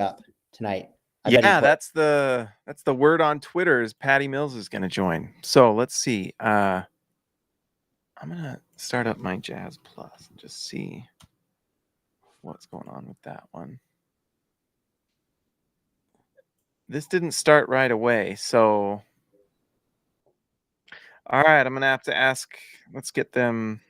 up tonight. Yeah, that's the word on Twitter is Patty Mills is going to join. So let's see. I'm going to start up my Jazz Plus and just see what's going on with that one. This didn't start right away, so all right, I'm going to have to ask. Let's get them.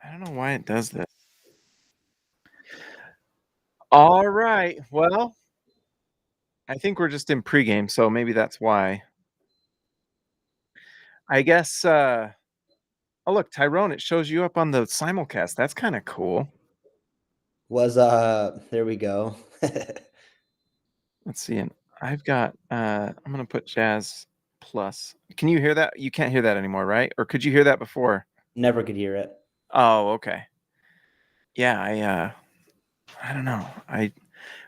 I don't know why it does this. All right. Well, I think we're just in pregame, so maybe that's why. I guess. Oh, look, Tyrone, it shows you up on the simulcast. That's kind of cool. There we go. Let's see. And I've got, I'm going to put Jazz Plus. Can you hear that? You can't hear that anymore, right? Or could you hear that before? Never could hear it. Oh, okay. Yeah, I don't know. I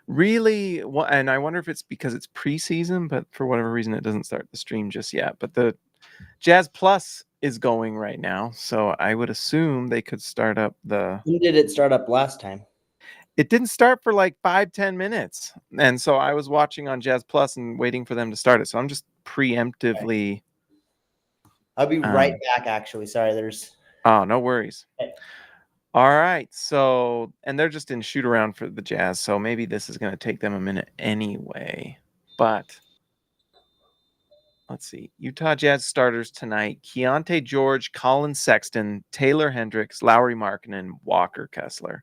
really, and I wonder if it's because it's preseason, but for whatever reason, it doesn't start the stream just yet. But the Jazz Plus is going right now, so I would assume they could start up the. When did it start up last time? It didn't start for like 5-10 minutes, and so I was watching on Jazz Plus and waiting for them to start it. So I'm just preemptively. Okay. I'll be right back. Actually, sorry. There's. Oh, no worries. Okay. All right. So, and they're just in shoot around for the Jazz, so maybe this is going to take them a minute anyway. But let's see. Utah Jazz starters tonight: Keyonte George, Colin Sexton, Taylor Hendricks, Lauri Markkanen, Walker Kessler.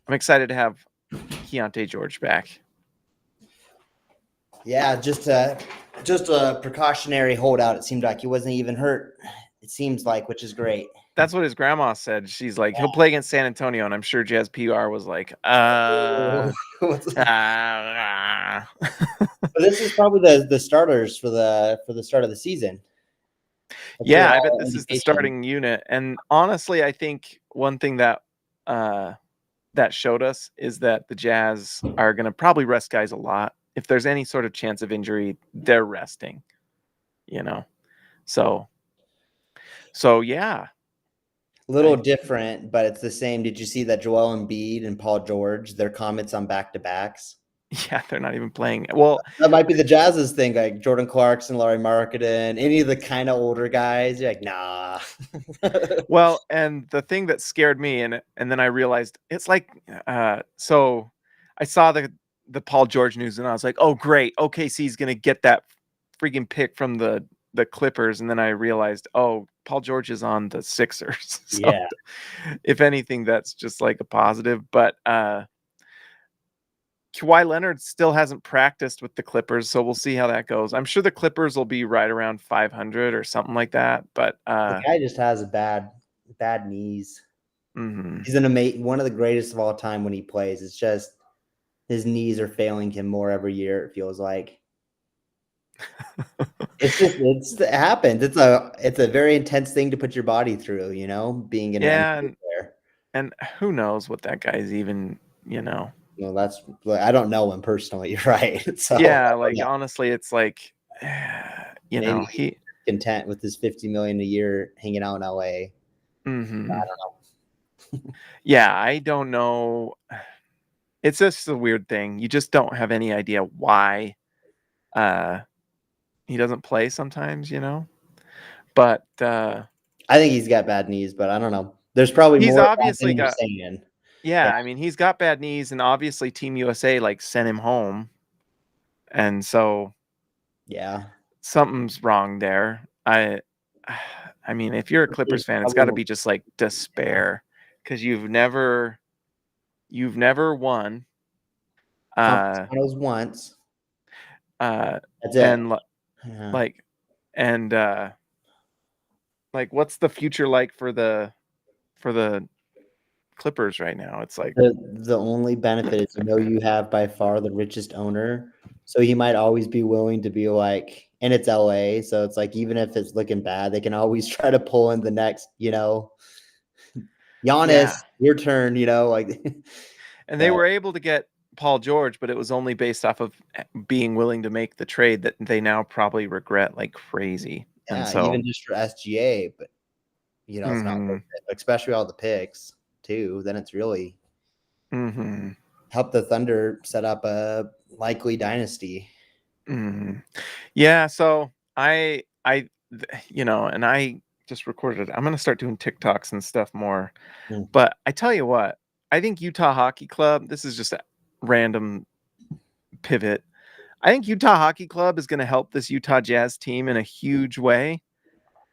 I'm excited to have Keyonte George back. Yeah, just a precautionary holdout. It seemed like he wasn't even hurt. It seems like, which is great. That's what his grandma said. She's like, he'll play against San Antonio, and I'm sure Jazz PR was like, But this is probably the starters for the start of the season. Yeah, I bet this is the starting unit. And honestly, I think one thing that that showed us is that the Jazz are going to probably rest guys a lot. If there's any sort of chance of injury, they're resting, So yeah. A little different, but it's the same. Did you see that Joel Embiid and Paul George, their comments on back-to-backs? Yeah, they're not even playing. Well, that might be the Jazz's thing, like Jordan Clarkson, Lauri Markkanen, any of the kind of older guys. You're like, nah. Well, and the thing that scared me, and then I realized it's like, so I saw the Paul George news, and I was like, oh, great, OKC's gonna get that freaking pick from the Clippers, and then I realized, oh, Paul George is on the Sixers. So yeah. If anything, that's just like a positive, but Kawhi Leonard still hasn't practiced with the Clippers, so we'll see how that goes. I'm sure the Clippers will be right around 500 or something like that. But the guy just has bad knees. Mm-hmm. He's one of the greatest of all time when he plays. It's just his knees are failing him more every year. It feels like it happens. It's a very intense thing to put your body through. Being an NBA player. And who knows what that guy's even. Well, I don't know him personally, right? So yeah, like honestly, it's like, maybe he's content with his $50 million a year hanging out in LA. Mm-hmm. I don't know. Yeah, I don't know. It's just a weird thing. You just don't have any idea why he doesn't play sometimes, But I think he's got bad knees, but I don't know. There's probably he's more obviously got. Yeah, I mean, he's got bad knees, and obviously Team USA sent him home, and so yeah, something's wrong there. I mean, if you're a Clippers fan, it's got to be just like despair because you've never won. Finals once. That's it. And what's the future like for the Clippers right now? It's like the only benefit is you have by far the richest owner, so he might always be willing to be like, and it's LA, so it's like even if it's looking bad, they can always try to pull in the next, Giannis, your turn, And they were able to get Paul George, but it was only based off of being willing to make the trade that they now probably regret like crazy. And Yeah, so, even just for SGA, but it's not worth it, especially all the picks too. Then it's really help the Thunder set up a likely dynasty. Yeah, so and I just recorded it. I'm gonna start doing TikToks and stuff more. But I tell you what, I think Utah Hockey Club, this is just a random pivot. I think Utah Hockey Club is gonna help this Utah Jazz team in a huge way,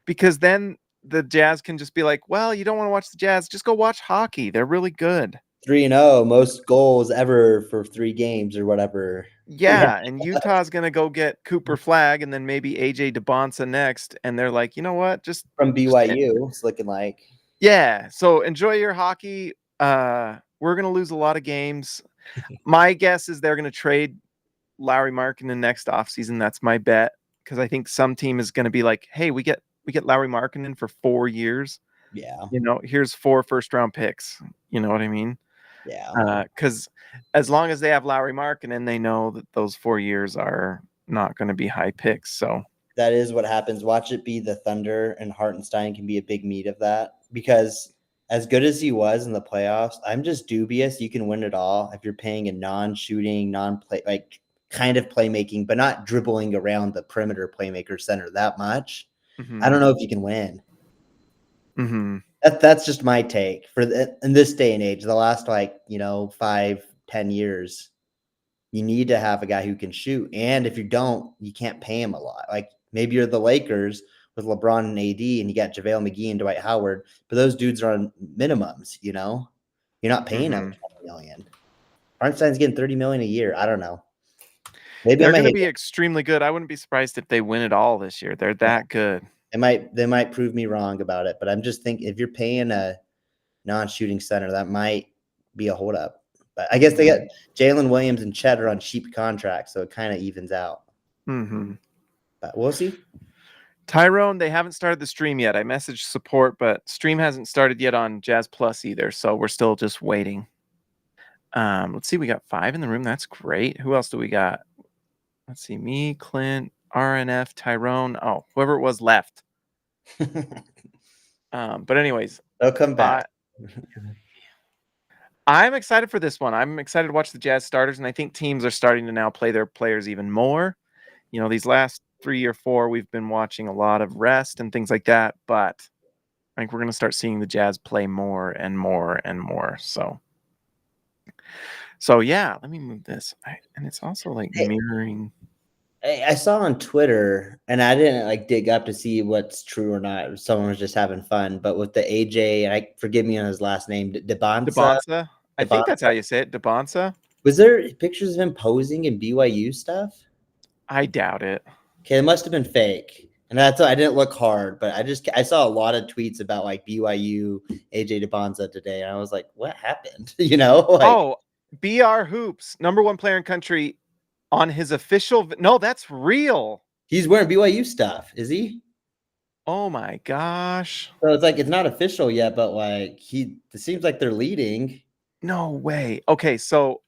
because then the Jazz can just be like, well, you don't want to watch the Jazz, just go watch hockey. They're really good. 3-0, most goals ever for 3 games or whatever. Yeah, and Utah's gonna go get Cooper Flag and then maybe AJ DeBonsa next, and they're like, you know what, just From BYU, it's looking like. Yeah. So enjoy your hockey. We're gonna lose a lot of games. My guess is they're gonna trade Lauri Markkanen next offseason. That's my bet, because I think some team is gonna be like, hey, we get Lauri Markkanen for 4 years. Yeah. Here's 4 first-round picks. You know what I mean? Yeah. Because as long as they have Lauri Markkanen, they know that those 4 years are not going to be high picks. So that is what happens. Watch it be the Thunder, and Hartenstein can be a big meat of that, because as good as he was in the playoffs, I'm just dubious you can win it all if you're paying a non-shooting, non-play, like kind of playmaking, but not dribbling around the perimeter playmaker center that much. I don't know if you can win. That's just my take for in this day and age. The last 5-10 years, you need to have a guy who can shoot, and if you don't, you can't pay him a lot. Like maybe you're the Lakers with LeBron and AD, and you got JaVale McGee and Dwight Howard, but those dudes are on minimums. You're not paying them $20 million. Arnstein's getting $30 million a year. I don't know. Maybe they're going to be extremely good. I wouldn't be surprised if they win it all this year. They're that good. They might prove me wrong about it, but I'm just thinking if you're paying a non-shooting center, that might be a holdup. But I guess they got Jalen Williams and Chet on cheap contracts, so it kind of evens out. But we'll see. Tyrone, they haven't started the stream yet. I messaged support, but stream hasn't started yet on Jazz Plus either, so we're still just waiting. Let's see, we got 5 in the room. That's great. Who else do we got? Let's see, me, Clint, RNF, Tyrone. Oh, whoever it was left. But anyways, they'll come back. I'm excited for this one. I'm excited to watch the Jazz starters, and I think teams are starting to now play their players even more. These last 3 or 4, we've been watching a lot of rest and things like that, but I think we're going to start seeing the Jazz play more and more and more. So yeah, let me move this. And it's also mirroring. I saw on Twitter, and I didn't dig up to see what's true or not. Someone was just having fun, but with the AJ, forgive me on his last name, DeBonsa. I think that's how you say it, DeBonsa. Was there pictures of him posing in BYU stuff? I doubt it. Okay, it must have been fake. And that's why I didn't look hard, but I saw a lot of tweets about BYU AJ DeBonsa today, and I was like, what happened? BR Hoops, #1 player in country, on his official. No, that's real. He's wearing BYU stuff, is he? Oh my gosh. So it's not official yet, but it seems like they're leading. No way. Okay, so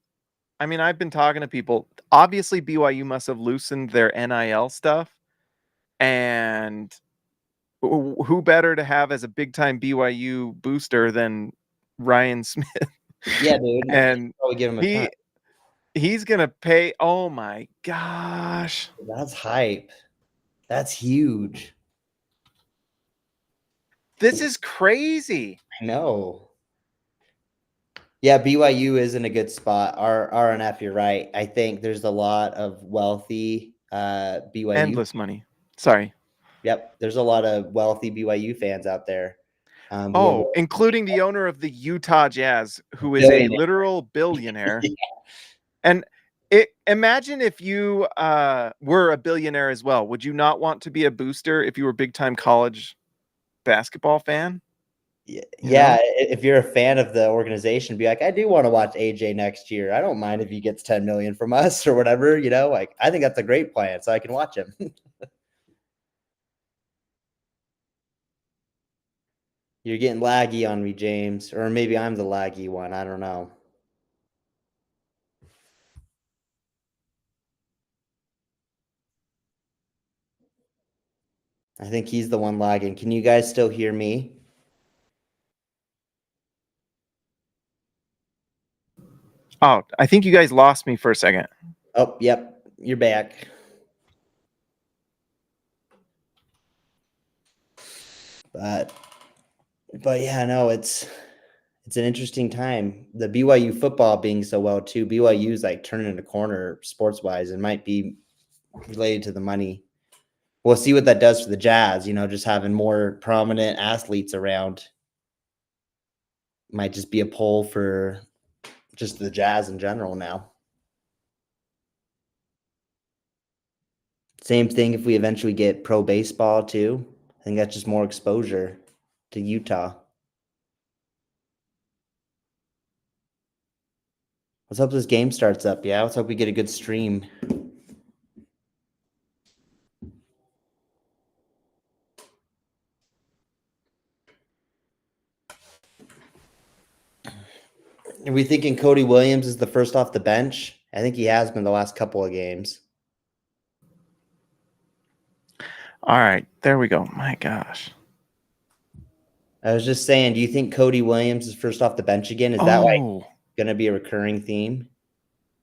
I've been talking to people. Obviously, BYU must have loosened their NIL stuff. And who better to have as a big-time BYU booster than Ryan Smith? Yeah, dude. And probably give him a ton. He's going to pay. Oh, my gosh. That's hype. That's huge. This is crazy. I know. Yeah, BYU is in a good spot. RNF, you're right. I think there's a lot of wealthy BYU. Endless money. Sorry. Yep. There's a lot of wealthy BYU fans out there. Including the owner of the Utah Jazz, who is a literal billionaire. Yeah. And imagine if you were a billionaire as well. Would you not want to be a booster if you were a big-time college basketball fan? Yeah, if you're a fan of the organization, be like, I do want to watch AJ next year. I don't mind if he gets 10 million from us or whatever, I think that's a great plan, so I can watch him. You're getting laggy on me, James, or maybe I'm the laggy one. I don't know. I think he's the one lagging. Can you guys still hear me? Oh, I think you guys lost me for a second. Oh, yep. You're back. But yeah, no, it's an interesting time. The BYU football being so well too. BYU's like turning a corner sports wise and might be related to the money. We'll see what that does for the Jazz, just having more prominent athletes around might just be a pull for just the Jazz in general now. Same thing if we eventually get pro baseball too. I think that's just more exposure to Utah. Let's hope this game starts up. Yeah, let's hope we get a good stream. Are we thinking Cody Williams is the first off the bench? I think he has been the last couple of games. All right, there we go. My gosh. I was just saying, do you think Cody Williams is first off the bench again? Is that like going to be a recurring theme?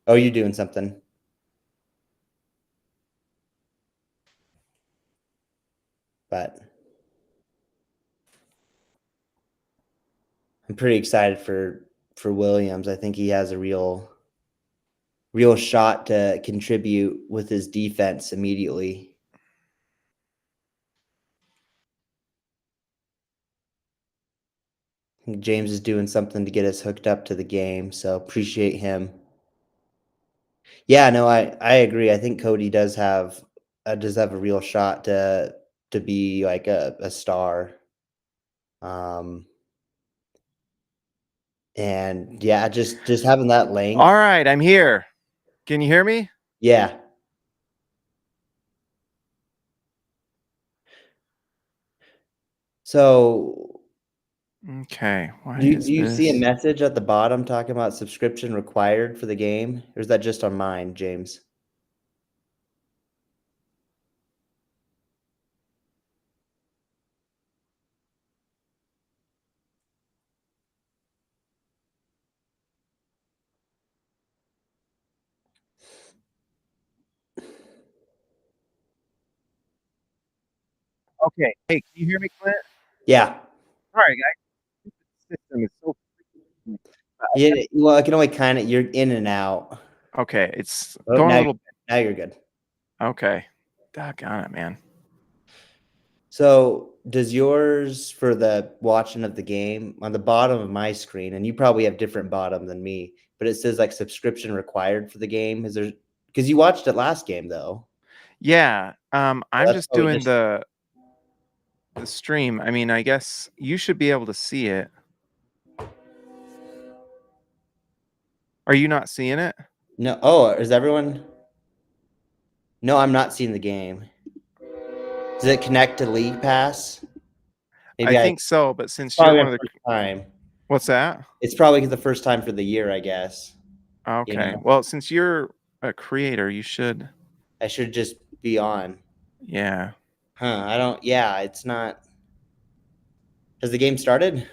Oh, you're doing something. But I'm pretty excited for Williams. I think he has a real shot to contribute with his defense immediately. I think James is doing something to get us hooked up to the game, so appreciate him. Yeah, no, I agree. I think Cody does have a real shot to be like a star. And yeah, just having that length. All right, I'm here. Can you hear me? Yeah. So okay, do you see a message at the bottom talking about subscription required for the game? Or is that just on mine, James? Okay. Hey, can you hear me, Clint? Yeah. All right, guys. This system is so. Yeah. Well, I can only kind of. You're in and out. Okay, it's going a little. Now you're good. Okay. Doggone it, man. So does yours for the watching of the game on the bottom of my screen, and you probably have different bottom than me, but it says like subscription required for the game. Is there, because you watched it last game though? Yeah. I'm just doing the stream. I mean, I guess you should be able to see it. Are you not seeing it? No. Oh, is everyone? No, I'm not seeing the game. Does it connect to League Pass? Maybe I think so, but since you're one of the time. What's that? It's probably the first time for the year, I guess. Okay. Well, since you're a creator, you should. I should just be on. Yeah. Huh. I don't. Yeah, it's not. Has the game started?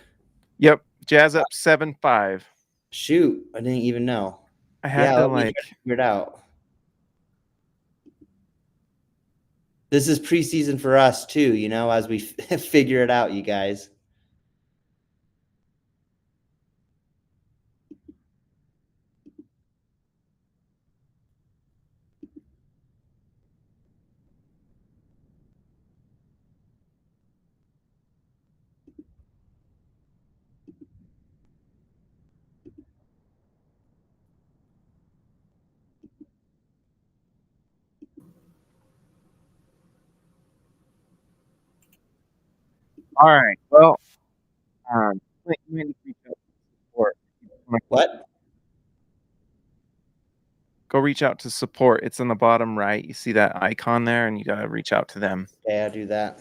Yep. Jazz up 7-5. Shoot, I didn't even know. I had to like figure it out. This is preseason for us too, as we figure it out, you guys. All right. Well, what? Go reach out to support. It's on the bottom right. You see that icon there, and you got to reach out to them. Okay, I'll do that.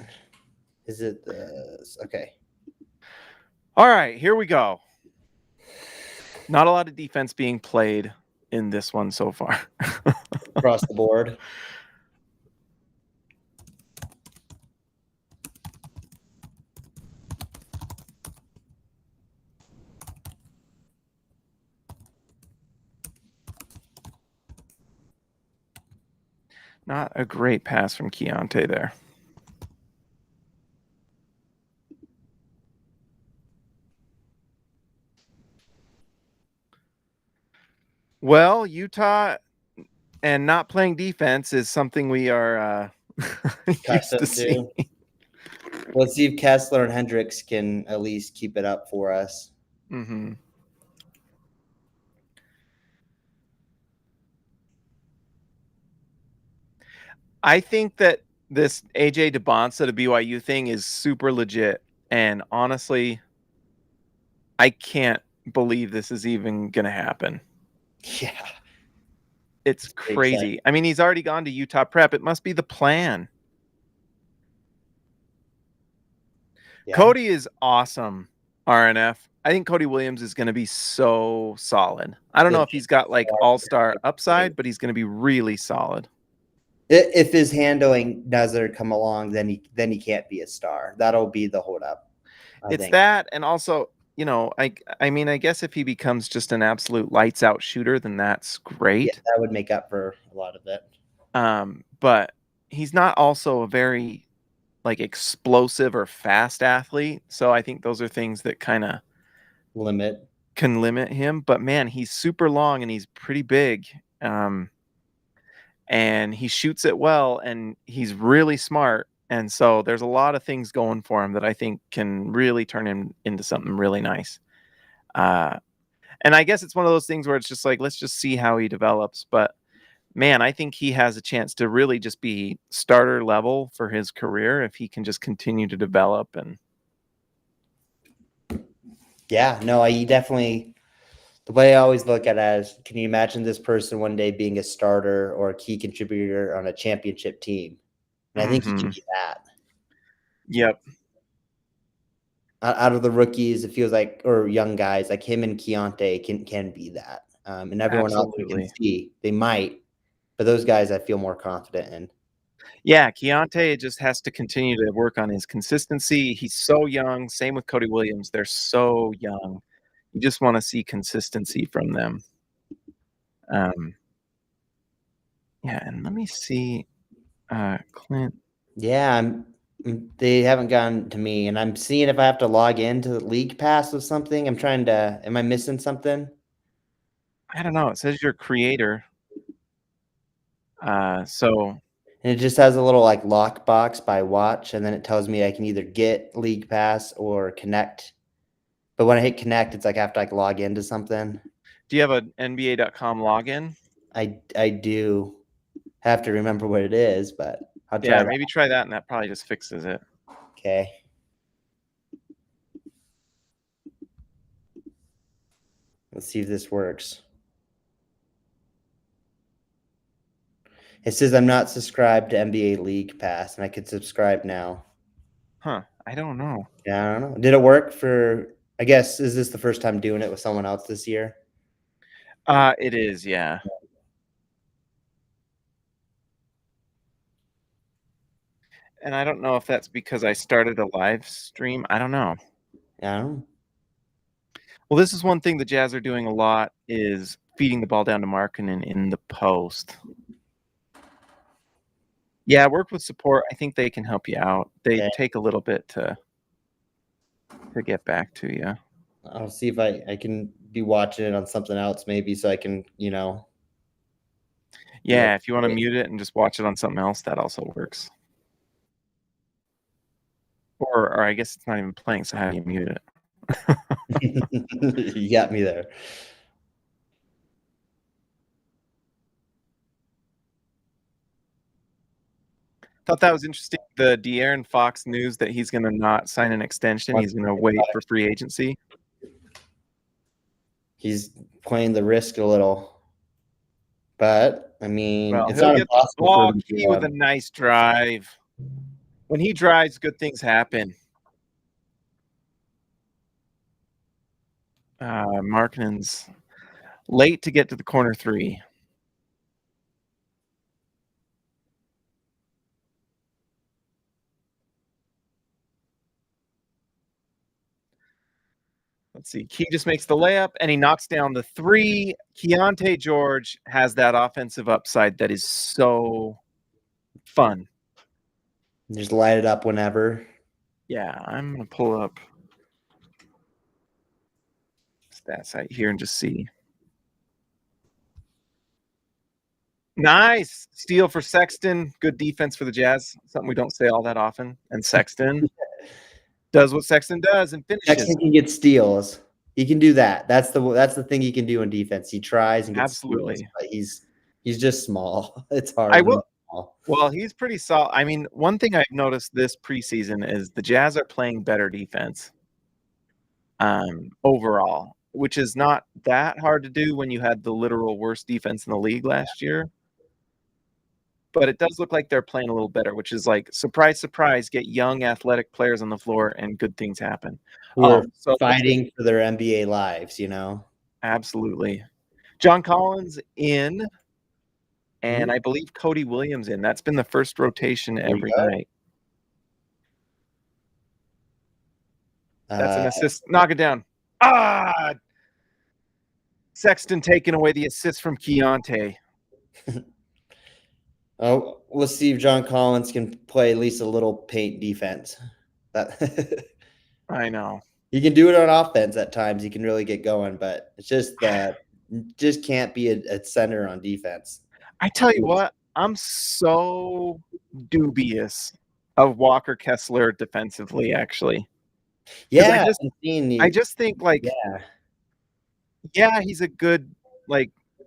Is it this? Okay. All right, here we go. Not a lot of defense being played in this one so far. Across the board. Not a great pass from Keyonte there. Well, Utah and not playing defense is something we are used to seeing. Let's see if Kessler and Hendricks can at least keep it up for us. Mm-hmm. I think that this AJ DeBonsa to BYU thing is super legit. And honestly, I can't believe this is even going to happen. Yeah. It's crazy. I mean, he's already gone to Utah Prep. It must be the plan. Yeah. Cody is awesome, RNF. I think Cody Williams is going to be so solid. I don't know if he's got like all-star upside, but he's going to be really solid. If his handling doesn't come along, then he can't be a star. That'll be the holdup. I think that, and also, you know, I mean, I guess if he becomes just an absolute lights out shooter, then that's great. Yeah, that would make up for a lot of it. But he's not also a very like explosive or fast athlete. So I think those are things that kind of can limit him. But man, he's super long and he's pretty big. And he shoots it well and he's really smart. And so there's a lot of things going for him that I think can really turn him into something really nice. And I guess it's one of those things where it's just like, let's just see how he develops. But man, I think he has a chance to really just be starter level for his career if he can just continue to develop. And yeah, no, he definitely, the way I always look at it is, can you imagine this person one day being a starter or a key contributor on a championship team? And I think he can do that. Yep. Out of the rookies, it feels like, or young guys like him and Keyonte can be that. And everyone else we can see, they might. But those guys I feel more confident in. Yeah, Keyonte just has to continue to work on his consistency. He's so young. Same with Cody Williams. They're so young. You just want to see consistency from them. Yeah, and let me see. Clint. Yeah, they haven't gotten to me, and I'm seeing if I have to log into the League Pass or something. I'm trying to. Am I missing something? I don't know. It says you're a creator. So. And it just has a little like lockbox by watch, and then it tells me I can either get League Pass or connect. But when I hit connect, it's like I have to like log into something. Do you have an NBA.com login? I do. Have to remember what it is, but I'll try. Yeah, maybe try that, and that probably just fixes it. Okay. Let's see if this works. It says I'm not subscribed to NBA League Pass, and I could subscribe now. Huh. I don't know. Yeah, I don't know. Did it work for, I guess, is this the first time doing it with someone else this year? It is, yeah. And I don't know if that's because I started a live stream. I don't know. Yeah, I don't know. Well, this is one thing the Jazz are doing a lot is feeding the ball down to Markkanen in the post. Yeah, work with support. I think they can help you out. They take a little bit to get back to you. I'll see if I can be watching it on something else maybe so I can, you know. Yeah, if you want to mute it and just watch it on something else, that also works. Or I guess it's not even playing, so how do you mute it? You got me there. Thought that was interesting. The De'Aaron Fox news that he's going to not sign an extension. He's going to wait for free agency. He's playing the risk a little. But, I mean, well, it's not impossible for him to with a nice drive. When he drives, good things happen. Markkanen's late to get to the corner three. Let's see. Key just makes the layup, and he knocks down the three. Keyonte George has that offensive upside that is so fun. Just light it up whenever. Yeah, I'm gonna pull up stat site here and just see. Nice steal for Sexton. Good defense for the Jazz. Something we don't say all that often. And Sexton does what Sexton does and finishes. Sexton can get steals. He can do that. That's the thing he can do in defense. He tries and gets Absolutely. steals, but he's just small. It's hard. Well, he's pretty solid. I mean, one thing I've noticed this preseason is the Jazz are playing better defense overall, which is not that hard to do when you had the literal worst defense in the league last year. But it does look like they're playing a little better, which is like, surprise, surprise, get young athletic players on the floor and good things happen. Who are fighting for their NBA lives, Absolutely. John Collins in, and I believe Cody Williams in. That's been the first rotation every night. That's an assist. Knock it down. Sexton taking away the assist from Keyonte. Oh, let's see if John Collins can play at least a little paint defense. I know. He can do it on offense at times. He can really get going, but it's just that just can't be a center on defense. I tell you what, I'm so dubious of Walker Kessler defensively, actually. Yeah, I just think he's a good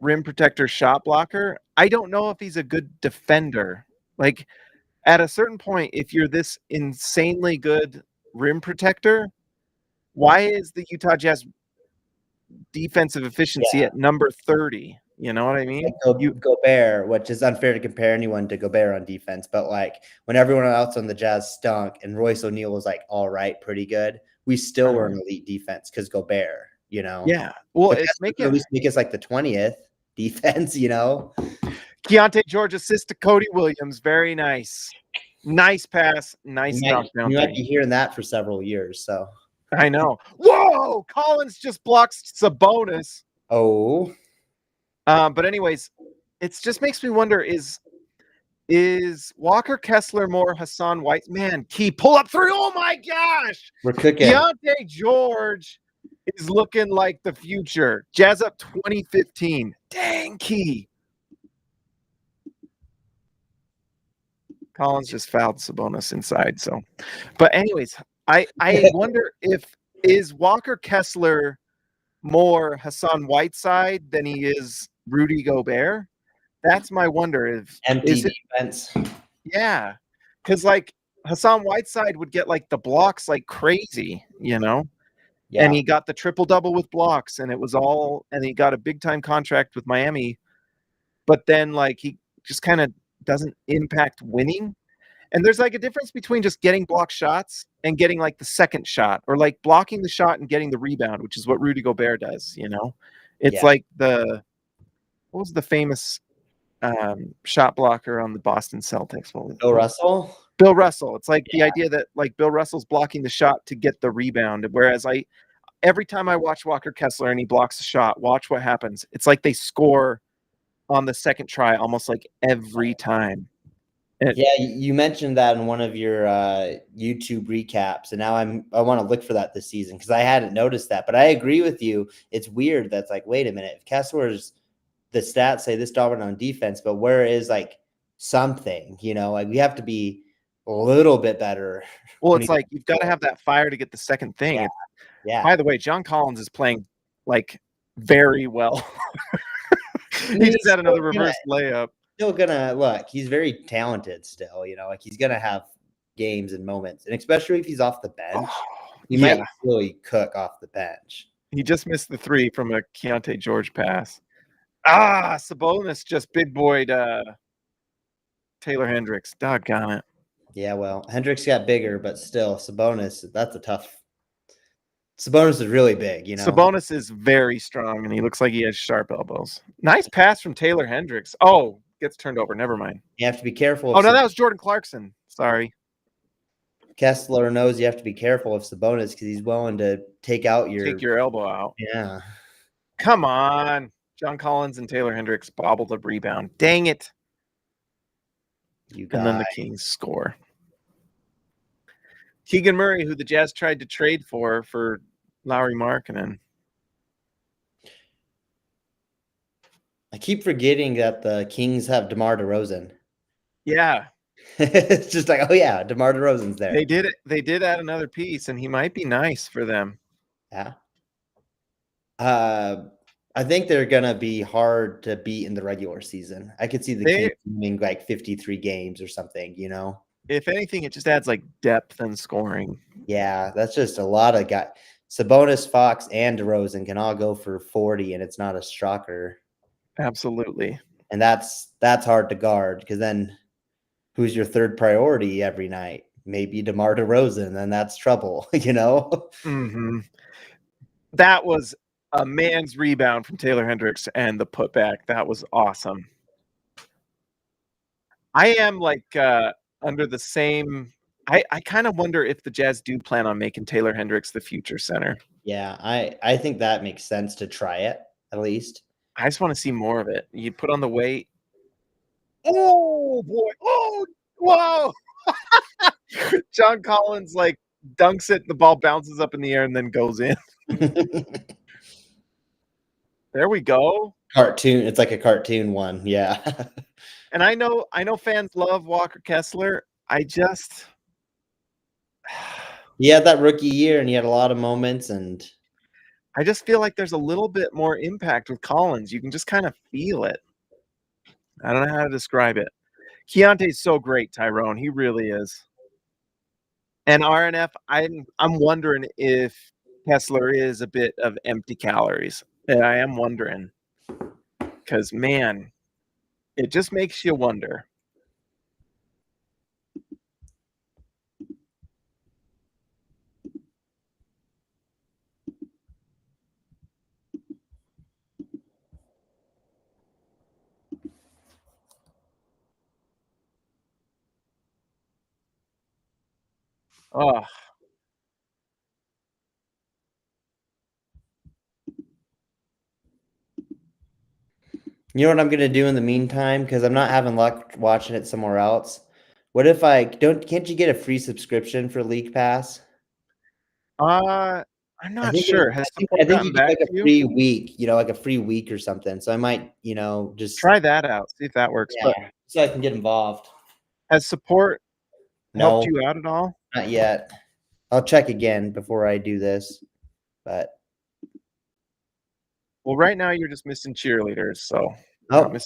rim protector, shot blocker. I don't know if he's a good defender. Like, at a certain point, if you're this insanely good rim protector, why is the Utah Jazz defensive efficiency at number 30? You know what I mean? Gobert, which is unfair to compare anyone to Gobert on defense, but when everyone else on the Jazz stunk and Royce O'Neal was all right, pretty good, we still were an elite defense because Gobert, Yeah. Well, at least make us the 20th defense, Keyonte George assist to Cody Williams. Very nice. Nice pass. Nice knockdown. You might be hearing that for several years, so. I know. Whoa! Collins just blocks Sabonis. Oh. But anyways, it just makes me wonder, is Walker Kessler more Hassan White? Man, Key, pull up three. Oh my gosh! We're cooking. Keyonte George is looking like the future. Jazz up 2015. Dang, Key. Collins just fouled Sabonis inside. So, but anyways, I wonder is Walker Kessler more Hassan Whiteside than he is Rudy Gobert? That's my wonder. Empty defense. Yeah, because Hassan Whiteside would get the blocks like crazy, Yeah. And he got the triple double with blocks, and he got a big time contract with Miami, but then he just kind of doesn't impact winning. And there's a difference between just getting block shots and getting the second shot, or blocking the shot and getting the rebound, which is what Rudy Gobert does. It's what was the famous shot blocker on the Boston Celtics? Bill Russell. Bill Russell. It's the idea that Bill Russell's blocking the shot to get the rebound, whereas every time I watch Walker Kessler and he blocks a shot, watch what happens. It's they score on the second try almost every time. You mentioned that in one of your YouTube recaps, and now I want to look for that this season because I hadn't noticed that. But I agree with you. It's weird. That's wait a minute. If Kessler's, the stats say this dominant on defense, but where is something? We have to be a little bit better. Well, it's you've got to have that fire to get the second thing. Yeah. By the way, John Collins is playing very well. He just had another reverse layup. Still gonna look. He's very talented still. He's gonna have games and moments, and especially if he's off the bench, he might really cook off the bench. He just missed the three from a Keyonte George pass. Sabonis just big boyed Taylor Hendricks. Doggone it. Yeah, well, Hendricks got bigger, but still, Sabonis. That's a tough. Sabonis is really big, Sabonis is very strong, and he looks like he has sharp elbows. Nice pass from Taylor Hendricks. Oh, gets turned over. Never mind. You have to be careful. Oh, no, that was Jordan Clarkson. Sorry. Kessler knows you have to be careful of Sabonis because he's willing to take your elbow out. Yeah. Come on. John Collins and Taylor Hendricks bobbled a rebound. Dang it. And then the Kings score. Keegan Murray, who the Jazz tried to trade for Lauri Markkanen. I keep forgetting that the Kings have DeMar DeRozan. Yeah. It's just like, oh yeah, DeMar DeRozan's there. They did it. They did add another piece, and he might be nice for them. Yeah. I think they're gonna be hard to beat in the regular season. I could see the Kings winning like 53 games or something, you know. If anything, it just adds like depth and scoring. Yeah, that's just a lot of guys. Sabonis, Fox, and DeRozan can all go for 40, and it's not a shocker. Absolutely. And that's hard to guard, because then who's your third priority every night? Maybe DeMar DeRozan, then that's trouble, you know? Mm-hmm. That was a man's rebound from Taylor Hendricks and the putback. That was awesome. I am like under the same. I kind of wonder if the Jazz do plan on making Taylor Hendricks the future center. Yeah, I think that makes sense to try it, at least. I just want to see more of it. You put on the weight. Oh, boy. Oh, whoa. John Collins, like, dunks it. The ball bounces up in the air and then goes in. There we go. Cartoon. It's like a cartoon one. Yeah. And I know fans love Walker Kessler. He had that rookie year and he had a lot of moments, and I just feel like there's a little bit more impact with Collins. You can just kind of feel it. I don't know how to describe it. Keyonte's so great, Tyrone. He really is. And RNF, I'm wondering if Kessler is a bit of empty calories. And I am wondering. Because, man, it just makes you wonder. Oh, you know what I'm gonna do in the meantime? Because I'm not having luck watching it somewhere else. What if I don't? Can't you get a free subscription for League Pass? I'm not sure. I think you get like a free week, like a free week or something. So I might, just try that out, see if that works. Yeah, but so I can get involved. Has support helped you out at all? Not yet. I'll check again before I do this. But well, right now you're just missing cheerleaders. So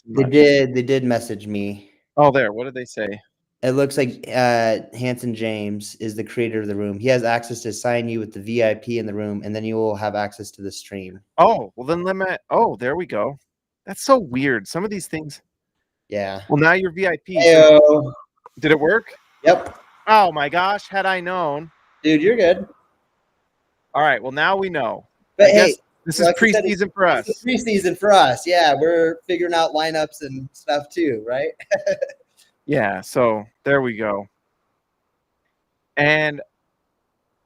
they did message me. Oh, there. What did they say? It looks like Hanson James is the creator of the room. He has access to assign you with the VIP in the room, and then you will have access to the stream. Oh, well then oh, there we go. That's so weird. Some of these things. Yeah. Well, now you're VIP. Heyo. Did it work? Yep. Oh my gosh, had I known. Dude, you're good. All right, well now we know. But hey, this is preseason for us. It's preseason for us. Yeah, we're figuring out lineups and stuff too, right? Yeah, so there we go. And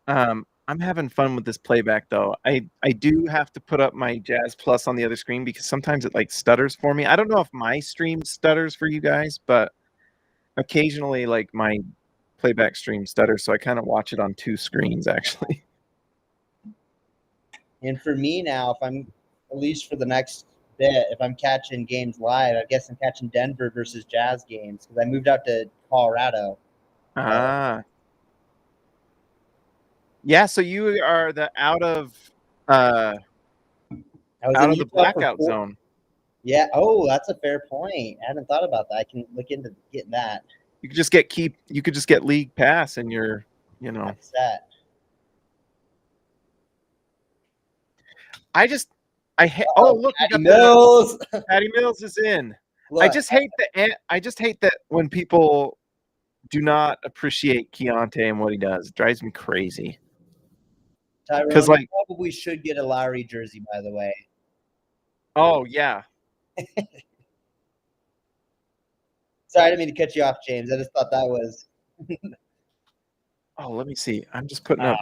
I'm having fun with this playback though. I do have to put up my Jazz Plus on the other screen because sometimes it like stutters for me. I don't know if my stream stutters for you guys, but occasionally like my playback stream stutters, so I kind of watch it on two screens actually. And for me now, if I'm at least for the next bit, if I'm catching games live, I guess I'm catching Denver versus Jazz games because I moved out to Colorado. Yeah, so you are the out of the blackout zone. Yeah. Oh, that's a fair point. I hadn't thought about that. I can look into getting that. You could just get league pass and you're, set. Look, Patty Mills. Patty Mills is in. Look, I just hate that when people do not appreciate Keyonte and what he does. It drives me crazy. Tyrone, like, probably should get a Lauri jersey, by the way. Oh yeah. Sorry, I didn't mean to cut you off, James. I just thought that was. Oh, let me see. I'm just putting up.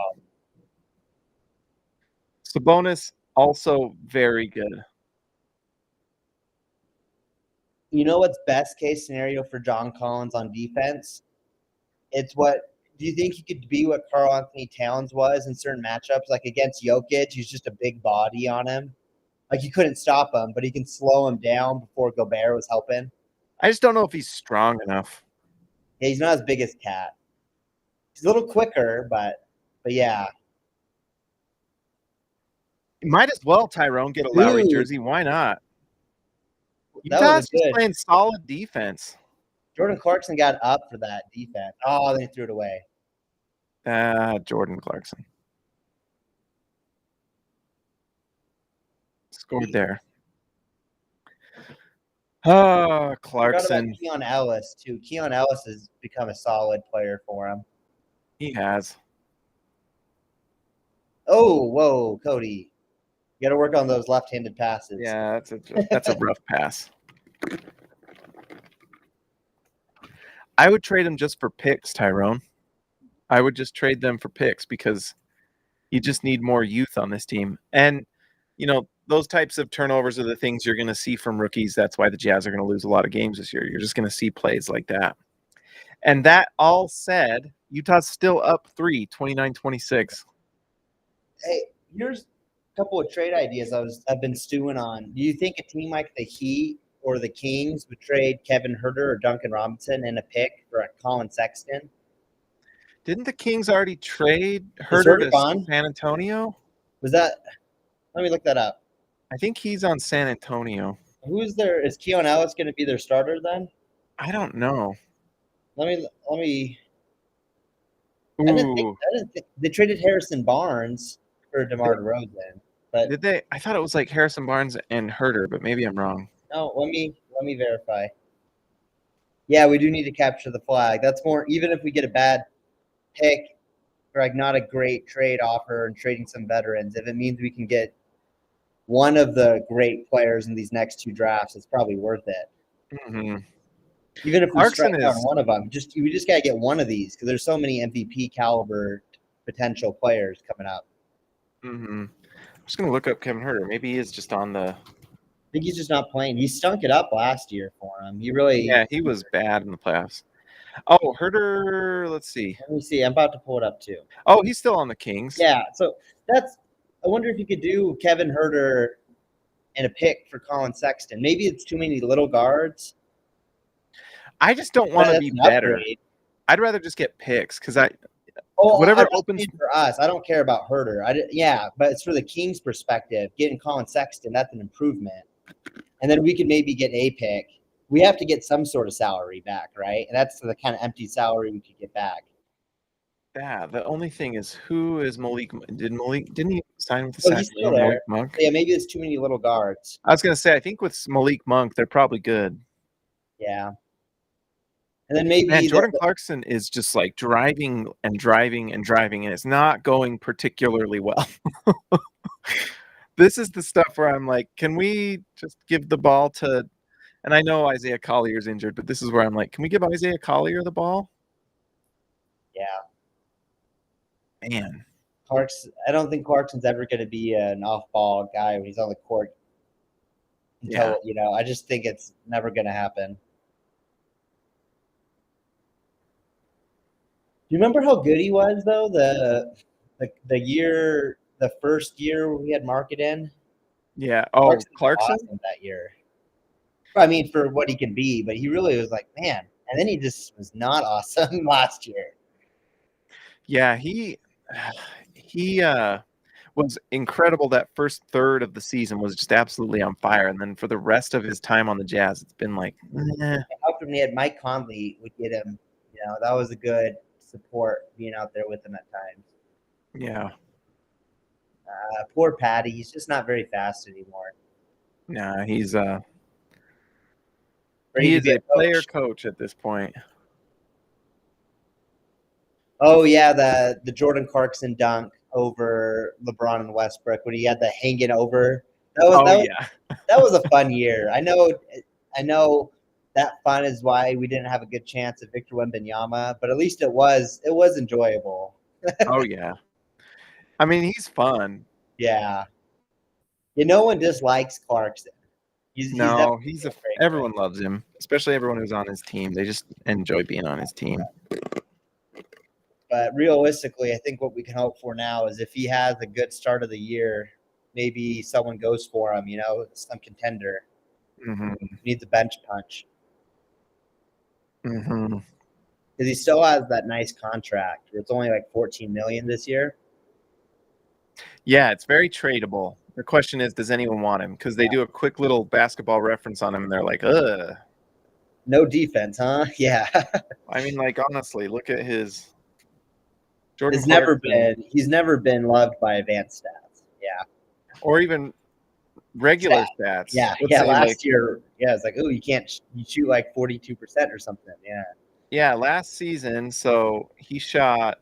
Sabonis also very good. You know what's best case scenario for John Collins on defense? It's what do you think he could be what Karl Anthony Towns was in certain matchups, like against Jokic? He's just a big body on him. Like you couldn't stop him, but he can slow him down before Gobert was helping. I just don't know if he's strong enough. Yeah, he's not as big as Cat. He's a little quicker, but yeah. Might as well, Tyrone, get a Lauri jersey. Why not? Utah's just playing solid defense. Jordan Clarkson got up for that defense. Oh, then he threw it away. Jordan Clarkson scored there. Clarkson. Keon Ellis too. Keon Ellis has become a solid player for him. He has. Oh, whoa, Cody. You got to work on those left-handed passes. Yeah, that's a rough pass. I would trade him just for picks, Tyrone. I would just trade them for picks because you just need more youth on this team. And, those types of turnovers are the things you're going to see from rookies. That's why the Jazz are going to lose a lot of games this year. You're just going to see plays like that. And that all said, Utah's still up 3, 29-26. Hey, here's a couple of trade ideas I've been stewing on. Do you think a team like the Heat or the Kings would trade Kevin Huerter or Duncan Robinson and a pick for a Colin Sexton? Didn't the Kings already trade Huerter to San Antonio? Was that? Let me look that up. I think he's on San Antonio. Who's there? Is Keon Ellis going to be their starter then? I don't know. Let me. I didn't think they traded Harrison Barnes for DeMar DeRozan. But did they? I thought it was like Harrison Barnes and Huerter, but maybe I'm wrong. No, let me verify. Yeah, we do need to capture the flag. That's more. Even if we get a bad pick or like not a great trade offer and trading some veterans, if it means we can get one of the great players in these next 2 drafts, it's probably worth it. Mm-hmm. Even if we strike out on one of them, we just gotta get one of these because there's so many MVP caliber potential players coming up. Mm-hmm. I'm just gonna look up Kevin Huerter. Maybe he is just on the. I think he's just not playing. He stunk it up last year for him. He was bad in the playoffs. Oh, Huerter. Let's see. Let me see. I'm about to pull it up too. Oh, he's still on the Kings. Yeah. So I wonder if you could do Kevin Huerter and a pick for Colin Sexton. Maybe it's too many little guards. I just don't want to be better. I'd rather just get picks because whatever opens for us. I don't care about Huerter. But it's for the Kings' perspective. Getting Colin Sexton, that's an improvement. And then we could maybe get a pick. We have to get some sort of salary back, right? And that's the kind of empty salary we could get back. Yeah, the only thing is, who is Malik? Didn't he sign with the Sacramento? He's still there. Malik Monk? Yeah, maybe there's too many little guards. I was going to say, I think with Malik Monk, they're probably good. Yeah. And then maybe Jordan Clarkson is just like driving, and it's not going particularly well. This is the stuff where I'm like, can we just give the ball to – and I know Isaiah Collier's injured, but this is where I'm like, can we give Isaiah Collier the ball? Yeah. Man. I don't think Clarkson's ever going to be an off-ball guy when he's on the court. I just think it's never going to happen. Do you remember how good he was though? The first year we had Markkanen. Yeah. Oh, Clarkson awesome that year. I mean, for what he can be, but he really was like, man. And then he just was not awesome last year. Yeah, he was incredible. That first third of the season was just absolutely on fire, and then for the rest of his time on the Jazz, it's been like. After he had Mike Conley would get him, that was a good support being out there with him at times. Yeah. Poor Patty, he's just not very fast anymore. Nah, he is a player coach at this point. Oh yeah, the Jordan Clarkson dunk over LeBron and Westbrook when he had the hanging over. That was a fun year. I know that fun is why we didn't have a good chance at Victor Wembanyama, but at least it was enjoyable. Oh yeah. I mean, he's fun. Yeah. No one dislikes Clarkson. Everyone loves him, especially everyone who's on his team. They just enjoy being on his team. But realistically, I think what we can hope for now is if he has a good start of the year, maybe someone goes for him, some contender. Mm-hmm. Needs a bench punch. Mm-hmm. Because he still has that nice contract. It's only like $14 million this year. Yeah, it's very tradable. The question is, does anyone want him? Because they do a quick little basketball reference on him, and they're like, ugh. No defense, huh? Yeah. I mean, like, honestly, look at his Jordan He's never been loved by advanced stats. Yeah. Or even regular stats. Yeah. Last year, it's like, oh, you shoot like 42% or something. Yeah. Yeah, last season, so he shot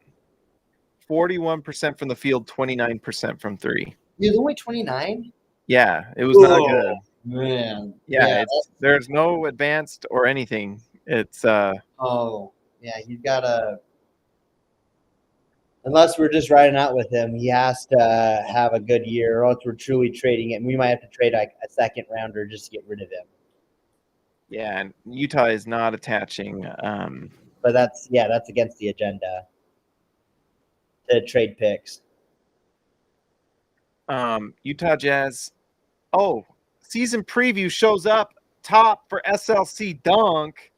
41% from the field, 29% from three. He was only 29? Yeah, it was not good. Man. Yeah, there's no advanced or anything. It's he's got to, unless we're just riding out with him, he has to have a good year, or else we're truly trading it. And we might have to trade like a second rounder just to get rid of him. Yeah, and Utah is not attaching. But that's against the agenda to trade picks. Utah Jazz. Oh, season preview shows up top for SLC Dunk.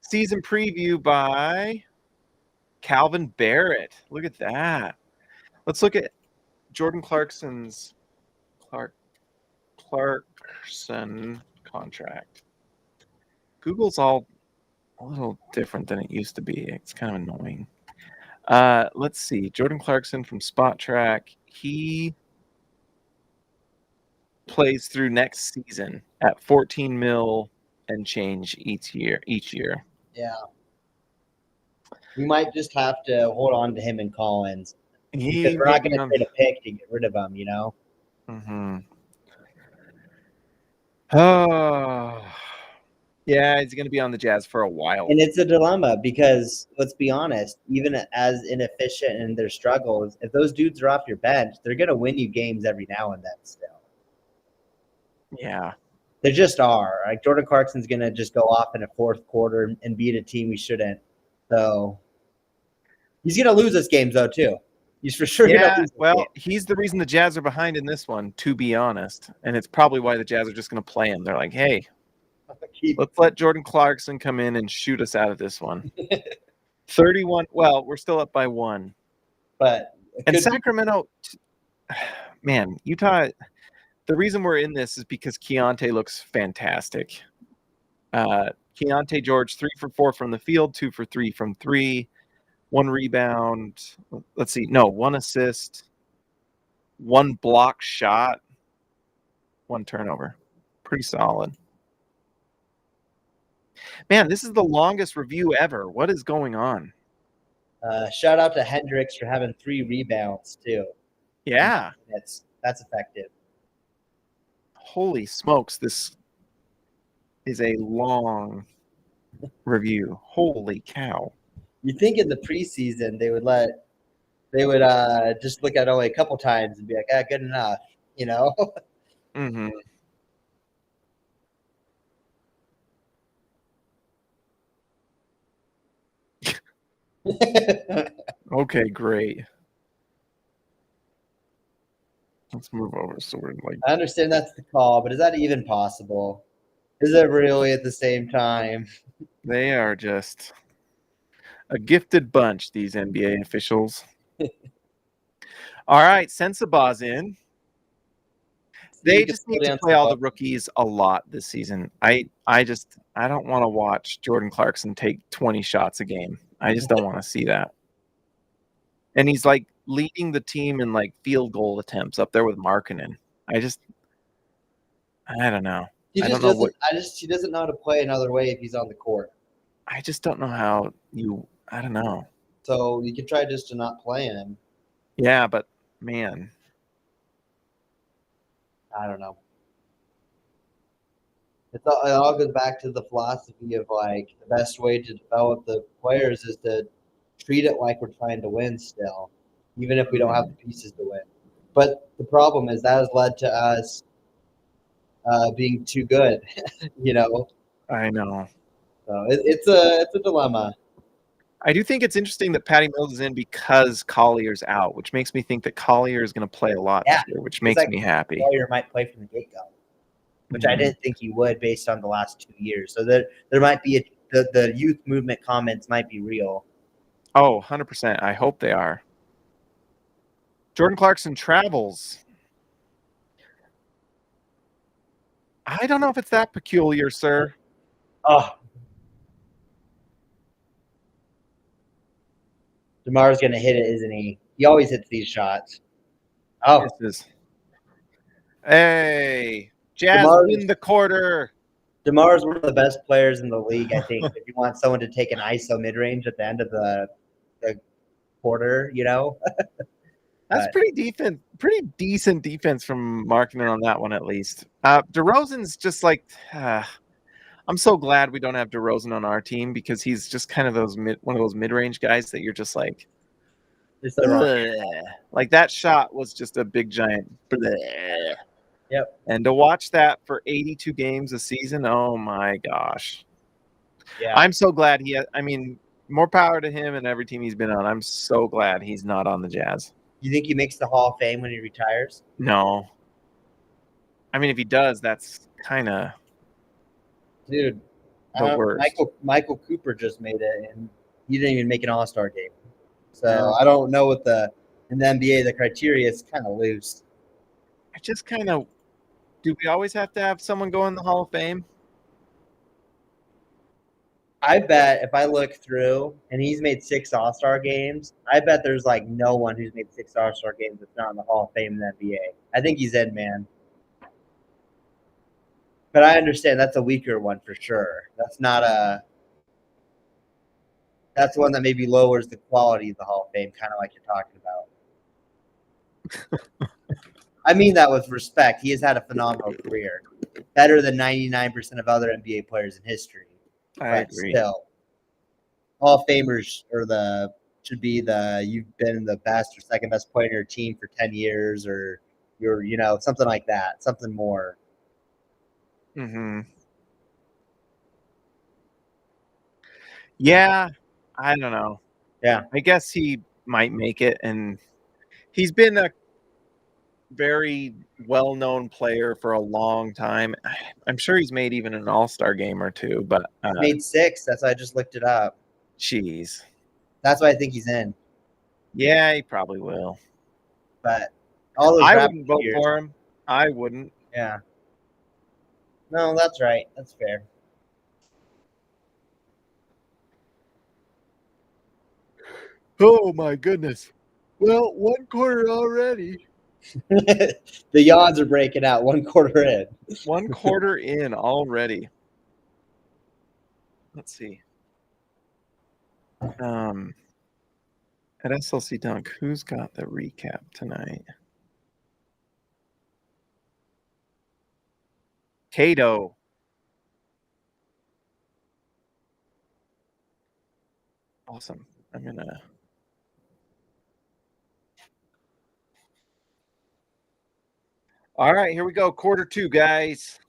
Season preview by Calvin Barrett. Look at that. Let's look at Jordan Clarkson's Clarkson contract. Google's all a little different than it used to be. It's kind of annoying. Let's see. Jordan Clarkson from Spot Track. He plays through next season at 14 mil and change each year. Yeah. We might just have to hold on to him and Collins. Because we're not going to trade a pick to get rid of him, Mm-hmm. Oh. Yeah, he's going to be on the Jazz for a while. And it's a dilemma because, let's be honest, even as inefficient in their struggles, if those dudes are off your bench, they're going to win you games every now and then still. Yeah. They just are. Like Jordan Clarkson's going to just go off in a fourth quarter and beat a team we shouldn't. So he's going to lose us games, though, too. He's for sure going to lose well, he's the reason the Jazz are behind in this one, to be honest. And it's probably why the Jazz are just going to play him. They're like, hey, let's let Jordan Clarkson come in and shoot us out of this one. 31. Well, we're still up by 1. And Sacramento, man, Utah, the reason we're in this is because Keyonte looks fantastic. Keyonte George, 3 for 4 from the field, 2 for 3 from 3, 1 rebound. Let's see. No, 1 assist, 1 block shot, 1 turnover. Pretty solid. Man, this is the longest review ever. What is going on? Shout out to Hendricks for having 3 rebounds, too. Yeah. That's effective. Holy smokes, this is a long review. Holy cow. You think in the preseason they would just look at only a couple times and be like, good enough, Mm-hmm. Okay, great. Let's move over so we're like. I understand that's the call, but is that even possible? Is it really at the same time? They are just a gifted bunch, these NBA officials. All right, Sensaba's in. They just need to play all the rookies a lot this season. I don't want to watch Jordan Clarkson take 20 shots a game. I just don't want to see that. And he's like leading the team in like field goal attempts up there with Markkanen. I don't know. He doesn't know how to play another way if he's on the court. I just don't know how I don't know. So you can try just to not play him. Yeah, but man. I don't know. It all goes back to the philosophy of like the best way to develop the players is to treat it like we're trying to win still, even if we don't have the pieces to win. But the problem is that has led to us being too good, you know. I know. So it's a dilemma. I do think it's interesting that Patty Mills is in because Collier's out, which makes me think that Collier is going to play a lot this year, which makes me happy. Collier might play from the get-go, which I didn't think he would based on the last 2 years. So there might be the youth movement comments might be real. Oh, 100%. I hope they are. Jordan Clarkson travels. I don't know if it's that peculiar, sir. Oh. DeMar's going to hit it, isn't he? He always hits these shots. Oh. Hey, Jazz win the quarter. DeMar's one of the best players in the league, I think, if you want someone to take an ISO mid-range at the end of the quarter, you know? That's pretty decent defense from Markkanen on that one, at least. DeRozan's just like I'm so glad we don't have DeRozan on our team because he's just kind of one of those mid-range guys that you're just like, like that shot was just a big giant. Bleh. Yep. And to watch that for 82 games a season, oh my gosh. Yeah. I'm so glad more power to him and every team he's been on. I'm so glad he's not on the Jazz. You think he makes the Hall of Fame when he retires? No. I mean, if he does, that's kind of the worst. Michael Cooper just made it, and he didn't even make an All-Star game. So I don't know what in the NBA the criteria is kind of loose. I just kind of do. We always have to have someone go in the Hall of Fame? I bet if I look through and he's made 6 All-Star games, I bet there's like no one who's made 6 All-Star games that's not in the Hall of Fame in the NBA. I think he's in, man. But I understand that's a weaker one for sure. That's one that maybe lowers the quality of the Hall of Fame, kind of like you're talking about. I mean that with respect. He has had a phenomenal career. Better than 99% of other NBA players in history. I agree. Still, Hall of Famers should be you've been the best or second best player in your team for 10 years or you're, something like that, something more. Mm-hmm. Yeah, I don't know. Yeah. I guess he might make it, and he's been a very well-known player for a long time. I'm sure he's made even an All-Star game or two, but made 6. That's why I just looked it up. Jeez. That's why I think he's in. Yeah, he probably will. But I wouldn't vote for him. I wouldn't. Yeah. No, that's right. That's fair. Oh my goodness. Well, 1 quarter already. The yawns are breaking out 1 quarter in. 1 quarter in already. Let's see. At SLC Dunk, who's got the recap tonight? Cato. Awesome. I'm gonna. All right, here we go. Quarter 2, guys.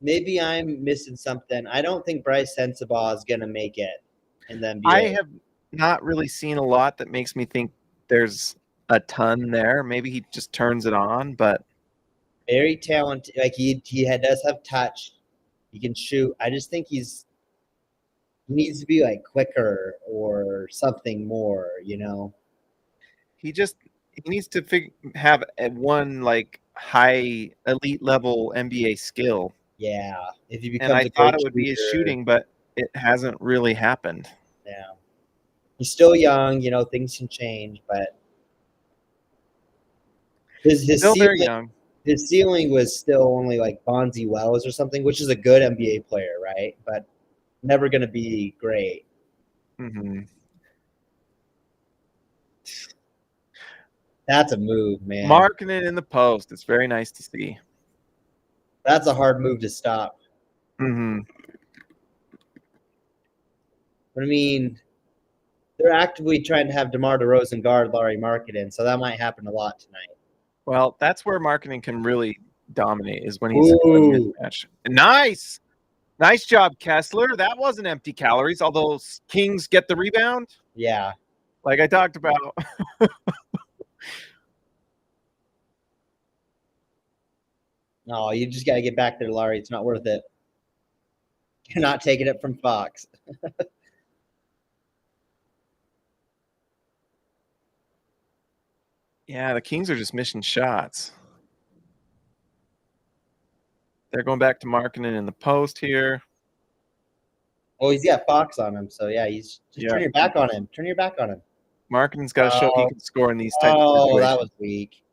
Maybe I'm missing something. I don't think Bryce Sensabaugh is going to make it in the NBA. I have not really seen a lot that makes me think there's a ton there. Maybe he just turns it on, but very talented. Like he does have touch. He can shoot. I just think he needs to be like quicker or something more, He needs to have one like high elite level NBA skill. Yeah, if he becomes and I thought it would be his shooting, but it hasn't really happened. Yeah, he's still young. Things can change, but his still very young. His ceiling was still only like Bonzi Wells or something, which is a good NBA player, right? But never going to be great. Mm-hmm. That's a move, man. Markkanen in the post. It's very nice to see. That's a hard move to stop. Mm-hmm. But I mean, they're actively trying to have DeMar DeRozan guard Lauri Markkanen, so that might happen a lot tonight. Well, that's where Markkanen can really dominate is when he's a Ooh. mismatch. Nice job, Kessler. That wasn't empty calories, although Kings get the rebound. Yeah. Like I talked about. No, you just got to get back there, Lauri. It's not worth it. You're not taking it from Fox. Yeah, the Kings are just missing shots. They're going back to Markkanen in the post here. Oh, he's got Fox on him. So, yeah, he's just turn your back on him. Turn your back on him. Markkanen's got to show he can score in these types of Oh, situations. that was weak.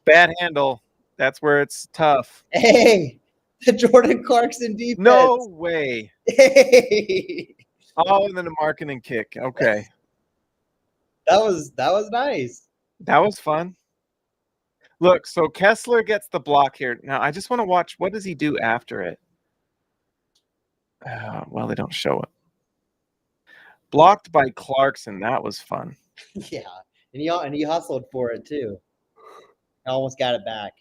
Bad handle. That's where it's tough. Hey, the Jordan Clarkson defense. No way. Hey. Oh, and then a Markkanen kick. Okay. That was nice. That was fun. Look, so Kessler gets the block here. Now, I just want to watch. What does he do after it? Well, they don't show it. Blocked by Clarkson. That was fun. Yeah, and he hustled for it too. Almost got it back.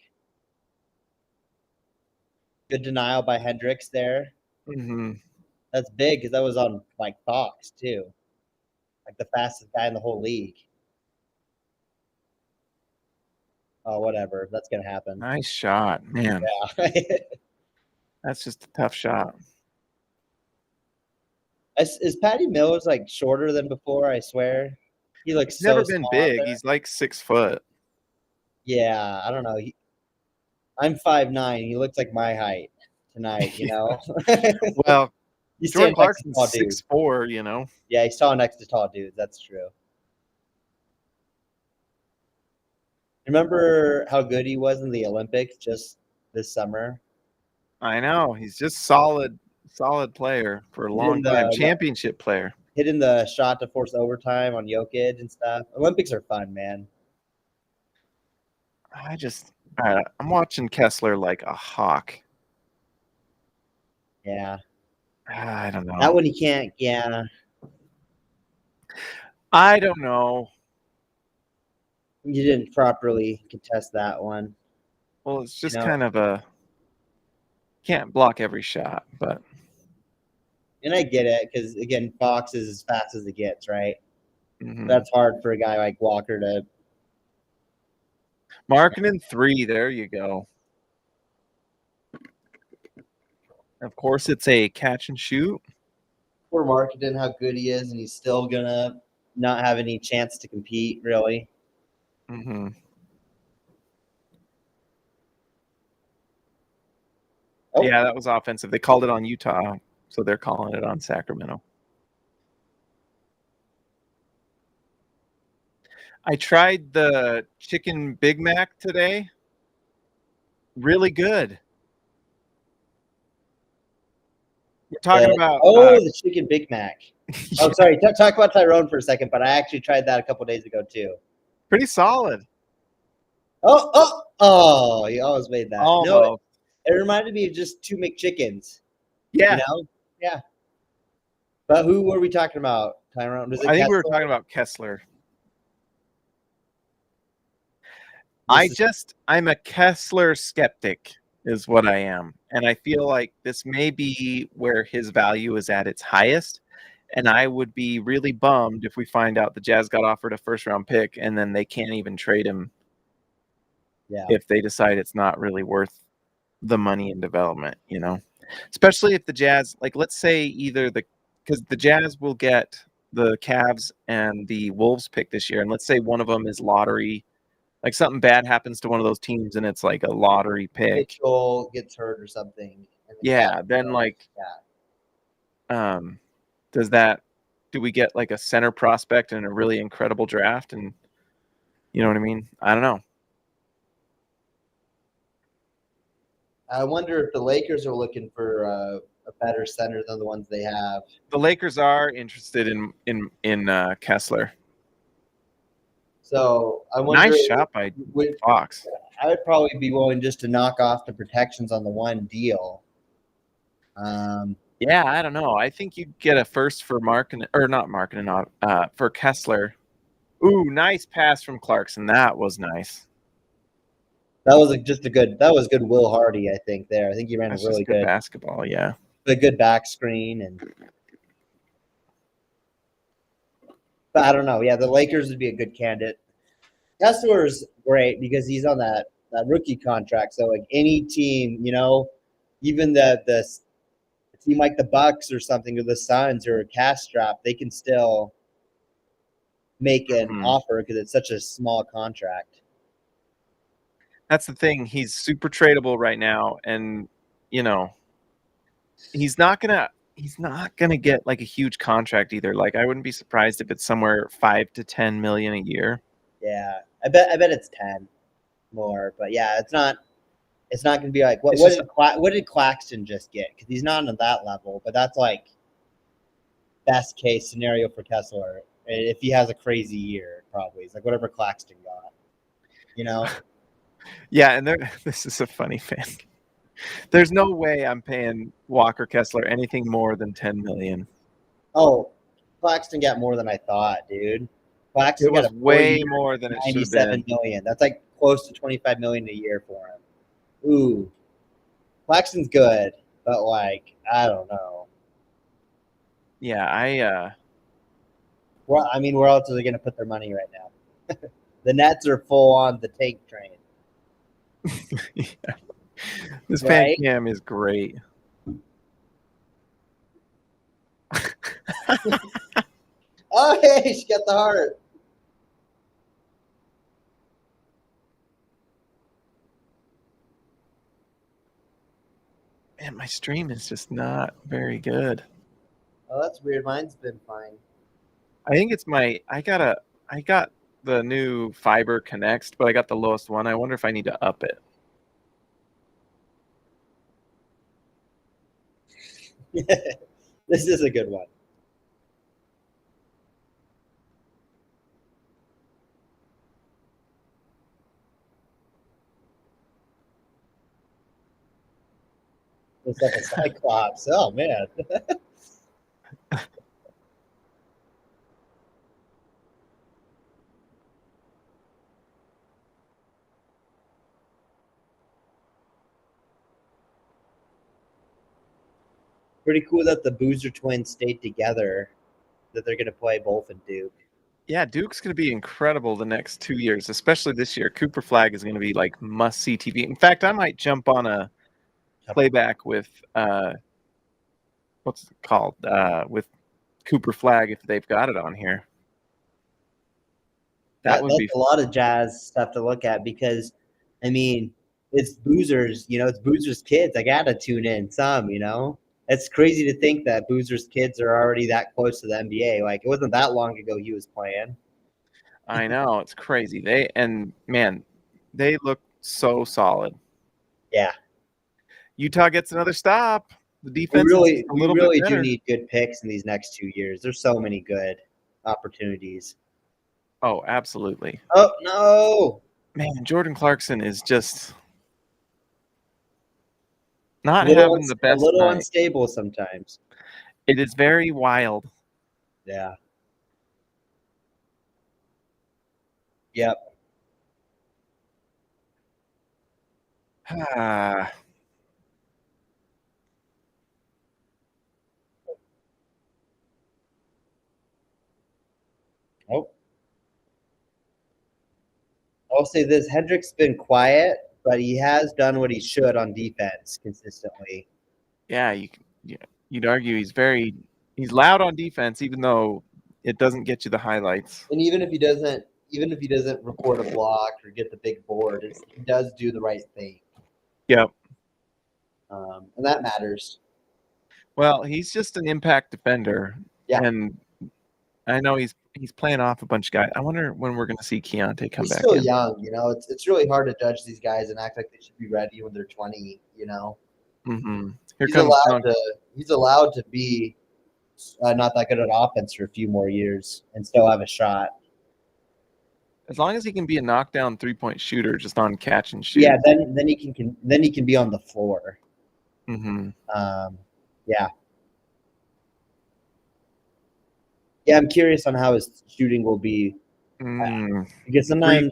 Good denial by Hendricks there. Mm-hmm. That's big because that was on like Fox too, like the fastest guy in the whole league. Oh, whatever. That's gonna happen. Nice shot, man. Yeah. That's just a tough shot. Is Patty Mills like shorter than before? I swear, he looks. He's never so been small big. out there. He's like 6 foot. Yeah, I don't know. I'm 5'9". He looks like my height tonight. You know. Well, he's Jordan Clarkson's tall dudes. 6'4", you know. Yeah, he's tall next to tall dudes. That's true. Remember how good he was in the Olympics just this summer? I know. He's just solid player for a long time. Championship player. Hitting the shot to force overtime on Jokic and stuff. Olympics are fun, man. I'm watching Kessler like a hawk. Yeah. I don't know. That one he can't. Yeah. I don't know. You didn't properly contest that one. Well, it's just kind of a can't block every shot, but. And I get it because, again, Fox is as fast as it gets, right? Mm-hmm. That's hard for a guy like Walker to. Markkanen 3, there you go. Of course, it's a catch and shoot. Poor Markkanen, how good he is, and he's still going to not have any chance to compete, really. Mm-hmm. Oh. Yeah, that was offensive. They called it on Utah, so they're calling it on Sacramento. I tried the chicken Big Mac today. Really good. We're talking about the chicken Big Mac. Oh, sorry. Talk about Tyrone for a second, but I actually tried that a couple days ago too. Pretty solid. Oh! You always made that. Almost. No, it reminded me of just 2 McChickens. Yeah. You know? Yeah. But who were we talking about, Tyrone? I think we were talking about Kessler. I'm a Kessler skeptic is what I am. And I feel like this may be where his value is at its highest. And I would be really bummed if we find out the Jazz got offered a first-round pick and then they can't even trade him. Yeah. If they decide it's not really worth the money and development, you know, especially if the Jazz, like, let's say because the Jazz will get the Cavs and the Wolves pick this year. And let's say one of them is lottery, like something bad happens to one of those teams and it's like a lottery pick. Mitchell gets hurt or something. Yeah. Then do we get like a center prospect and a really incredible draft? And you know what I mean? I don't know. I wonder if the Lakers are looking for a better center than the ones they have. The Lakers are interested in Kessler. So I wonder. Nice shot by Fox. I would probably be willing just to knock off the protections on the one deal. Yeah, I don't know. I think you get a first for for Kessler. Ooh, nice pass from Clarkson. That was nice. That was good Will Hardy, I think, there. I think he ran That's a really just good basketball, yeah. a good back screen. But I don't know. Yeah, the Lakers would be a good candidate. Kessler's great because he's on that rookie contract. So like any team, even the team like the Bucks or something, or the Suns or a cash strap, they can still make an offer because it's such a small contract. That's the thing. He's super tradable right now, and he's not gonna get like a huge contract either. Like I wouldn't be surprised if it's somewhere 5 to 10 million a year. Yeah, I bet it's 10 more, but yeah, it's not going to be like what did Claxton just get? Because he's not on that level, but that's like best case scenario for Kessler. If he has a crazy year, probably it's like whatever Claxton got, Yeah, and this is a funny thing. There's no way I'm paying Walker Kessler anything more than 10 million. Oh, Claxton got more than I thought, dude. Claxton was got way more than it should have been. 97 million. That's like close to 25 million a year for him. Ooh, Claxton's good, but like I don't know. Yeah, Well, I mean, where else are they going to put their money right now? The Nets are full on the tank train. Yeah. This fan cam is great. Oh, hey, she got the heart. Man, my stream is just not very good. Oh, that's weird. Mine's been fine. I think it's I got the new fiber connects, but I got the lowest one. I wonder if I need to up it. This is a good one. Looks like a Cyclops. Oh, man. Pretty cool that the Boozer twins stayed together, that they're going to play both in Duke. Yeah, Duke's going to be incredible the next 2 years, especially this year. Cooper Flag is going to be like must-see TV. In fact, I might jump on a playback with what's it called? With Cooper Flag if they've got it on here. That's a lot of Jazz stuff to look at because, I mean, it's Boozer's, it's Boozer's kids. I got to tune in some, It's crazy to think that Boozer's kids are already that close to the NBA. Like, it wasn't that long ago he was playing. I know. It's crazy. They look so solid. Yeah. Utah gets another stop. The defense we really do need good picks in these next 2 years. There's so many good opportunities. Oh, absolutely. Oh, no. Man, Jordan Clarkson is just not having the best night. A little night. Unstable sometimes. It is very wild. Yeah. Yep. Oh. I'll say this: Hendrick's been quiet, but he has done what he should on defense consistently. Yeah, you'd argue he's loud on defense, even though it doesn't get you the highlights. And even if he doesn't record a block or get the big board, he does do the right thing. Yep. And that matters. Well, he's just an impact defender. Yeah. And I know he's playing off a bunch of guys. I wonder when we're going to see Keyonte come back. He's still young, It's really hard to judge these guys and act like they should be ready when they're 20, Mm-hmm. He's allowed to be not that good at offense for a few more years and still have a shot. As long as he can be a knockdown 3-point shooter, just on catch and shoot. Yeah, then he can be on the floor. Mm-hmm. Yeah. Yeah, I'm curious on how his shooting will be. Because sometimes,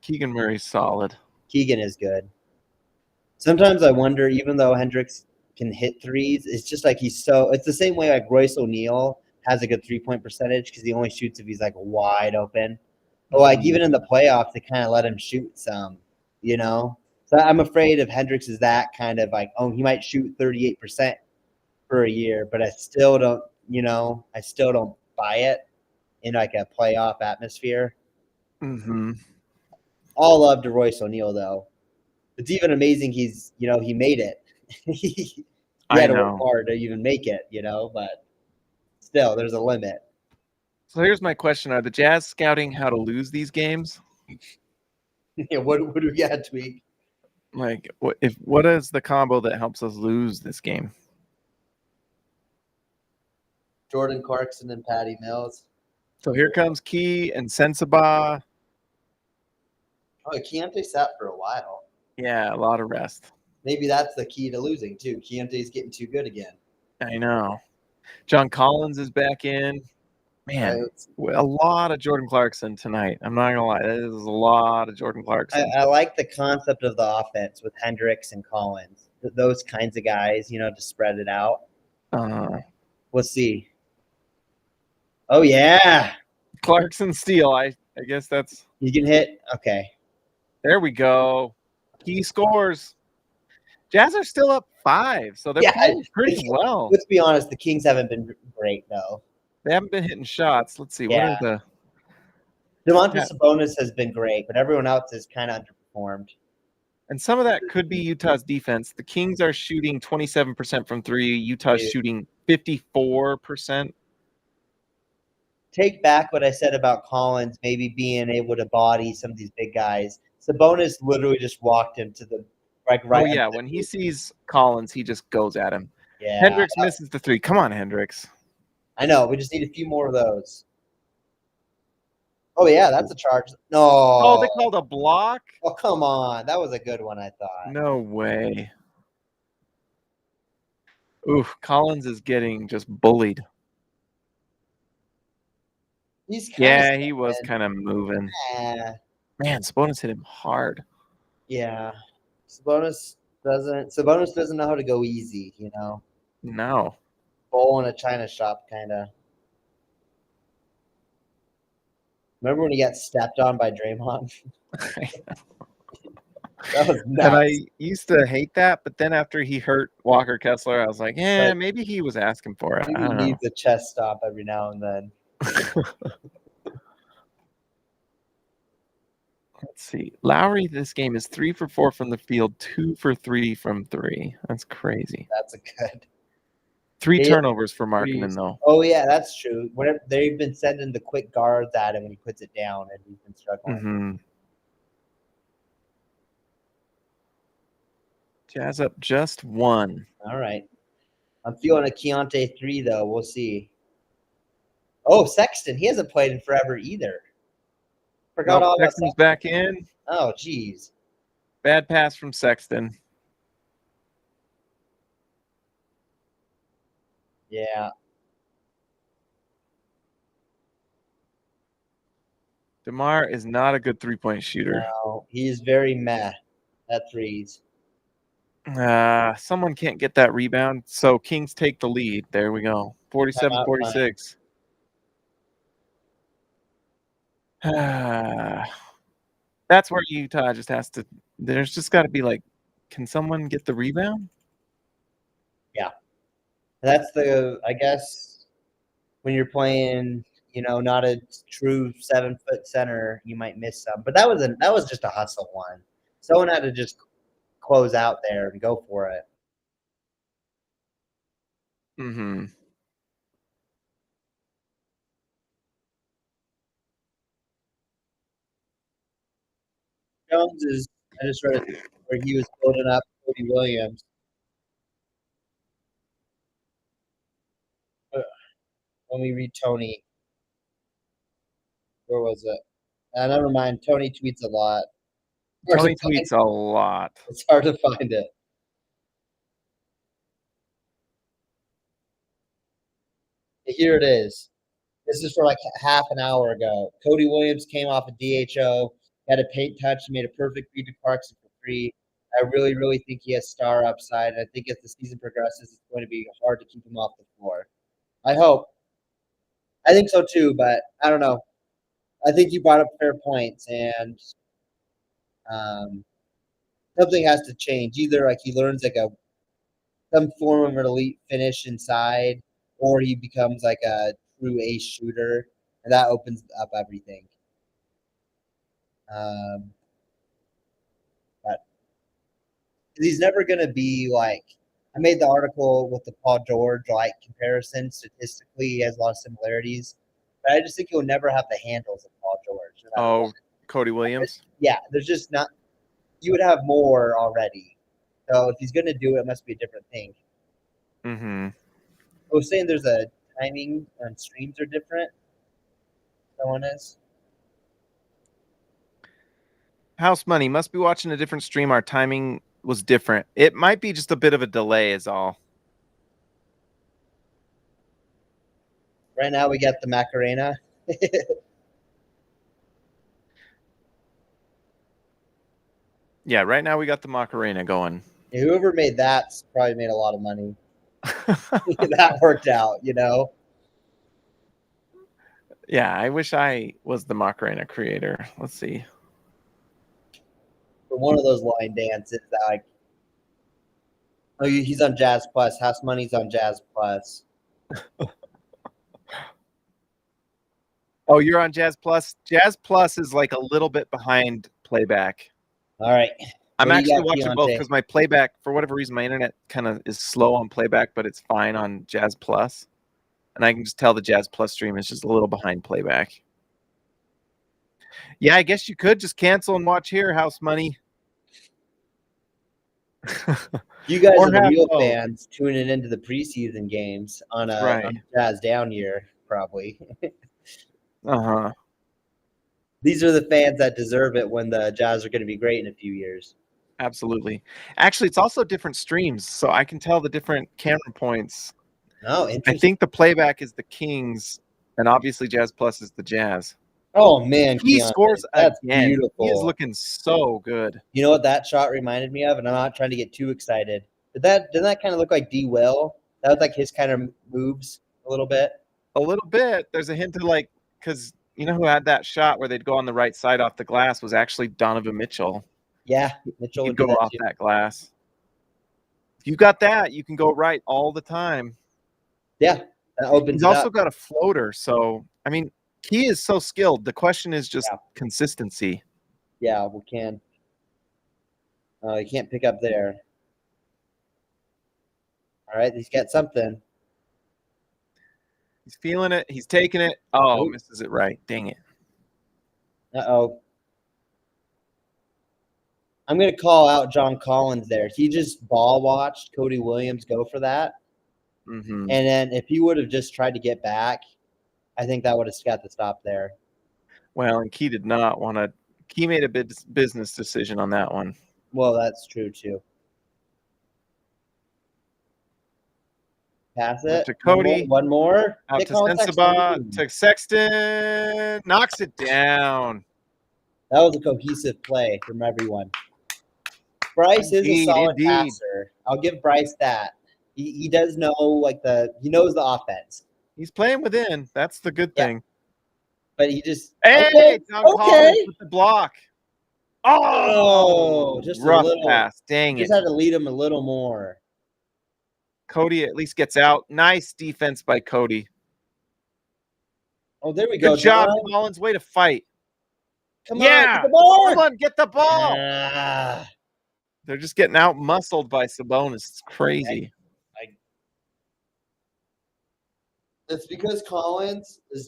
Keegan Murray's solid. Keegan is good. Sometimes I wonder, even though Hendricks can hit threes, it's just like it's the same way like Royce O'Neal has a good 3-point percentage because he only shoots if he's like wide open. But like even in the playoffs, they kind of let him shoot some, you know? So I'm afraid if Hendricks is that kind of like, he might shoot 38% for a year, but I still don't buy it in like a playoff atmosphere. Mm-hmm. All love to Royce O'Neal though. It's even amazing he made it. he had to work hard to even make it, but still there's a limit. So here's my question. Are the Jazz scouting how to lose these games? Yeah, what do we got, Tweak? Like, what is the combo that helps us lose this game? Jordan Clarkson and Patty Mills. So here comes Key and Sensabaugh. Oh, Keyonte sat for a while. Yeah, a lot of rest. Maybe that's the key to losing, too. Keontae's getting too good again. I know. John Collins is back in. Man, a lot of Jordan Clarkson tonight. I'm not going to lie. That is a lot of Jordan Clarkson. I like the concept of the offense with Hendricks and Collins. Those kinds of guys, to spread it out. We'll see. Oh, yeah. Clarkson steal. I guess that's... You can hit. Okay. There we go. Key scores. Jazz are still up 5, so they're playing pretty well. Let's be honest. The Kings haven't been great, though. They haven't been hitting shots. Let's see. Yeah. What are Domantas Sabonis has been great, but everyone else has kind of underperformed. And some of that could be Utah's defense. The Kings are shooting 27% from 3. Utah's shooting 54%. Take back what I said about Collins maybe being able to body some of these big guys. Sabonis literally just walked him to the right. Oh, yeah. When he sees Collins, he just goes at him. Yeah. Hendricks misses the 3. Come on, Hendricks. I know. We just need a few more of those. Oh, yeah. That's a charge. No. Oh, they called a block? Oh, come on. That was a good one, I thought. No way. Ooh, Collins is getting just bullied. He was kind of moving. Yeah. Man, Sabonis hit him hard. Yeah. Sabonis doesn't know how to go easy, No. Bowl in a china shop, kind of. Remember when he got stepped on by Draymond? That was nuts. And I used to hate that, but then after he hurt Walker Kessler, I was like, maybe he was asking for it. Maybe he needs a chest stop every now and then. Let's see. Lauri, this game is 3 for 4 from the field, 2 for 3 from 3. That's crazy. That's a good. 3 turnovers for Markkanen, though. Oh, yeah, that's true. Whenever they've been sending the quick guards at him when he puts it down, and he's been struggling. Mm-hmm. Jazz up just 1. All right. I'm feeling a Keyonte 3, though. We'll see. Oh, Sexton. He hasn't played in forever either. Forgot all about Sexton's back in. Oh, geez. Bad pass from Sexton. Yeah. DeMar is not a good 3-point shooter. No, he's very meh at threes. Someone can't get that rebound, so Kings take the lead. There we go. 47-46. That's where Utah just has to – there's just got to be like, can someone get the rebound? Yeah. That's I guess, when you're playing, not a true 7-foot center, you might miss some. But that was just a hustle one. Someone had to just close out there and go for it. Mm-hmm. Jones I just read it where he was building up Cody Williams. Let me read Tony. Where was it? Never mind. Tony tweets a lot. Tony tweets a lot. It's hard to find it. Here it is. This is for like half an hour ago. Cody Williams came off a DHO Had a paint touch, made a perfect read to Clarkson for free. I really, really think he has star upside. I think as the season progresses, it's going to be hard to keep him off the floor. I hope. I think so too, but I don't know. I think you brought up fair points, and something has to change. Either like he learns like some form of an elite finish inside, or he becomes like a true ace shooter, and that opens up everything. But he's never going to be like. I made the article with the Paul George like comparison. Statistically, he has a lot of similarities, but I just think he'll never have the handles of Paul George. Oh, Cody Williams. Yeah, there's just not. You would have more already. So if he's going to do it, it must be a different thing. Mm-hmm. I was saying there's a timing and streams are different. Someone is. House Money must be watching a different stream. Our timing was different. It might be just a bit of a delay is all. Right now we got the Macarena. Yeah, right now we got the Macarena going. Yeah, whoever made that's probably made a lot of money. That worked out, you know? Yeah, I wish I was the Macarena creator. Let's see. For one of those line dances that like, oh, he's on Jazz Plus. House Money's on Jazz Plus. Oh, you're on Jazz Plus? Jazz Plus is like a little bit behind playback. All right. I'm actually watching Keyonte? both because my playback, for whatever reason, my internet kind of is slow on playback, but it's fine on Jazz Plus. And I can just tell the Jazz Plus stream is just a little behind playback. Yeah, I guess you could just cancel and watch here, House Money. You guys Or are the have real both. fans tuning into the preseason games on a, Right. on a Jazz down year, probably. Uh-huh. These are the fans that deserve it when the Jazz are going to be great in a few years. Absolutely. Actually, it's also different streams, so I can tell the different camera points. Oh, I interesting. think the playback is the Kings, and obviously Jazz Plus is the Jazz. Oh, man. He Keyonte, scores that's again. beautiful. He is looking so good. You know what that shot reminded me of? And I'm not trying to get too excited. Didn't that kind of look like D. Will? That was like his kind of moves a little bit. A little bit. There's a hint of like, because you know who had that shot where they'd go on the right side off the glass was actually Donovan Mitchell. Yeah, Mitchell He'd would do go that off too. that glass. If you got that, you can go right all the time. Yeah, that opens He's it also up. got a floater, so I mean, he is so skilled. The question is just consistency. Yeah, we can. You can't pick up there. All right, he's got something. He's feeling it. He's taking it. Oh, Nope. misses it right. Dang it. Uh-oh. I'm going to call out John Collins there. He just ball watched Cody Williams go for that. Mm-hmm. And then if he would have just tried to get back, I think that would have got the stop there. Well, and Key did not want to. Key made a business decision on that one. Well, that's true too. Pass it. To Cody. One more. Out to Sensabaugh. To Sexton. Knocks it down. That was a cohesive play from everyone. Bryce is a solid passer. I'll give Bryce that. He does know he knows the offense. He's playing within. That's the good thing. But he just John Collins with the block. Oh, just rough a little pass. Dang it. Just had to lead him a little more. Cody at least gets out. Nice defense by Cody. Oh, there we go. Good job, Collins. Way to fight. Come on, get the ball. Come on, get the ball. They're just getting out muscled by Sabonis. It's crazy. It's because Collins is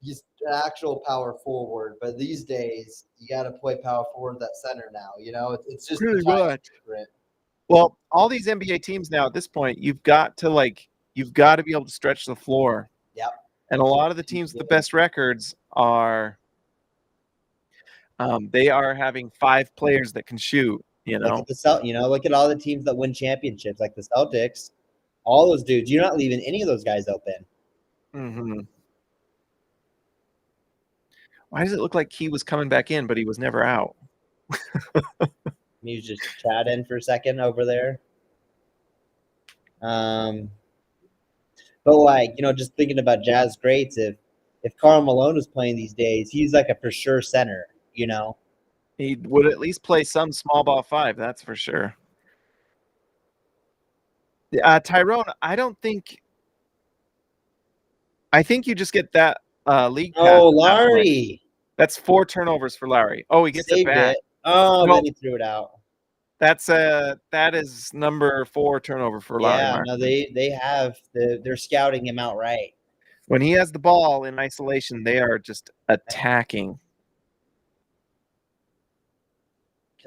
he's an actual power forward, but these days you got to play power forward that center now. You know, it's just really much. Well, all these NBA teams now at this point, you've got to be able to stretch the floor. Yep. And a lot of the teams with the best records are they are having 5 players that can shoot. You know, look at all the teams that win championships, like the Celtics. All those dudes, you're not leaving any of those guys open. Mm-hmm. Why does it look like he was coming back in, but he was never out? He was just chatting for a second over there. But like, just thinking about Jazz greats, if Karl Malone was playing these days, he's like a for sure center, He would at least play some small ball 5, that's for sure. Tyrone, I think you just get that league pass. Oh, Lauri. That's 4 turnovers for Lauri. Oh, he gets it back. Oh, then he threw it out. That is number 4 turnover for Lauri. Yeah, no, they're scouting him out right. When he has the ball in isolation, they are just attacking.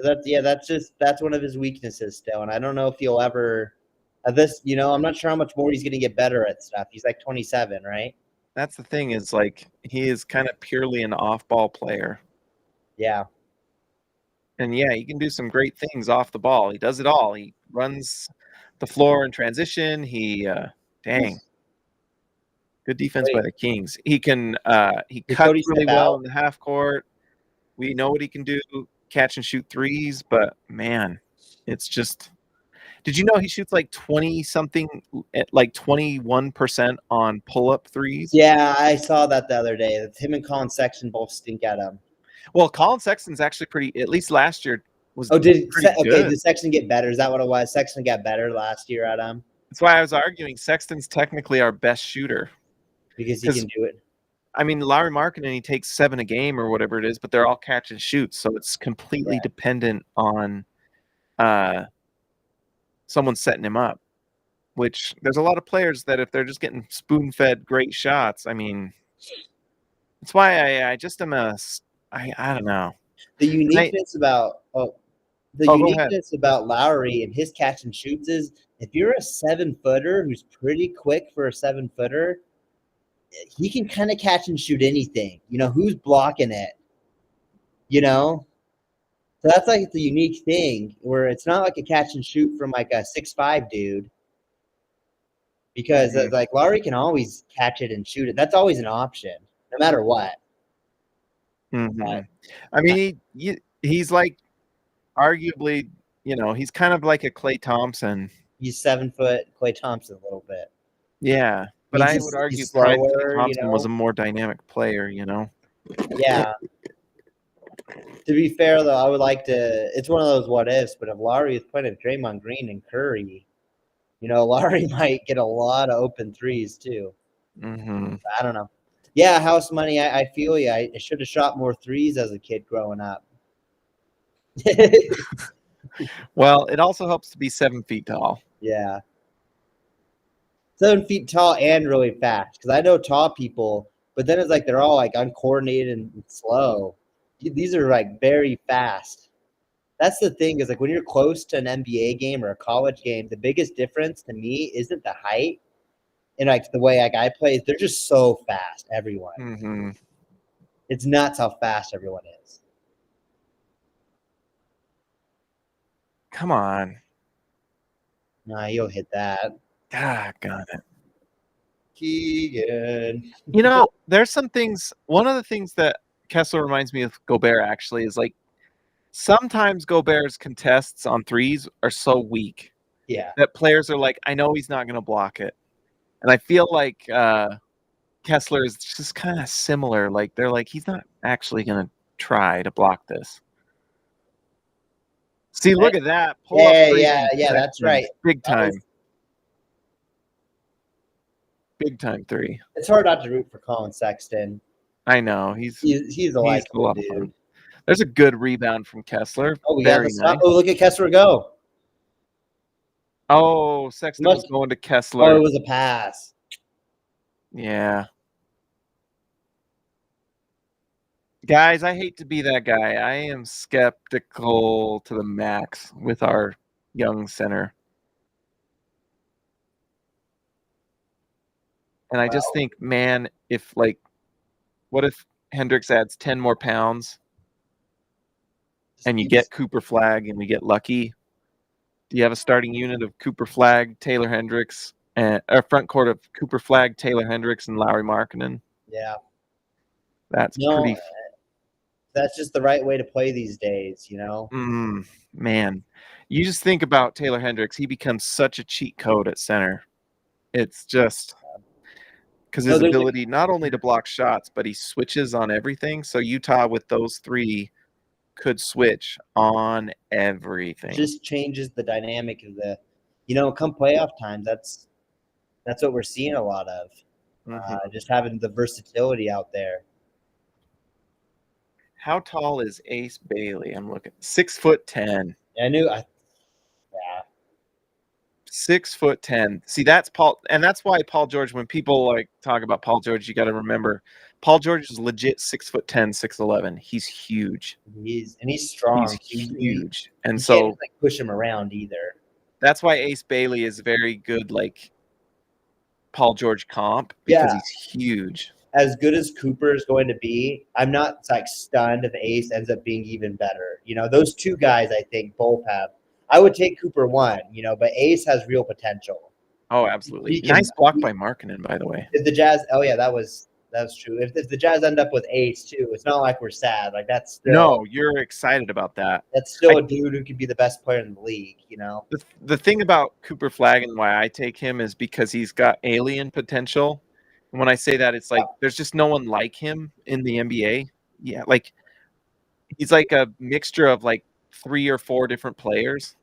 That's one of his weaknesses still, and I don't know if he'll ever. I'm not sure how much more he's going to get better at stuff. He's like 27, right? That's the thing, is like he is kind of purely an off-ball player. Yeah. And yeah, he can do some great things off the ball. He does it all. He runs the floor in transition. Dang. Good defense by the Kings. He can he cuts really well in the half court. We know what he can do, catch and shoot threes, but man, it's just. Did you know he shoots like 20-something, like 21% on pull-up threes? Yeah, I saw that the other day. Him and Colin Sexton both stink at him. Well, Colin Sexton's actually pretty. At least last year was. Did Sexton get better? Is that what it was? Sexton got better last year at him. That's why I was arguing Sexton's technically our best shooter because he can do it. I mean, Lauri Markkanen, he takes 7 a game or whatever it is, but they're all catch and shoots, so it's completely dependent on someone setting him up. Which there's a lot of players that if they're just getting spoon-fed great shots, I mean, that's why I just am I don't know. The uniqueness about Lauri and his catch and shoots is if you're a 7-footer who's pretty quick for a 7-footer, he can kind of catch and shoot anything. Who's blocking it? So that's like the unique thing where it's not like a catch and shoot from like a 6'5" dude. Because like Lauri can always catch it and shoot it. That's always an option, no matter what. Mm-hmm. I mean, he's like arguably, he's kind of like a Klay Thompson. He's 7 foot Klay Thompson a little bit. Yeah, but I would argue Klay Thompson was a more dynamic player. Yeah. To be fair, though, I would like to. It's one of those what ifs. But if Lauri is playing with Draymond Green and Curry. Lauri might get a lot of open threes too. Mm-hmm. I don't know. Yeah, house money. I feel you. I should have shot more threes as a kid growing up. Well, it also helps to be 7 feet tall. Yeah. 7 feet tall and really fast. Because I know tall people, but then it's like they're all like uncoordinated and slow. These are like very fast. That's the thing is like when you're close to an NBA game or a college game, the biggest difference to me isn't the height and like the way a guy plays. They're just so fast, everyone. Mm-hmm. It's nuts how fast everyone is. Come on. Nah, you'll hit that. Ah, got it. Keegan. There's some things. One of the things that Kessler reminds me of Gobert actually is like, sometimes Gobert's contests on threes are so weak that players are like, I know he's not going to block it. And I feel like Kessler is just kind of similar. Like, they're like, he's not actually going to try to block this. See, look at that. Yeah, that's right. Big time. Big time 3. It's hard not to root for Colin Sexton. I know. He's a likable dude. There's a good rebound from Kessler. Oh, we got the stop. Oh, look at Kessler go. Oh, Sexton was going to Kessler. Oh, it was a pass. Yeah. Guys, I hate to be that guy. I am skeptical to the max with our young center. And I just think, man, what if Hendricks adds 10 more pounds? And you get Cooper Flagg and we get lucky? Do you have a starting unit of Cooper Flagg, Taylor Hendricks, and a front court of Cooper Flagg, Taylor Hendricks, and Lauri Markkanen? Yeah. That's pretty That's just the right way to play these days, you know? Man, you just think about Taylor Hendricks. He becomes such a cheat code at center. It's just because No, his there's ability not only to block shots, but he switches on everything. So Utah with those three could switch on everything. just changes the dynamic of the, you know, come playoff times. That's what we're seeing a lot of. Just having the versatility out there. How tall is Ace Bailey? I'm looking 6'10". I knew. 6'10". See, that's Paul, and that's why Paul George. When people like talk about Paul George, you got to remember, Paul George is legit 6'10", 6'11". He's huge. He's strong. He's huge, and you so can't like push him around either. that's why Ace Bailey is very good, like Paul George comp, because he's huge. As good as Cooper is going to be, I'm not like stunned if Ace ends up being even better. You know, those two guys, I think both have. I would take Cooper one, you know, but Ace has real potential. Oh, absolutely. Nice block by Markkanen, by the way. If the Jazz, oh yeah, that was true. If the Jazz end up with Ace too, it's not like we're sad. Like that's still, no, you're excited about that. That's still a dude who could be the best player in the league. You know, the thing about Cooper Flag and why I take him is because he's got alien potential. And when I say that, it's like there's just no one like him in the NBA. Yeah, like he's like a mixture of like 3 or 4 different players.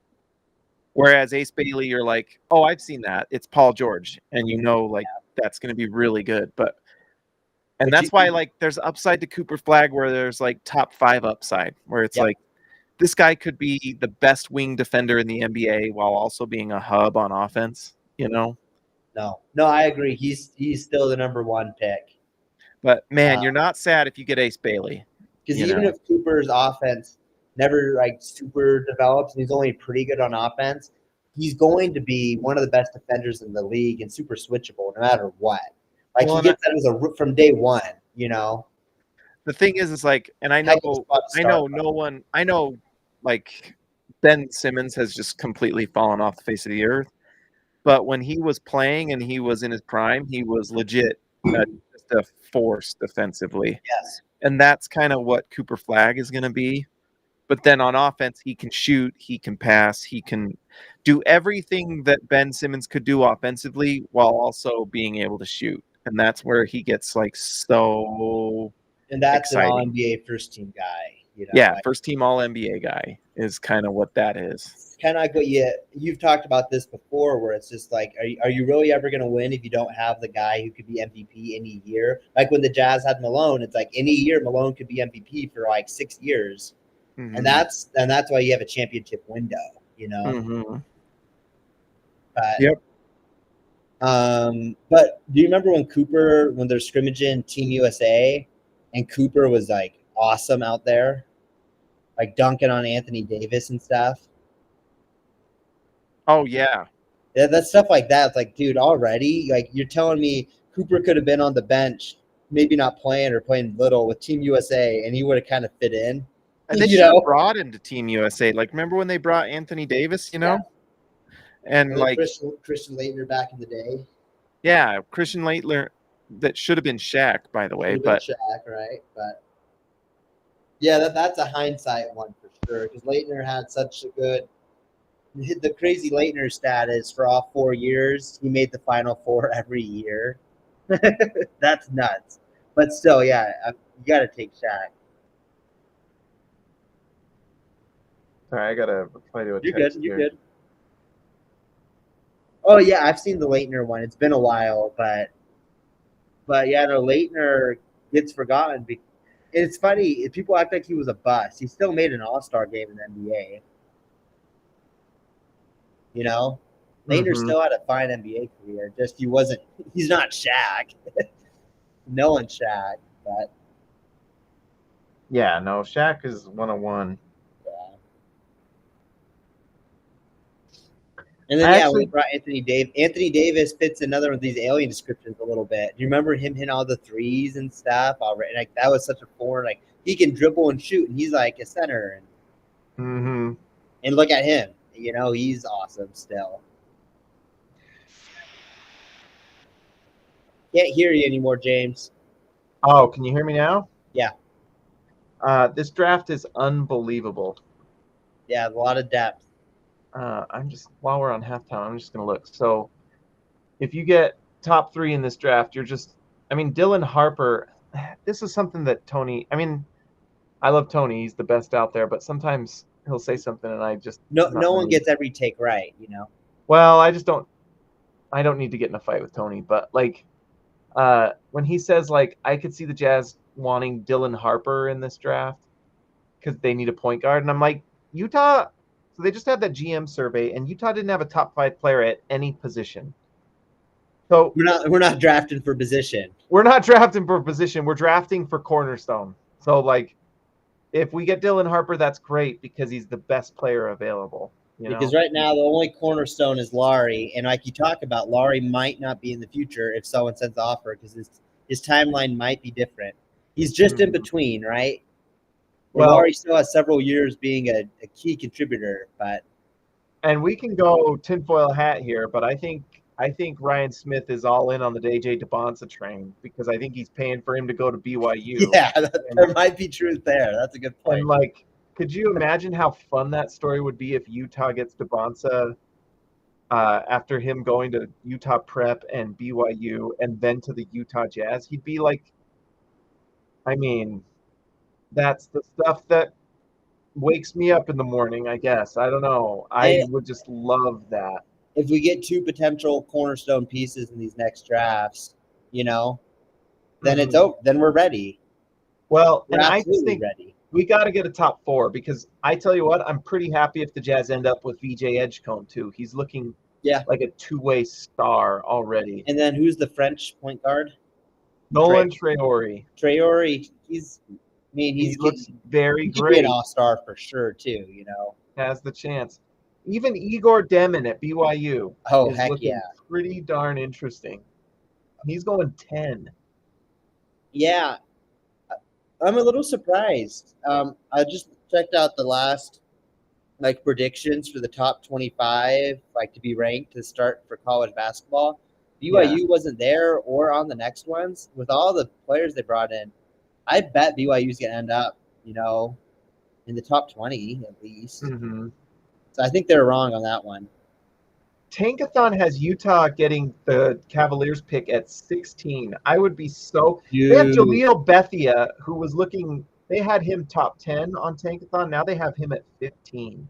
Whereas Ace Bailey, you're like, oh, I've seen that. It's Paul George, and you know, like that's going to be really good. But that's why like there's upside to Cooper Flag where there's like top 5 upside, where it's like this guy could be the best wing defender in the NBA while also being a hub on offense. You know. No, I agree. He's still the number 1 pick. But man, you're not sad if you get Ace Bailey. Because even if Cooper's offense never like super develops and he's only pretty good on offense, he's going to be one of the best defenders in the league and super switchable no matter what. Like he gets that from day one, you know. The thing is like, and I know like Ben Simmons has just completely fallen off the face of the earth. But when he was playing and he was in his prime, he was legit just a force defensively. Yes. And that's kind of what Cooper Flag is going to be. But then on offense, he can shoot, he can pass, he can do everything that Ben Simmons could do offensively while also being able to shoot. And that's where he gets like so And that's exciting. An all-NBA first-team guy. You know, yeah, first-team all-NBA guy is kind of what that is. Kind of like what you've talked about this before, where it's just like, are you really ever going to win if you don't have the guy who could be MVP any year? Like when the Jazz had Malone, it's like any year Malone could be MVP for like 6 years, and that's why you have a championship window, you know. But, but do you remember when they're scrimmaging Team USA, and Cooper was like awesome out there, like dunking on Anthony Davis and stuff? Oh, yeah. That's stuff like that. It's like, dude, already? Like, you're telling me Cooper could have been on the bench, maybe not playing or playing little with Team USA, and he would have kind of fit in? And they should have brought him to Team USA. Like, remember when they brought Anthony Davis, you know? Yeah. And like Christian Laettner back in the day. Yeah, Christian Laettner, that should have been Shaq, by the way. But Shaq, right? But yeah, that's a hindsight one for sure, because Laettner had such a good – the crazy Laettner stat is for all 4 years, he made the Final Four every year. That's nuts. But still, yeah, you got to take Shaq. Sorry, I got to reply to a text. You're good. Oh, yeah, I've seen the Laettner one. It's been a while, but yeah, no, Laettner gets forgotten. It's funny. People act like he was a bust. He still made an all-star game in the NBA. You know, Laettner still had a fine NBA career. Just he's not Shaq. No one's Shaq, but yeah, no, Shaq is 101. Yeah. And then we brought Anthony Davis. Anthony Davis fits another of these alien descriptions a little bit. Do you remember him hitting all the threes and stuff? Already, like that was such a foreign. Like he can dribble and shoot, and he's like a center. And look at him. You know, he's awesome still. Can't hear you anymore, James. Oh, can you hear me now? Yeah. This draft is unbelievable. Yeah, a lot of depth. While we're on halftime, I'm just going to look. So if you get top 3 in this draft, Dylan Harper, this is something that Tony, I love Tony. He's the best out there, but sometimes he'll say something and I'm No one really, gets every take right, Well, I don't need to get in a fight with Tony, but like, when he says like, I could see the Jazz wanting Dylan Harper in this draft because they need a point guard. And I'm like, Utah, so they just had that GM survey and Utah didn't have a top 5 player at any position. So we're not drafting for position. We're not drafting for position. We're drafting for cornerstone. So like, if we get Dylan Harper, that's great because he's the best player available. Because right now the only cornerstone is Lauri, and like you talk about, Lauri might not be in the future if someone sends the offer because his timeline might be different. He's just in between, right? Well, Lauri still has several years being a key contributor, and we can go tinfoil hat here, but I think Ryan Smith is all in on the AJ DeBonsa train because I think he's paying for him to go to BYU. Yeah, there might be truth there. That's a good point. And like, could you imagine how fun that story would be if Utah gets DeBonsa after him going to Utah Prep and BYU and then to the Utah Jazz? He'd be like, that's the stuff that wakes me up in the morning, I guess. I don't know. I would just love that. If we get 2 potential cornerstone pieces in these next drafts, then it's over. Then we're ready. Well, and I just think ready. We got to get a top 4 because I tell you what, I'm pretty happy if the Jazz end up with VJ Edgecombe too. He's looking like a 2-way star already. And then who's the French point guard? Nolan Traore. Traore, he looks very great. He could be an all-star for sure too. Has the chance. Even Igor Demin at BYU. Oh, heck yeah. Pretty darn interesting. He's going 10. Yeah. I'm a little surprised. I just checked out the last predictions for the top 25 to be ranked to start for college basketball. BYU wasn't there or on the next ones. With all the players they brought in, I bet BYU's going to end up, in the top 20 at least. Mm-hmm. So I think they're wrong on that one. Tankathon has Utah getting the Cavaliers pick at 16. I would be so. They have Jaleel Bethia, who was looking. They had him top 10 on Tankathon. Now they have him at 15.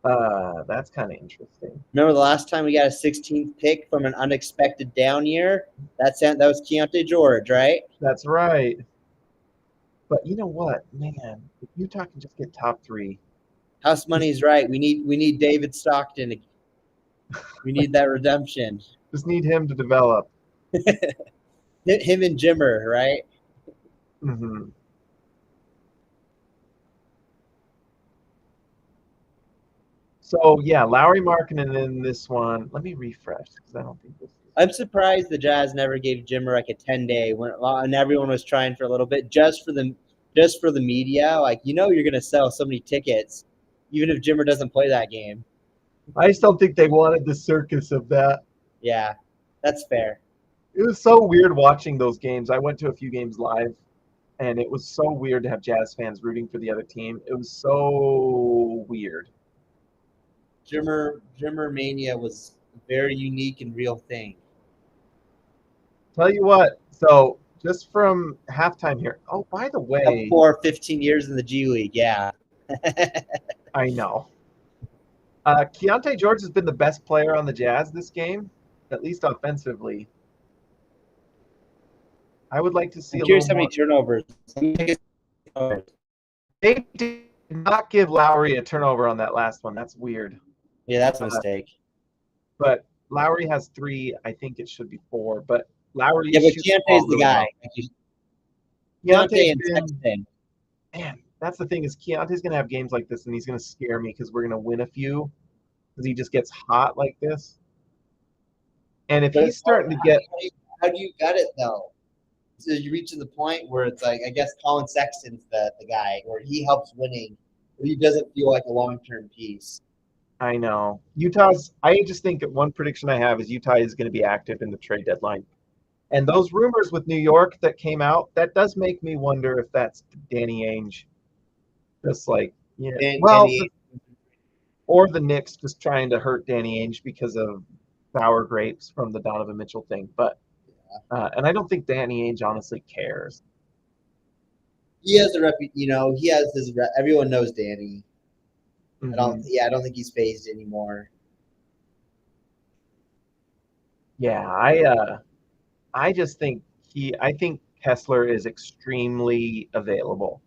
That's kind of interesting. Remember the last time we got a 16th pick from an unexpected down year? That was Keyonte George, right? That's right. But you know what, man? If Utah can just get top 3. House money's right. We need David Stockton. We need that redemption. Just need him to develop. Him and Jimmer, right? Mm-hmm. So, yeah, Lauri Markkanen in this one. Let me refresh because I don't think this is... I'm surprised the Jazz never gave Jimmer a 10-day and everyone was trying for a little bit just for the media. You're going to sell so many tickets even if Jimmer doesn't play that game. I just don't think they wanted the circus of that. Yeah, that's fair. It was so weird watching those games. I went to a few games live, and it was so weird to have Jazz fans rooting for the other team. It was so weird. Jimmer Mania was a very unique and real thing. Tell you what, so just from halftime here. Oh, by the way. For 15 years in the G League, yeah. I know. Keyonte George has been the best player on the Jazz this game, at least offensively. I would like to see. I'm curious how many turnovers. They did not give Lauri a turnover on that last one. That's weird. Yeah, that's a mistake. But Lauri has 3. I think it should be 4. But Lauri. Yeah, but Keontae's the guy. Keontae and Sexton. Man, that's the thing is Keontae's going to have games like this, and he's going to scare me because we're going to win a few because he just gets hot like this. And if he's starting to get. How do you gut it, though? So you reach to the point where it's I guess Colin Sexton's the guy where he helps winning, but he doesn't feel like a long-term piece. I know. I just think that one prediction I have is Utah is going to be active in the trade deadline. And those rumors with New York that came out, that does make me wonder if that's Danny Ainge. Just like, or the Knicks just trying to hurt Danny Ainge because of sour grapes from the Donovan Mitchell thing. But and I don't think Danny Ainge honestly cares. He has a he has his everyone knows Danny. Mm-hmm. I don't think he's phased anymore. Yeah, I just think I think Kessler is extremely available.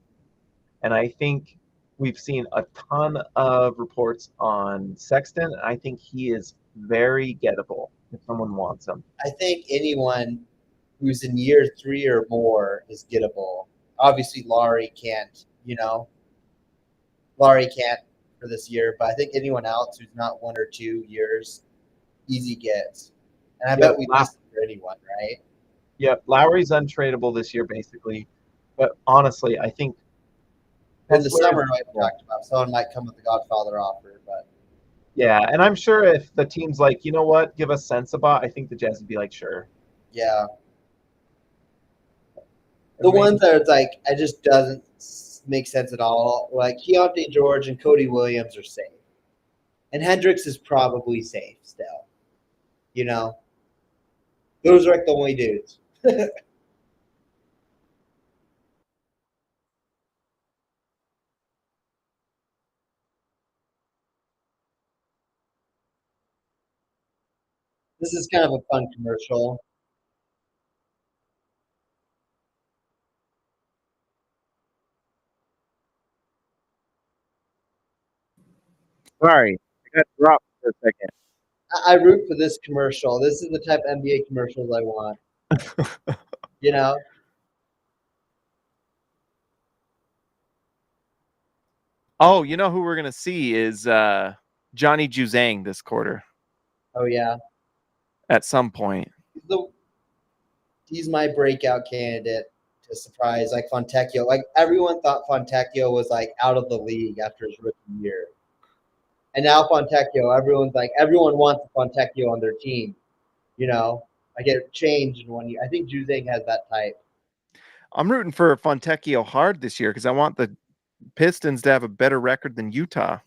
And I think we've seen a ton of reports on Sexton. I think he is very gettable if someone wants him. I think anyone who's in year 3 or more is gettable. Obviously, Lauri can't, for this year, but I think anyone else who's not 1 or 2 years, easy gets. And I bet we listen for anyone, right? Yep, Lauri's untradeable this year, basically. But honestly, I think in the summer, like we talked about, someone might come with the Godfather offer, but yeah, and I'm sure if the team's like, you know what, give us Sensabaugh, I think the Jazz would be like, sure. Yeah. The ones that it's like, it just doesn't make sense at all. Like Keyonte George and Cody Williams are safe, and Hendricks is probably safe still. Those are like the only dudes. This is kind of a fun commercial. Sorry, I got dropped for a second. I root for this commercial. This is the type of NBA commercials I want. Oh, you know who we're gonna see is Johnny Juzang this quarter. Oh yeah. At some point. He's my breakout candidate to surprise, like Fontecchio. Like everyone thought Fontecchio was like out of the league after his rookie year. And now Fontecchio, everyone wants Fontecchio on their team. I get changed in 1 year. I think Juzang has that type. I'm rooting for Fontecchio hard this year because I want the Pistons to have a better record than Utah.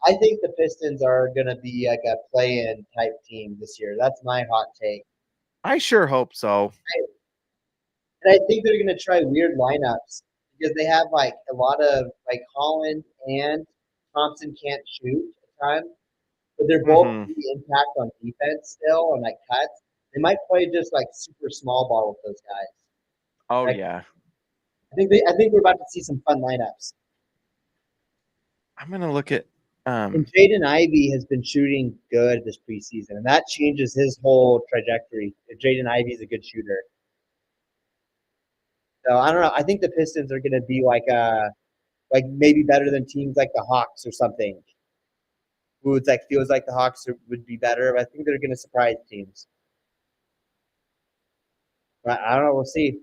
I think the Pistons are going to be like a play-in type team this year. That's my hot take. I sure hope so. And I think they're going to try weird lineups because they have like a lot of like Holland and Thompson can't shoot at times, but they're both really impact on defense still and like cuts. They might play just like super small ball with those guys. Oh yeah. I think we're about to see some fun lineups. I'm gonna look at and Jaden Ivey has been shooting good this preseason, and that changes his whole trajectory. If Jaden Ivey is a good shooter. So I don't know. I think the Pistons are gonna be like maybe better than teams like the Hawks or something. Who it's like feels like the Hawks would be better, but I think they're gonna surprise teams. But I don't know, we'll see.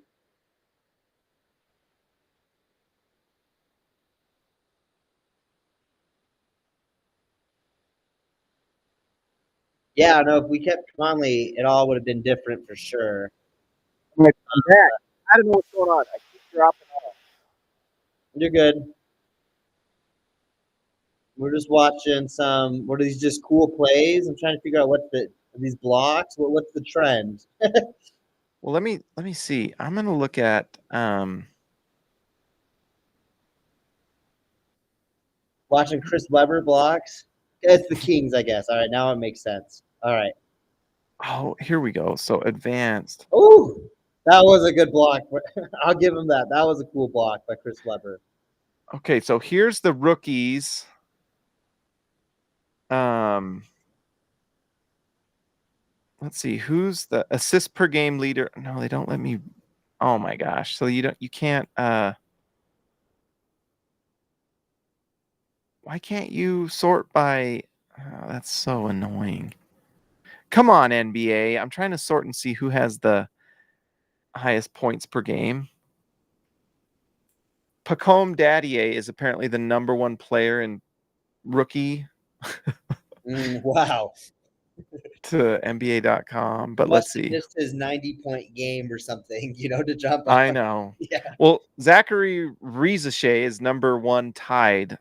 Yeah, no, if we kept Conley, it all would have been different for sure. I'm back. I don't know what's going on. I keep dropping off. You're good. We're just watching some. What are these just cool plays? I'm trying to figure out these blocks. What's the trend? Well, let me see. I'm gonna look at watching Chris Webber blocks. It's the Kings, I guess. All right, now it makes sense. All right. Oh, here we go. So advanced. Oh, that was a good block. I'll give him that. That was a cool block by Chris Webber. Okay, so here's the rookies. Let's see, who's the assist per game leader? No, they don't let me. Oh my gosh. So you can't why can't you sort by that's so annoying. Come on, NBA. I'm trying to sort and see who has the highest points per game. Pacome Dadier is apparently the #1 player in rookie. Wow. to NBA.com, but let's Must have see. missed his 90-point game or something, to jump I on. know. Yeah. Well, Zachary Rizachet is number 1 tied.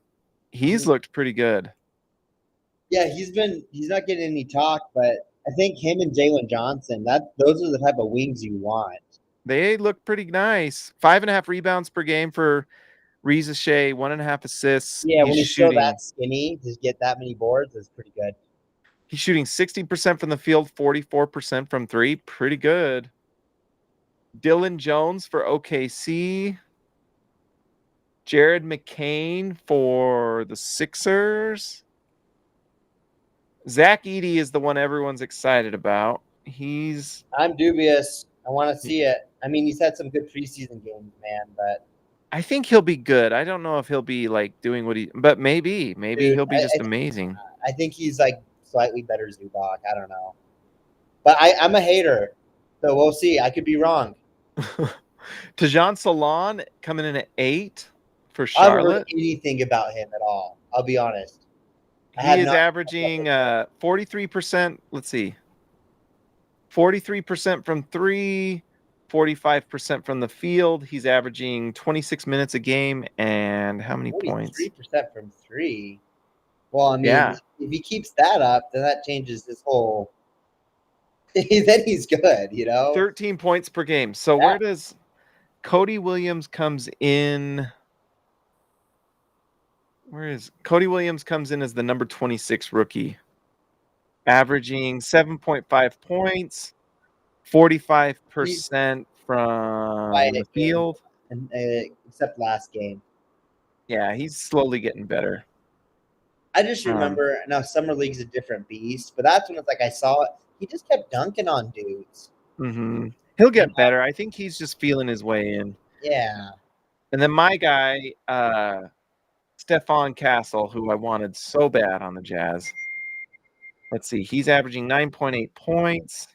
He's looked pretty good. Yeah, he's not getting any talk, but I think him and Jalen Johnson, those are the type of wings you want. They look pretty nice. 5.5 rebounds per game for Rizachet, 1.5 assists. Yeah, when he's still that skinny, to get that many boards is pretty good. He's shooting 60% from the field, 44% from 3. Pretty good. Dylan Jones for OKC. Jared McCain for the Sixers. Zach Edey is the one everyone's excited about. I'm dubious. I want to see it. I mean, he's had some good preseason games, man, but I think he'll be good. I don't know if he'll be like doing but maybe dude, he'll be just amazing. I think he's like slightly better Zubac. I don't know, but I'm a hater, so we'll see. I could be wrong. Tajon Salon coming in at 8 for I haven't Charlotte. heard anything about him at all. I'll be honest. He is averaging 43%. Let's see. 43% from 3, 45% from the field. He's averaging 26 minutes a game and how many points? 3% from 3. Well, I mean, if he keeps that up, then that changes his whole. Then he's good, 13 points per game. So where does Cody Williams comes in? Cody Williams comes in as the number 26 rookie, averaging 7.5 points, 45% from the field. Except last game. Yeah, he's slowly getting better. I just remember now Summer League's a different beast, but that's when it's like I saw it. He just kept dunking on dudes. Mm-hmm. He'll get better. I think he's just feeling his way in. Yeah. And then my guy, Stephon Castle, who I wanted so bad on the Jazz. Let's see. He's averaging 9.8 points.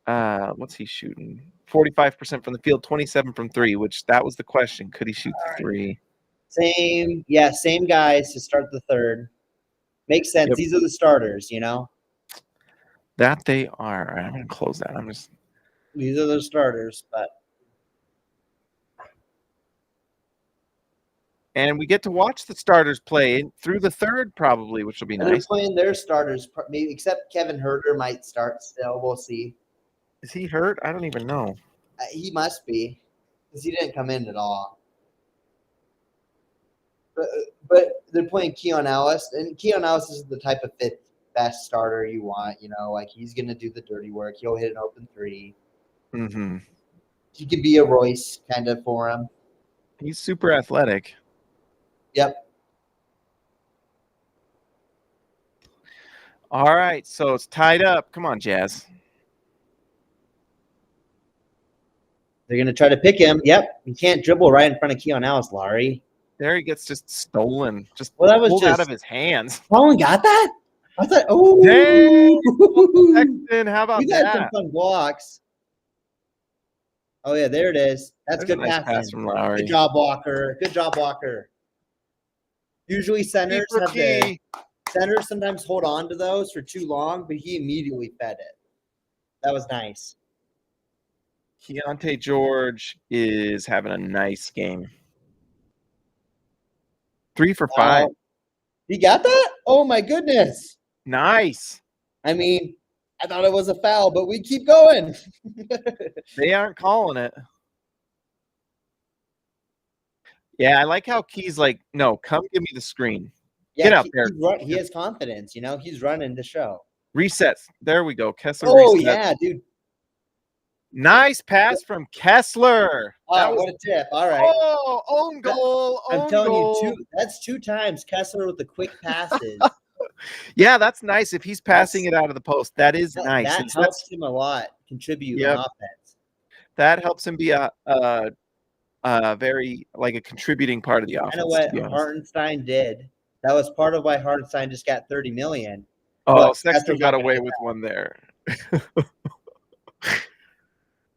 What's he shooting? 45% from the field, 27 from 3, which that was the question. Could he shoot the 3? Same guys to start the third. Makes sense. Yep. These are the starters, That they are. I'm going to close that. These are the starters, but. And we get to watch the starters play through the third, probably, which will be nice. They're playing their starters, maybe except Kevin Huerter might start still. We'll see. Is he hurt? I don't even know. He must be, because he didn't come in at all. But they're playing Keon Ellis, and Keon Ellis is the type of fifth best starter you want. Like he's going to do the dirty work. He'll hit an open 3. Mm-hmm. He could be a Royce kind of for him. He's super athletic. Yep. All right, so it's tied up. Come on, Jazz. They're going to try to pick him. Yep. You can't dribble right in front of Keon Ellis, Lauri. There he gets just stolen. That was pulled out of his hands. Colin got that? I thought, oh. Dang. How about that? You got some fun blocks. Oh, yeah, there it is. That's good nice pass from Lauri. Good job, Walker. Usually centers sometimes hold on to those for too long, but he immediately fed it. That was nice. Keyonte George is having a nice game. 3 for 5. He got that? Oh, my goodness. Nice. I mean, I thought it was a foul, but we keep going. They aren't calling it. Yeah, I like how Key's like, no, come give me the screen. Yeah, get out there. He has confidence, He's running the show. Resets. There we go. Kessler. Oh, resets. Yeah, dude. Nice pass from Kessler. Oh, what a tip. All right. Oh, own goal. I'm telling you, that's 2 times Kessler with the quick passes. Yeah, that's nice. If he's passing it out of the post, that is nice. That helps him a lot, contribute on offense. That helps him be a very, like, a contributing part of the offense. Kind of what Hartenstein did. That was part of why Hartenstein just got $30 million. Oh, Sexton got away with one there.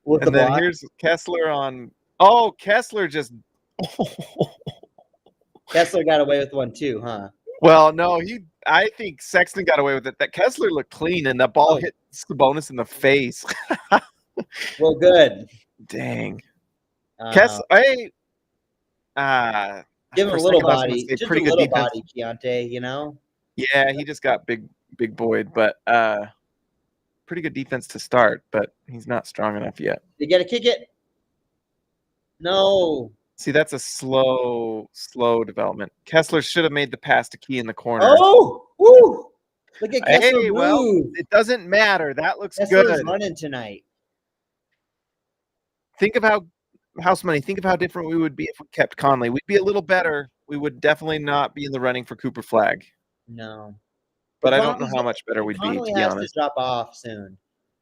And then here's Kessler on. Oh, Kessler just. Kessler got away with one too, huh? Well, no, I think Sexton got away with it. That Kessler looked clean, and that ball hit Sabonis in the face. Well, good. Dang. Uh, Hey, give him for a a little second, I was gonna body. say Just pretty a good little defense. body, Keyonte, you know? Yeah, he just got big boyed, but pretty good defense to start, but he's not strong enough yet. You got to kick it. No. See, that's a slow development. Kessler should have made the pass to Key in the corner. Oh, woo! Look at Kessler move. Well, it doesn't matter. That looks Kessler's good. running tonight. Think of House Money. Think of how different we would be if we kept Conley. We'd be a little better. We would definitely not be in the running for Cooper Flag. No. But I don't know how much better we'd be, Conley to be has honest. to drop off soon.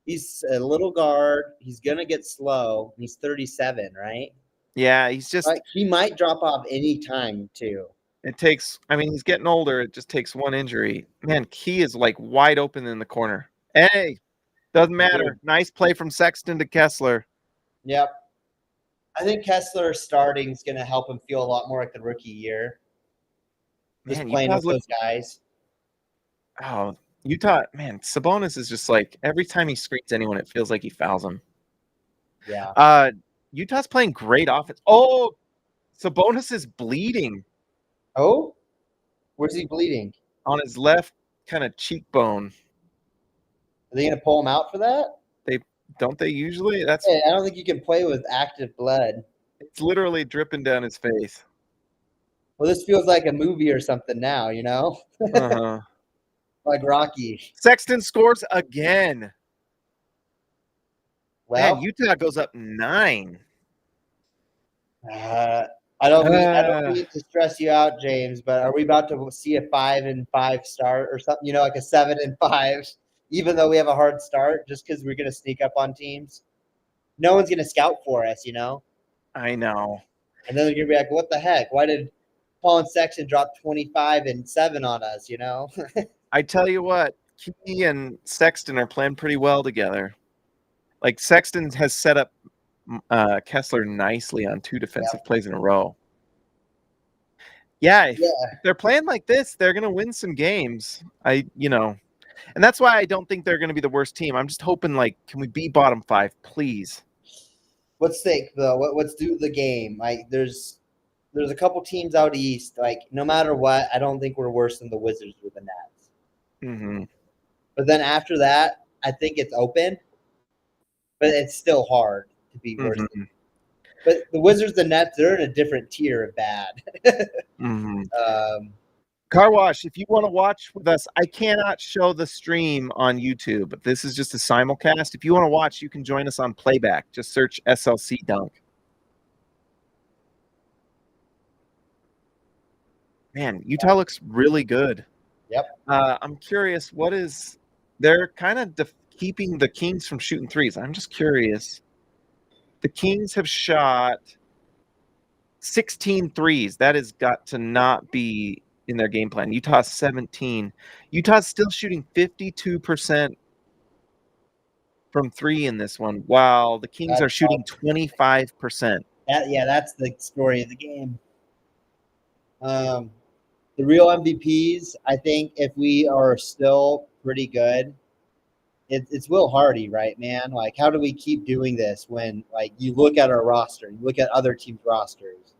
He's a little guard. He's going to get slow. He's 37, right? Yeah, he's just he might drop off any time, too. It takes, he's getting older. It just takes one injury. Man, Key is like wide open in the corner. Hey, doesn't matter. Nice play from Sexton to Kessler. Yep. I think Kessler starting is going to help him feel a lot more like the rookie year. Just playing with those guys. Oh, Utah, man, Sabonis is just like, every time he screens anyone, it feels like he fouls him. Yeah. Utah's playing great offense. Oh, Sabonis is bleeding. Oh? Where's he bleeding? On his left kind of cheekbone. Are they going to pull him out for that? Don't they usually? I don't think you can play with active blood. It's literally dripping down his face. Well, this feels like a movie or something now, you know? Uh-huh. Like Rocky. Sexton scores again. Well, man, Utah goes up 9. I don't mean to stress you out, James, but are we about to see a 5-5 start or something? You know, like a 7-5, even though we have a hard start, just because we're going to sneak up on teams. No one's going to scout for us, you know. I know. And then they're going to be like, "What the heck? Why did Paul and Sexton drop 25 and 7 on us?" You know. I tell you what, Key and Sexton are playing pretty well together. Like Sexton has set up Kessler nicely on 2 defensive plays in a row. Yeah, if they're playing like this, they're going to win some games. And that's why I don't think they're going to be the worst team. I'm just hoping, can we be bottom 5, please? Let's think though. Let's do the game. There's a couple teams out east. No matter what, I don't think we're worse than the Wizards or the Nets. Mm-hmm. But then after that, I think it's open. But it's still hard to be worse. Mm-hmm. But the Wizards, the Nets, they're in a different tier of bad. Mm-hmm. Car Wash, if you want to watch with us, I cannot show the stream on YouTube, but this is just a simulcast. If you want to watch, you can join us on playback. Just search SLC Dunk. Man, Utah looks really good. Yep. I'm curious, they're kind of keeping the Kings from shooting threes. I'm just curious. The Kings have shot 16 threes. That has got to not be in their game plan. Utah's 17. Utah's still shooting 52% from 3 in this one, while the Kings are shooting 25%. That's the story of the game. The real MVPs, I think, if we are still pretty good, it's Will Hardy, right, man? How do we keep doing this when, you look at our roster, you look at other teams' rosters?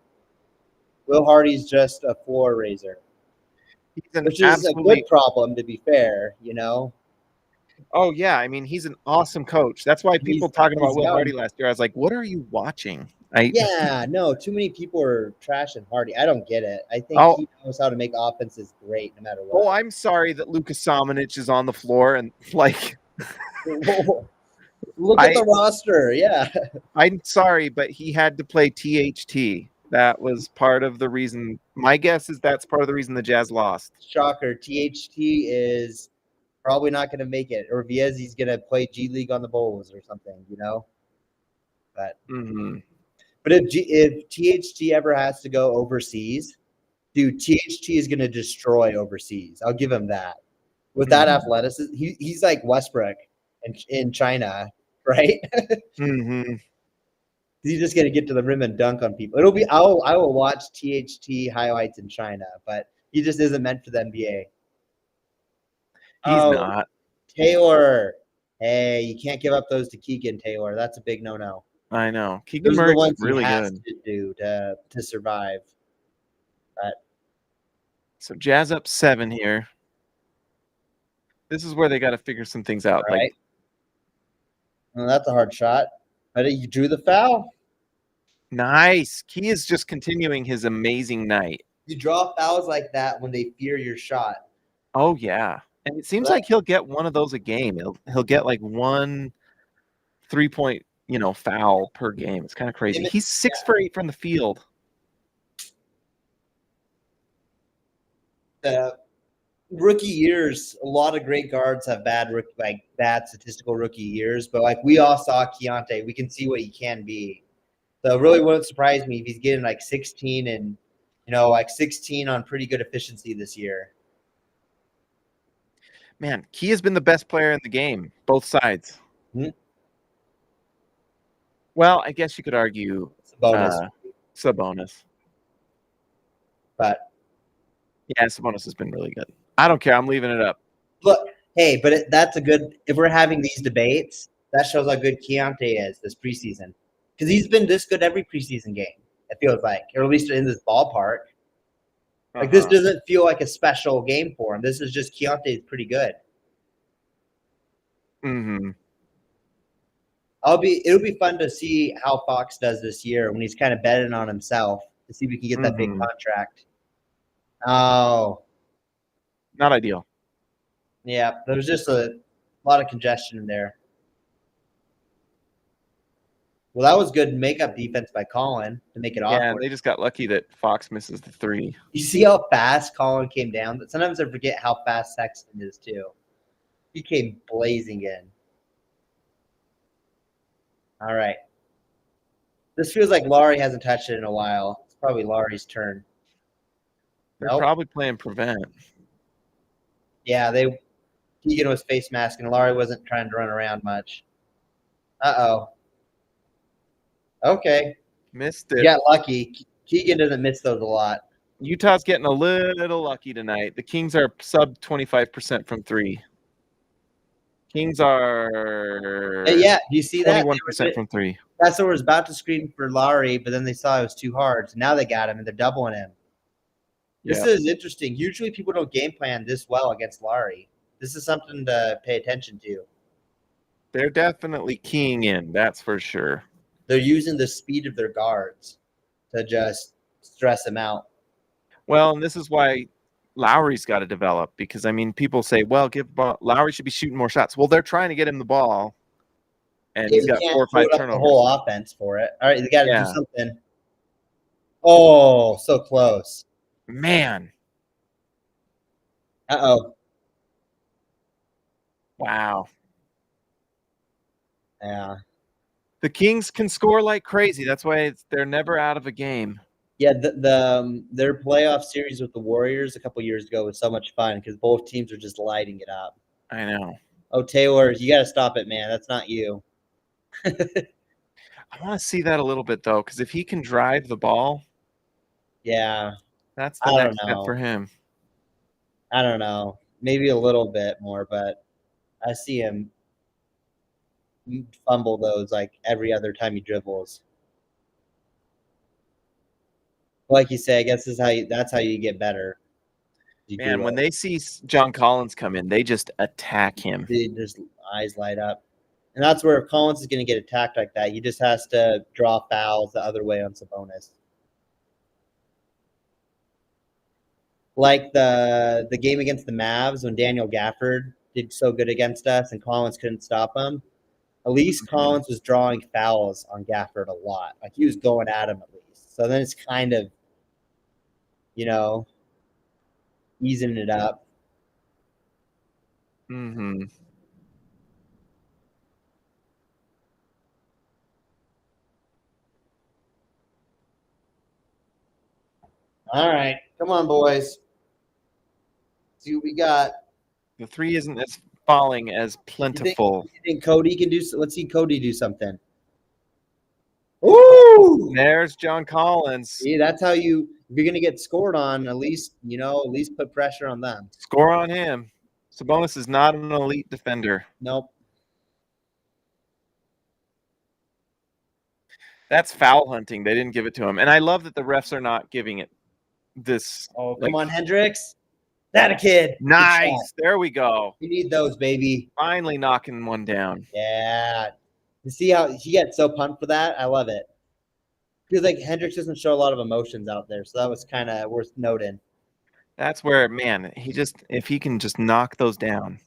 Will Hardy's just a floor raiser, which is a good problem, to be fair, you know? Oh, yeah. He's an awesome coach. That's why people talking about Will Hardy last year, I was like, what are you watching? Too many people are trashing Hardy. I don't get it. I think he knows how to make offenses great no matter what. Oh, I'm sorry that Luka Samanic is on the floor and, Look at the roster, yeah. I'm sorry, but he had to play THT. That was part of the reason. My guess is that's part of the reason the Jazz lost. Shocker. THT is probably not going to make it. Or Viezzi's going to play G League on the Bulls or something, you know? But but if THT ever has to go overseas, dude, THT is going to destroy overseas. I'll give him that. With that athleticism, he's like Westbrook in China, right? He's just going to get to the rim and dunk on people. I will watch THT highlights in China, but he just isn't meant for the NBA. He's not. Taylor. Hey, you can't give up those to Keegan, Taylor. That's a big no-no. I know. Keegan Those are the Murray's ones really he has good. to do to survive. So Jazz up 7 here. This is where they got to figure some things out. All right. Well, that's a hard shot. But you drew the foul. Nice. Key is just continuing his amazing night. You draw fouls like that when they fear your shot. Oh yeah, and it seems like he'll get one of those a game. He'll get like 1 3-point foul per game. It's kind of crazy. He's 6 for 8 from the field. Rookie years, a lot of great guards have bad statistical rookie years, but like we all saw Keyonte, we can see what he can be. So it really wouldn't surprise me if he's getting like 16 and 16 on pretty good efficiency this year. Man, Key has been the best player in the game, both sides. Mm-hmm. Well, I guess you could argue Sabonis. But yeah, Sabonis has been really good. I don't care. I'm leaving it up. Look, hey, but that's a good – if we're having these debates, that shows how good Keyonte is this preseason. Because he's been this good every preseason game, it feels like, or at least in this ballpark. Like, this doesn't feel like a special game for him. This is just Keyonte is pretty good. Mm-hmm. It'll be fun to see how Fox does this year when he's kind of betting on himself to see if he can get that big contract. Oh. Not ideal. Yeah, there was just a lot of congestion in there. Well, that was good makeup defense by Colin to make it awkward. Yeah, they just got lucky that Fox misses the 3. You see how fast Colin came down? Sometimes I forget how fast Sexton is, too. He came blazing in. All right. This feels like Lauri hasn't touched it in a while. It's probably Lauri's turn. They're probably playing prevent. Yeah, Keegan was face masking. Lauri wasn't trying to run around much. Uh-oh. Okay. Missed it. You got lucky. Keegan doesn't miss those a lot. Utah's getting a little lucky tonight. The Kings are sub 25% from 3. Kings are yeah, do you see that? 21% from 3. That's what was about to screen for Lauri, but then they saw it was too hard. So now they got him and they're doubling him. This is interesting. Usually people don't game plan this well against Lauri. This is something to pay attention to. They're definitely keying in, that's for sure. They're using the speed of their guards to just stress them out. Well, and this is why Lauri's got to develop because, I mean, people say, well, Lauri should be shooting more shots. Well, they're trying to get him the ball, and he's got 4 or 5 turnovers. The whole offense for it. All right, they got to do something. Oh, so close. Man. Uh-oh. Wow. Yeah. The Kings can score like crazy. That's why they're never out of a game. Yeah, their playoff series with the Warriors a couple years ago was so much fun because both teams are just lighting it up. I know. Oh, Taylor, you got to stop it, man. That's not you. I want to see that a little bit, though, because if he can drive the ball, that's the next step for him. I don't know. Maybe a little bit more, but I see him fumble those like every other time he dribbles. Like you say, I guess that's how you get better. Man, when they see John Collins come in, they just attack him. Just eyes light up. And that's where if Collins is going to get attacked like that, he just has to draw fouls the other way on Sabonis. Like the game against the Mavs when Daniel Gafford did so good against us and Collins couldn't stop him. At least Collins was drawing fouls on Gafford a lot. Like he was going at him at least. So then it's kind of, easing it up. Mm-hmm. All right. Come on, boys. See what we got. The 3 isn't as falling as plentiful. You think Cody can do – let's see Cody do something. Ooh! There's John Collins. See, that's how if you're going to get scored on, at least put pressure on them. Score on him. Sabonis is not an elite defender. Nope. That's foul hunting. They didn't give it to him. And I love that the refs are not giving it this. Oh, come on, Hendricks. That a kid. Nice. There we go. You need those, baby. Finally knocking one down. Yeah. You see how he gets so pumped for that? I love it. Feels like Hendricks doesn't show a lot of emotions out there, so that was kind of worth noting. That's where, man, if he can just knock those down.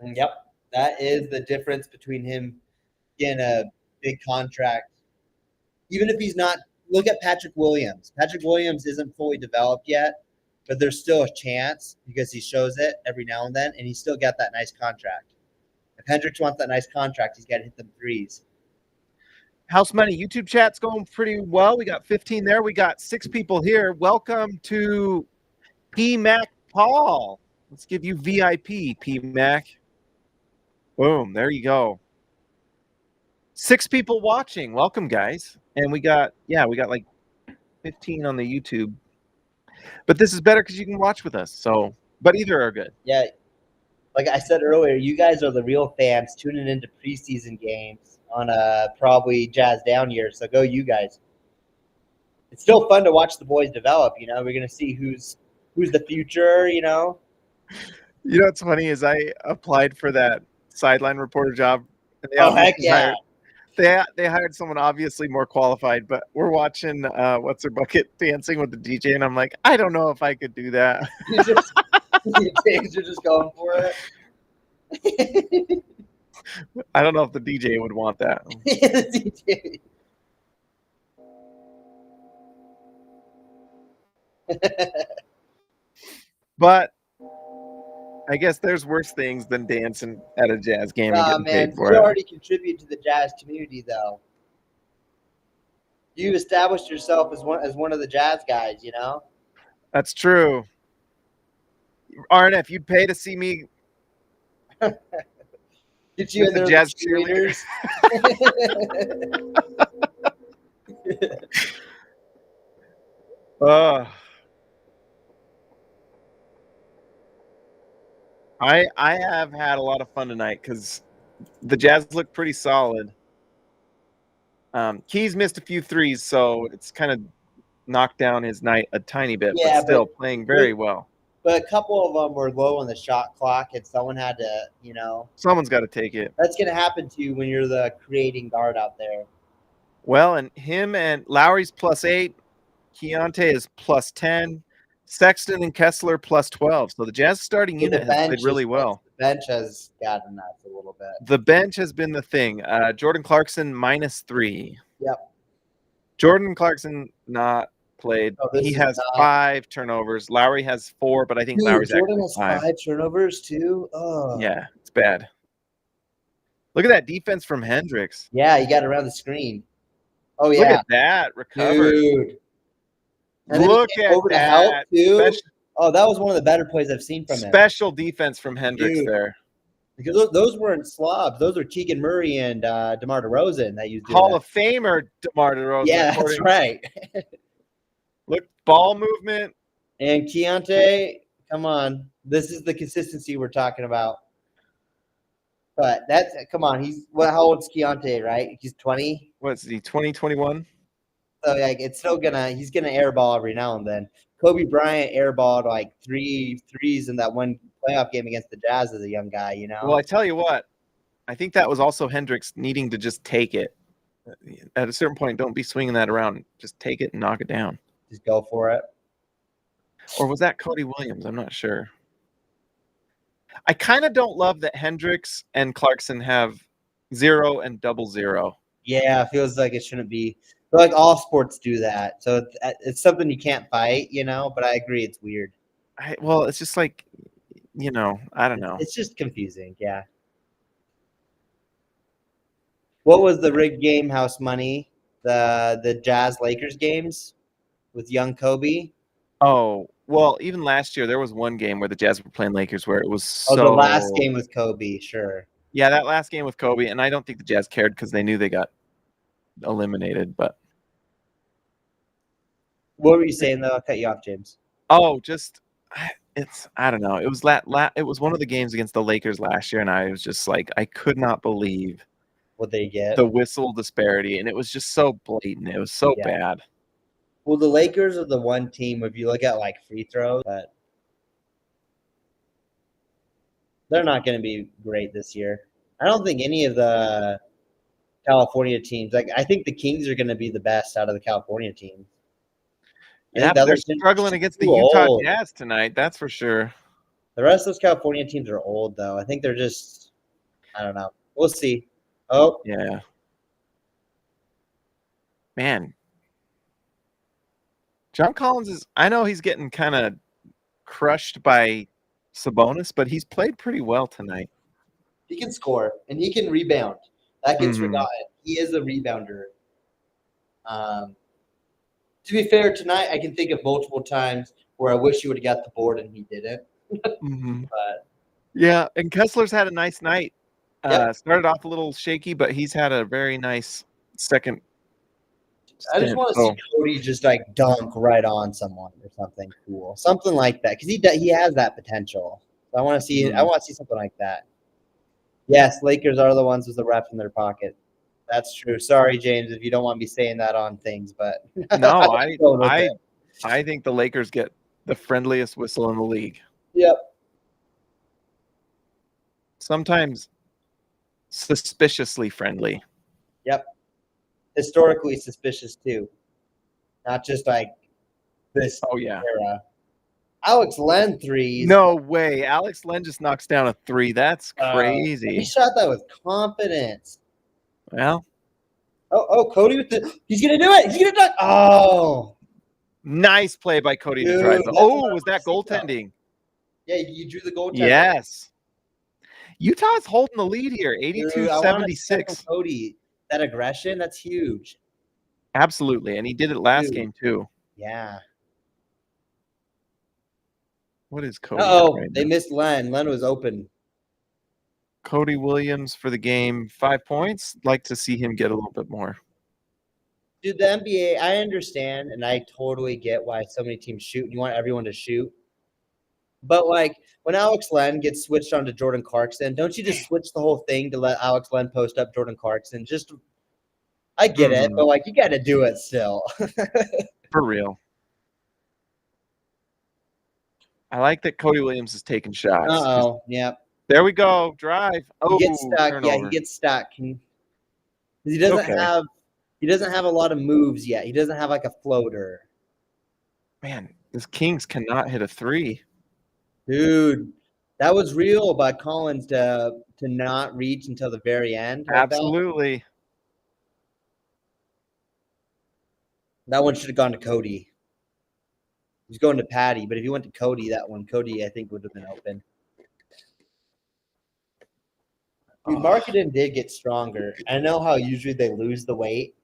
Yep. That is the difference between him getting a big contract. Even if he's not, look at Patrick Williams. Patrick Williams isn't fully developed yet, but there's still a chance because he shows it every now and then, and he still got that nice contract. If Hendricks wants that nice contract, he's got to hit them threes. House Money YouTube chat's going pretty well. We got 15 there. We got 6 people here. Welcome to P-Mac Paul. Let's give you VIP, P-Mac. Boom, there you go. 6 people watching. Welcome, guys. And we got like 15 on the YouTube. But this is better because you can watch with us. So, but either are good. Yeah. Like I said earlier, you guys are the real fans tuning into preseason games on a probably Jazz down year. So go you guys. It's still fun to watch the boys develop. You know, we're going to see who's the future, you know. You know what's funny is I applied for that sideline reporter job. And Heck yeah. They hired someone obviously more qualified, but we're watching What's Her Bucket dancing with the DJ, and I'm like, I don't know if I could do that. You're just going for it. I don't know if the DJ would want that. But I guess there's worse things than dancing at a Jazz game and getting paid for you it. already contribute to the Jazz community, though. You established yourself as one of the Jazz guys, you know? That's true. RNF, you'd pay to see me get you in the there Jazz cheerleaders. I have had a lot of fun tonight because the Jazz look pretty solid. Keys missed a few threes, so it's kind of knocked down his night a tiny bit, but still playing very well. But a couple of them were low on the shot clock, and someone had to, you know. Someone's got to take it. That's going to happen to you when you're the creating guard out there. Well, and him and Lauri's +8, Keyonte is +10, Sexton and Kessler +12. So the Jazz starting unit has played really well. The bench has gotten nuts a little bit. The bench has been the thing. Jordan Clarkson -3. Yep. Jordan Clarkson not played. He has 5 turnovers. Lauri has 4, but I think Lauri's Jordan actually has 5 turnovers too. Oh. Yeah, it's bad. Look at that defense from Hendricks. Yeah, he got around the screen. Oh yeah. Look at that recovered. Dude. And look at over that. To help too. That was one of the better plays I've seen from him. Special defense from Hendricks there. Because those weren't slobs. Those were Keegan Murray and DeMar DeRozan that used Hall of Famer DeMar DeRozan. Yeah, that's right. Look, ball movement. And Keyonte, come on. This is the consistency we're talking about. But come on. How old's Keyonte, right? He's 20. What's he, 2021? So it's still he's gonna airball every now and then. Kobe Bryant airballed like 3 threes in that one playoff game against the Jazz as a young guy, you know. Well, I tell you what, I think that was also Hendricks needing to just take it. At a certain point, don't be swinging that around. Just take it and knock it down. Just go for it. Or was that Cody Williams? I'm not sure. I kind of don't love that Hendricks and Clarkson have 0 and 0-0. Yeah, it feels like it shouldn't be. But like all sports do that. So it's something you can't fight, you know, but I agree it's weird. It's just like, you know, I don't know. It's just confusing, yeah. What was the rigged game, House Money? The Jazz Lakers games with young Kobe? Oh, well, even last year there was one game where the Jazz were playing Lakers where it was the last game with Kobe, sure. Yeah, that last game with Kobe, and I don't think the Jazz cared because they knew they got eliminated, but what were you saying though? I'll cut you off, James. Oh, just I don't know. It was it was one of the games against the Lakers last year, and I was just like, I could not believe what they get. the whistle disparity, and it was just so blatant. It was so bad. Well, the Lakers are the one team, if you look at like free throws, but they're not going to be great this year. I don't think any of the California teams, like I think the Kings are going to be the best out of the California teams. Yeah, but they're struggling against the Utah Jazz tonight. That's for sure. The rest of those California teams are old, though. I think they're just, I don't know. We'll see. Oh. Yeah. Man. John Collins I know he's getting kind of crushed by Sabonis, but he's played pretty well tonight. He can score, and he can rebound. That gets forgotten. He is a rebounder. To be fair, tonight I can think of multiple times where I wish he would have got the board and he didn't. But yeah, and Kessler's had a nice night. Started off a little shaky, but he's had a very nice second. I just want to see Cody just like dunk right on someone or something cool, something like that, because he has that potential. So I want to see I want to see something like that. Yes, Lakers are the ones with the refs in their pocket. That's true. Sorry, James, if you don't want me saying that on things, but no, I think the Lakers get the friendliest whistle in the league. Yep. Sometimes suspiciously friendly. Yep. Historically suspicious too. Not just like this era. Alex Len threes. No way. Alex Len just knocks down a three. That's crazy. He shot that with confidence. Well. Cody he's gonna do it. He's gonna dunk. Oh. Nice play by Cody to drive. Was that goaltending? Yeah, you drew the goaltending. Yes. Utah's holding the lead here, 82-76. Cody, that aggression, that's huge. Absolutely, and he did it last game too. Yeah. What is Cody? They missed Len. Len was open. Cody Williams for the game, 5 points. Like to see him get a little bit more. Dude, the NBA, I understand, and I totally get why so many teams shoot, and you want everyone to shoot. But, like, when Alex Len gets switched on to Jordan Clarkson, don't you just switch the whole thing to let Alex Len post up Jordan Clarkson? I get it, but, like, you got to do it still. For real. I like that Cody Williams is taking shots. Yeah. There we go. Drive. He gets stuck. Turnover. Yeah, he gets stuck. He doesn't have a lot of moves yet. He doesn't have like a floater. Man, this Kings cannot hit a three. Dude, that was real by Collins to not reach until the very end. Like absolutely. That one should have gone to Cody. He's going to Patty, but if he went to Cody, Cody I think would have been open. Dude, Markkanen did get stronger. I know how usually they lose the weight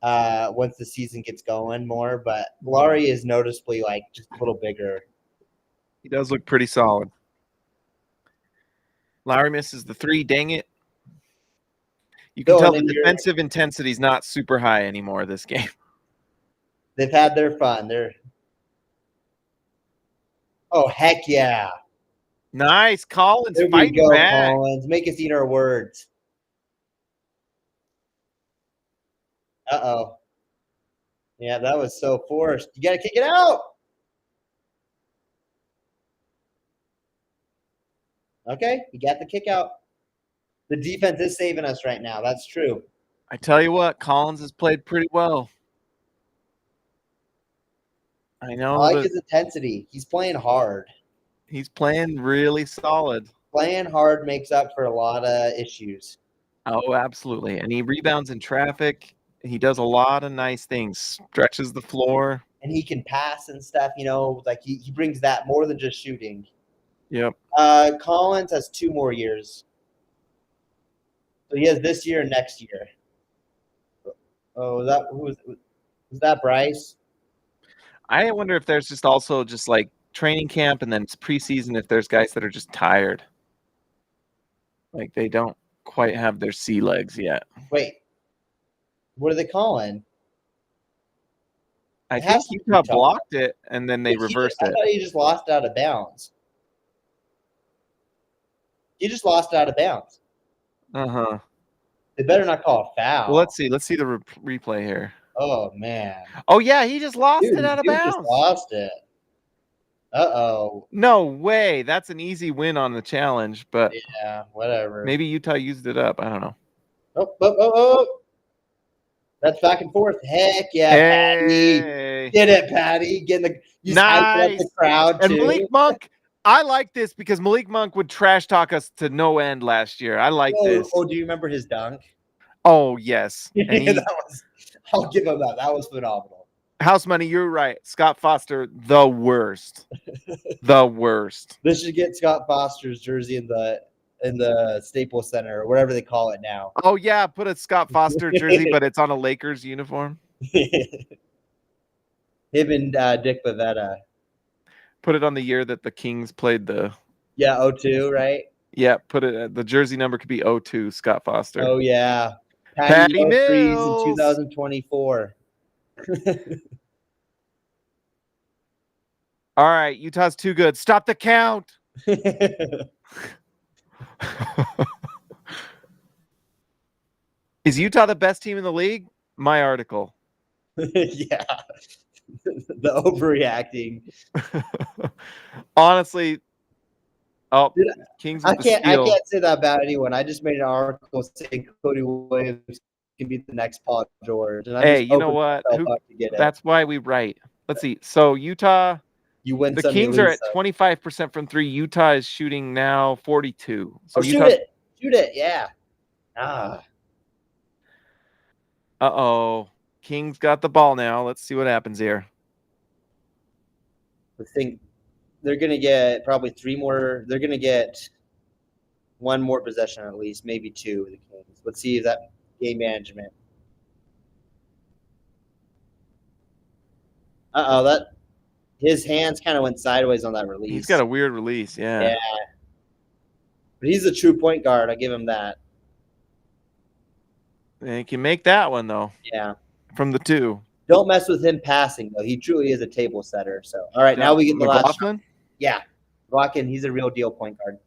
once the season gets going more, but Lauri is noticeably like just a little bigger. He does look pretty solid. Lauri misses the three. Dang it. You can tell the defensive intensity is not super high anymore this game. They've had their fun. Oh, heck yeah. Nice. Collins there fighting we go, back. Collins. Make us eat our words. Uh-oh. Yeah, that was so forced. You got to kick it out. Okay, you got the kick out. The defense is saving us right now. That's true. I tell you what, Collins has played pretty well. I know. I like his intensity. He's playing hard. He's playing really solid. Playing hard makes up for a lot of issues. Oh, absolutely. And he rebounds in traffic. He does a lot of nice things. Stretches the floor. And he can pass and stuff, like he brings that more than just shooting. Yep. Collins has 2 more years. So he has this year and next year. Oh, was that Bryce? I wonder if there's just also just like training camp and then it's preseason if there's guys that are just tired. Like they don't quite have their sea legs yet. Wait. What are they calling? I It has think to be Utah blocked it, and then they reversed I it. thought he just lost out of bounds. He just lost out of bounds. Uh-huh. They better not call a foul. Well, let's see. Let's see the replay here. Oh, man. Oh, yeah, he just lost Dude, it out of Duke just bounds. lost it. Uh-oh. No way. That's an easy win on the challenge, but Yeah, whatever. maybe Utah used it up. I don't know. Oh. That's back and forth. Heck yeah, Hey. Patty. Get it, Patty. He's hyping up the crowd, and too. Malik Monk, I like this because Malik Monk would trash talk us to no end last year. I like this. Oh, do you remember his dunk? Oh, yes. And I'll give him that. That was phenomenal. House Money, you're right. Scott Foster, the worst. The worst. They should get Scott Foster's jersey in the Staples Center or whatever they call it now. Oh, yeah. Put a Scott Foster jersey, but it's on a Lakers uniform. Him and Dick Bavetta. Put it on the year that the Kings played the. Yeah, 02, right? Yeah, put it. The jersey number could be 02, Scott Foster. Oh, yeah. Patty Mills Mills in 2024. All right, Utah's too good. Stop the count. Is Utah the best team in the league? My article. Yeah. The overreacting. Honestly, Kings. I can't say that about anyone. I just made an article saying Cody Williams can be the next Paul George. And hey, you know what? That's why we write. Let's see. So Utah, you win. The some, Kings you are lose at some. 25% from three. Utah is shooting now 42. So shoot it, yeah. Uh-oh. Kings got the ball now. Let's see what happens here. I think they're going to get probably three more. They're going to get one more possession at least, maybe two. The Kings. Let's see if that game management. That his hands kind of went sideways on that release. He's got a weird release, yeah. But he's a true point guard. I'll give him that. He can make that one, though. Yeah. From the two. Don't mess with him passing, though. He truly is a table setter. So, all right, now we get the last one. Yeah. Markkanen, he's a real deal point guard.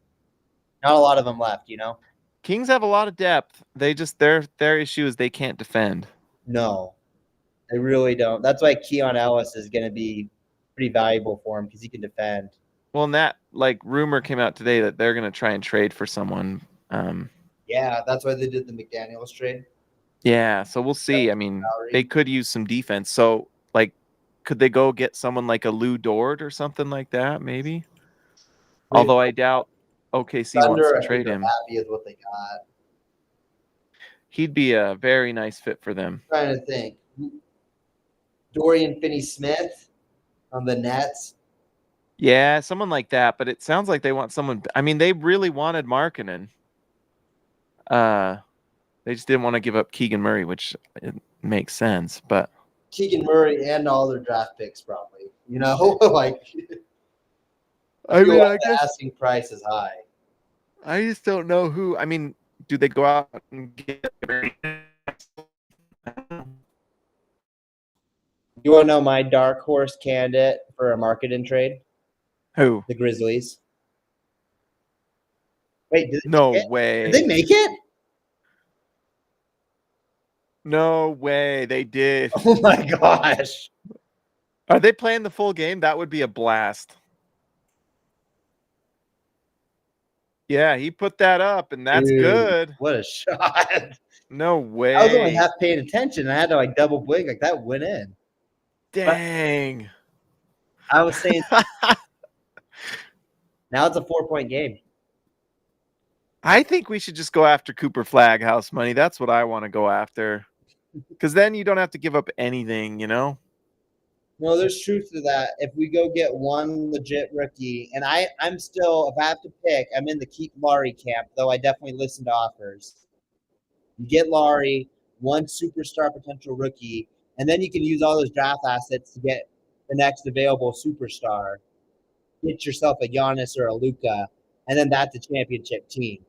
Not a lot of them left, you know? Kings have a lot of depth. They just their issue is they can't defend. No. They really don't. That's why Keon Ellis is going to be pretty valuable for him because he can defend. Well, and that rumor came out today that they're going to try and trade for someone. Yeah, that's why they did the McDaniels trade. Yeah, so we'll see. I mean, they could use some defense. So, could they go get someone like a Lou Dort or something like that? Maybe. Although I doubt OKC wants to trade him. Happy with what they got. He'd be a very nice fit for them. I'm trying to think. Dorian Finney-Smith on the Nets. Yeah, someone like that. But it sounds like they want someone. I mean, they really wanted Markkanen. They just didn't want to give up Keegan Murray, which it makes sense. But Keegan Murray and all their draft picks, probably. You know, I guess the asking price is high. I just don't know who. I mean, do they go out and get? You want to know my dark horse candidate for a Markkanen trade? Who? The Grizzlies. Wait, no way. Did they make it? No way, they did. Oh my gosh. Are they playing the full game? That would be a blast. Yeah, he put that up, and that's good. What a shot. No way. I was only half paying attention. I had to double blink. That went in. Dang. But I was saying now it's a 4-point game. I think we should just go after Cooper Flag house money. That's what I want to go after. Because then you don't have to give up anything, you know? No, there's truth to that. If we go get one legit rookie, and I'm still, if I have to pick, I'm in the keep Lauri camp, though I definitely listen to offers. You get Lauri, one superstar potential rookie, and then you can use all those draft assets to get the next available superstar. Get yourself a Giannis or a Luka, and then that's a championship team.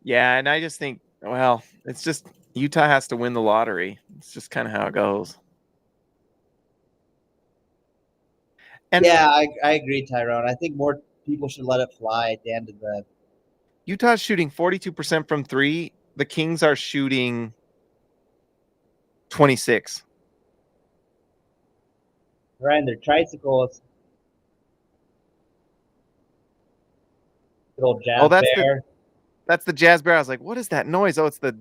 Yeah, and I just think, well, it's just Utah has to win the lottery. It's just kind of how it goes. And yeah, I agree, Tyrone. I think more people should let it fly at the end of the. Utah's shooting 42% from three. The Kings are shooting 26. Riding their tricycles. Good old Jazz Oh, Bear. that's the Jazz Bear. I was like, what is that noise? Oh, it's the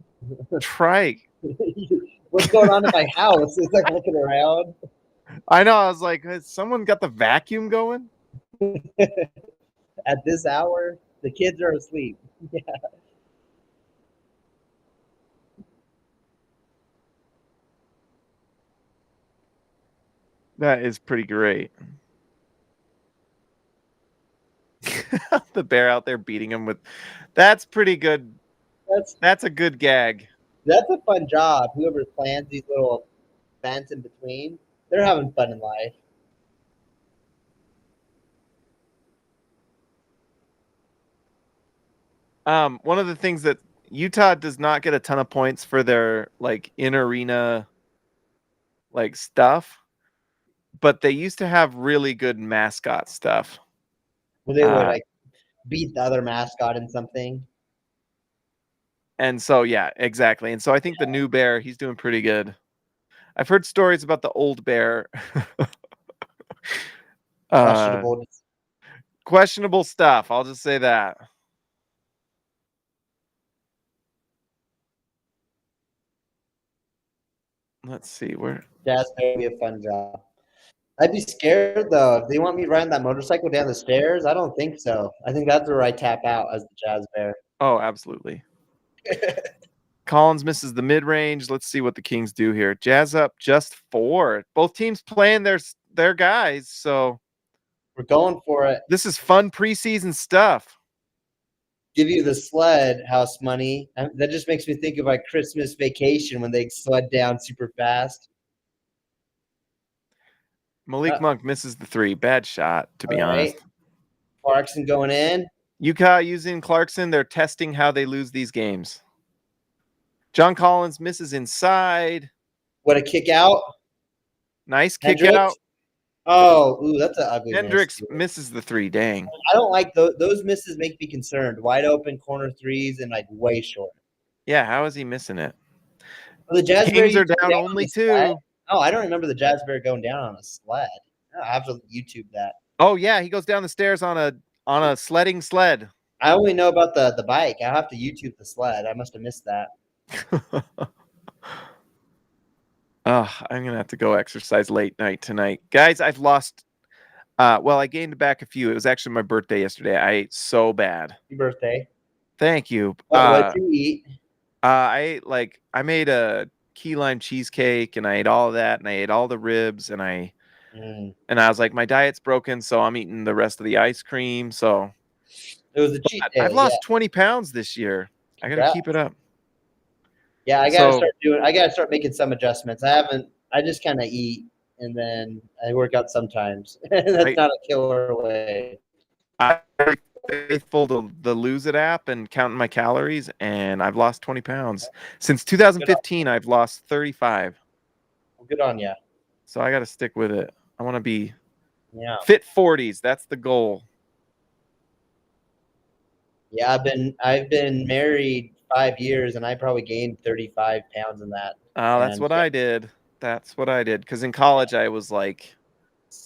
trike. What's going on in my house? It's like looking around. I know. I was like, has someone got the vacuum going? At this hour, the kids are asleep. Yeah. That is pretty great. The bear out there beating him with. That's pretty good. That's a good gag. That's a fun job. Whoever plans these little events in between, they're having fun in life. One of the things that Utah does not get a ton of points for their like in arena like stuff, but they used to have really good mascot stuff. Well, they would like beat the other mascot in something. And so, yeah, exactly. And so I think the new bear, he's doing pretty good. I've heard stories about the old bear. Questionable stuff. I'll just say that. Let's see where. Jazz Bear would be a fun job. I'd be scared though. If they want me riding that motorcycle down the stairs, I don't think so. I think that's where I tap out as the Jazz Bear. Oh, absolutely. Collins misses the mid-range. Let's see what the Kings do here. Jazz up just 4. Both teams playing their guys, so we're going for it. This is fun preseason stuff. Give you the sled house money. That just makes me think of like Christmas Vacation when they sled down super fast. Malik Monk misses the 3. Bad shot, to be honest. Clarkson going in. Utah using Clarkson. They're testing how they lose these games. John Collins misses inside. What a kick out. Nice kick out. Oh, ooh, that's an ugly Hendricks misses the 3. Dang. I don't like those misses. Make me concerned. Wide open corner threes and like way short. Yeah, how is he missing it? Well, the Jazz Kings are down only 2. Oh, I don't remember the Jazz Bear going down on a sled. I have to YouTube that. Oh yeah, he goes down the stairs on a sledding sled. I only know about the bike. I have to YouTube the sled. I must have missed that. I'm gonna have to go exercise late night tonight, guys. I've lost. I gained back a few. It was actually my birthday yesterday. I ate so bad. Your birthday. Thank you. What did you eat? I made a key lime cheesecake, and I ate all of that, and I ate all the ribs, and I was like, my diet's broken, so I'm eating the rest of the ice cream. So it was a cheat day. I've lost 20 pounds this year. I gotta keep it up. Yeah, I gotta start making some adjustments. I just kind of eat and then I work out sometimes. That's not a killer way. I'm faithful to the Lose It app and counting my calories, and I've lost 20 pounds. Since 2015, I've lost 35. Well, good on you. So I got to stick with it. I want to be fit 40s. That's the goal. Yeah, I've been married 5 years, and I probably gained 35 pounds in that. Oh, that's what I did. That's what I did. Because in college, I was like,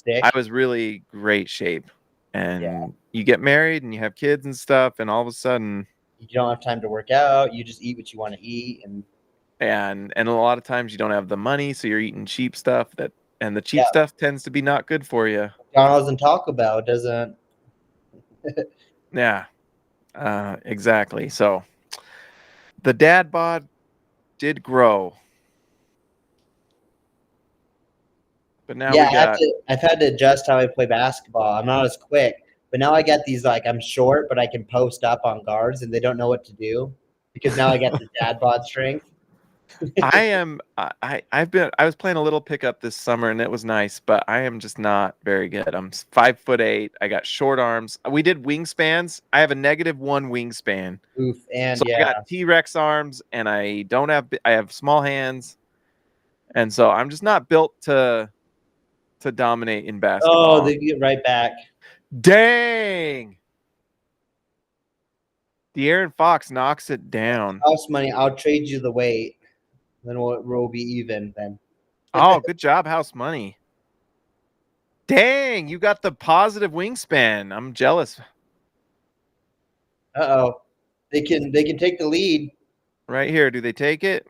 I was really great shape. And you get married and you have kids and stuff, and all of a sudden you don't have time to work out. You just eat what you want to eat, and a lot of times you don't have the money, so you're eating cheap stuff and the cheap stuff tends to be not good for you. McDonald's and Taco Bell doesn't. Yeah, exactly. So the dad bod did grow. But now I've had to adjust how I play basketball. I'm not as quick, but now I got these like I'm short, but I can post up on guards, and they don't know what to do because now I got the dad bod strength. I was playing a little pickup this summer, and it was nice, but I am just not very good. I'm 5'8". I got short arms. We did wingspans. I have a -1 wingspan. Oof, and so I got T-Rex arms, and I have small hands, and so I'm just not built to to dominate in basketball. Oh, they get right back. Dang. De'Aaron Fox knocks it down. House money. I'll trade you the weight. Then we'll be even then. Oh, good job, House Money. Dang, you got the positive wingspan. I'm jealous. Uh-oh. They can take the lead. Right here. Do they take it?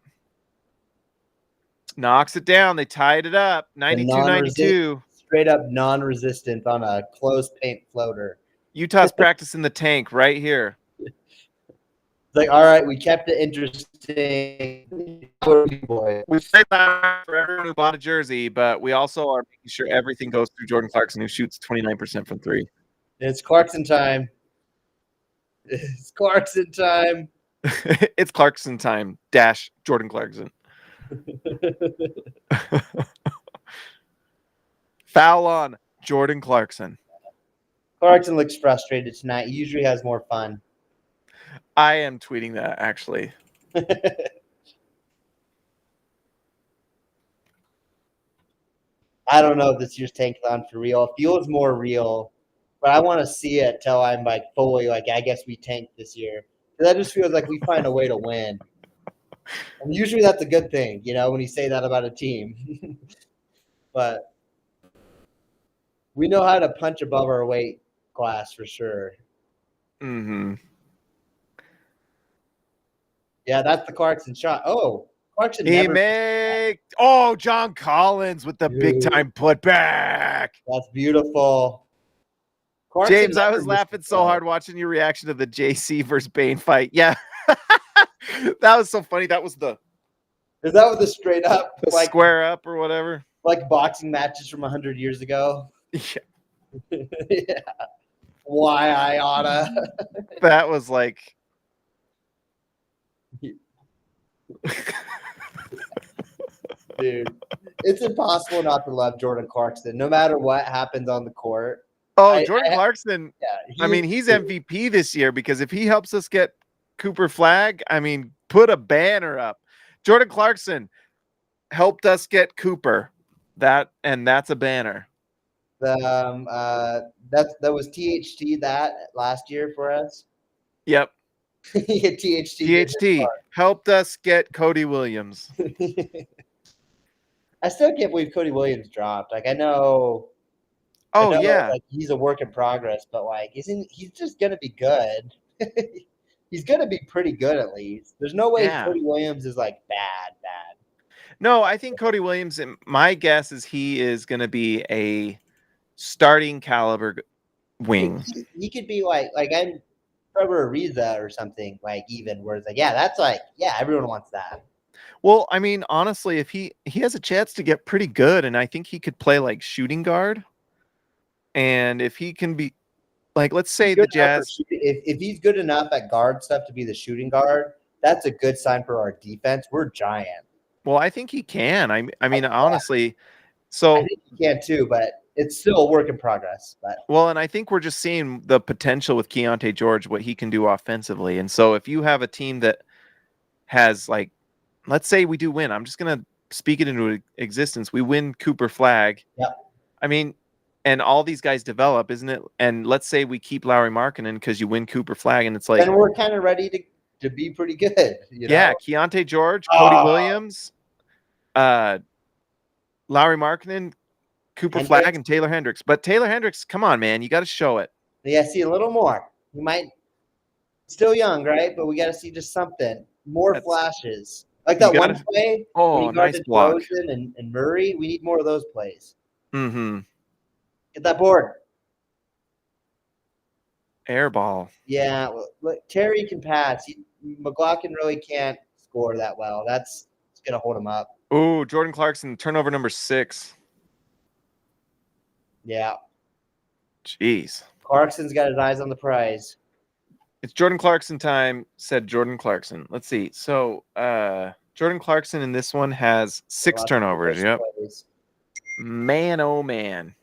Knocks it down. They tied it up. 92-92. Straight up non-resistant on a closed paint floater. Utah's practicing the tank right here. It's like, all right, we kept it interesting. We say that for everyone who bought a jersey, but we also are making sure everything goes through Jordan Clarkson, who shoots 29% from three. It's Clarkson time. It's Clarkson time. It's Clarkson time. - Jordan Clarkson. Foul on Jordan Clarkson. Clarkson looks frustrated tonight. He usually has more fun. I am tweeting that, actually. I don't know if this year's tankathon for real. It feels more real, but I want to see it till I'm like fully like, I guess we tanked this year. That just feels like we find a way to win. And usually that's a good thing, you know, when you say that about a team. But we know how to punch above our weight class for sure. Mm-hmm. Yeah, that's the Clarkson shot. Oh, Clarkson John Collins with the big time putback. That's beautiful. Clarkson James, I was laughing so hard watching your reaction to the JC versus Bane fight. Yeah. That was so funny. That was Is that with the straight up like square up or whatever? Like boxing matches from 100 years ago? Yeah. Yeah. Why I oughta. That was like dude, it's impossible not to love Jordan Clarkson, no matter what happens on the court. Jordan Clarkson. Yeah, I mean, he's MVP this year because if he helps us get Cooper Flag, I mean, put a banner up. Jordan Clarkson helped us get Cooper. That's a banner. That was THT that last year for us. Yep. THT helped us get Cody Williams. I still can't believe Cody Williams dropped. Like I know. Yeah. Like he's a work in progress, but like he's just gonna be good. He's gonna be pretty good at least. There's no way Cody Williams is like bad. No, I think Cody Williams, my guess is he is gonna be a starting caliber wing. He could be like I'm Trevor Ariza or something, like even where it's like, that's like, everyone wants that. Well, I mean, honestly, if he has a chance to get pretty good, and I think he could play like shooting guard. And if he can be like, let's say the Jazz, if he's good enough at guard stuff to be the shooting guard, that's a good sign for our defense. We're giant. Well, I think he can. I mean, honestly, so I think he can too, but it's still a work in progress. But and I think we're just seeing the potential with Keyonte George, what he can do offensively. And so if you have a team that has like, let's say we do win, I'm just gonna speak it into existence. We win Cooper Flag. Yep. I mean, and all these guys develop, isn't it? And let's say we keep Lauri Markkanen because you win Cooper Flag, and it's like, then we're kind of ready to be pretty good. You know? Yeah, Keyonte George, Cody Williams, Lauri Markkanen, Cooper Flag, and Taylor Hendricks. But Taylor Hendricks, come on, man, you got to show it. Yeah, see a little more. He might still young, right? But we got to see just something more flashes, like that one play. Oh, nice block. And Murray, we need more of those plays. Mm-hmm. Get that board. Air ball. Yeah, look, Terry can pass. McLaughlin really can't score that well. It's going to hold him up. Oh, Jordan Clarkson, turnover number 6. Yeah. Jeez. Clarkson's got his eyes on the prize. It's Jordan Clarkson time, said Jordan Clarkson. Let's see. So, Jordan Clarkson in this one has 6 turnovers. Yep. Plays. Man, oh, man.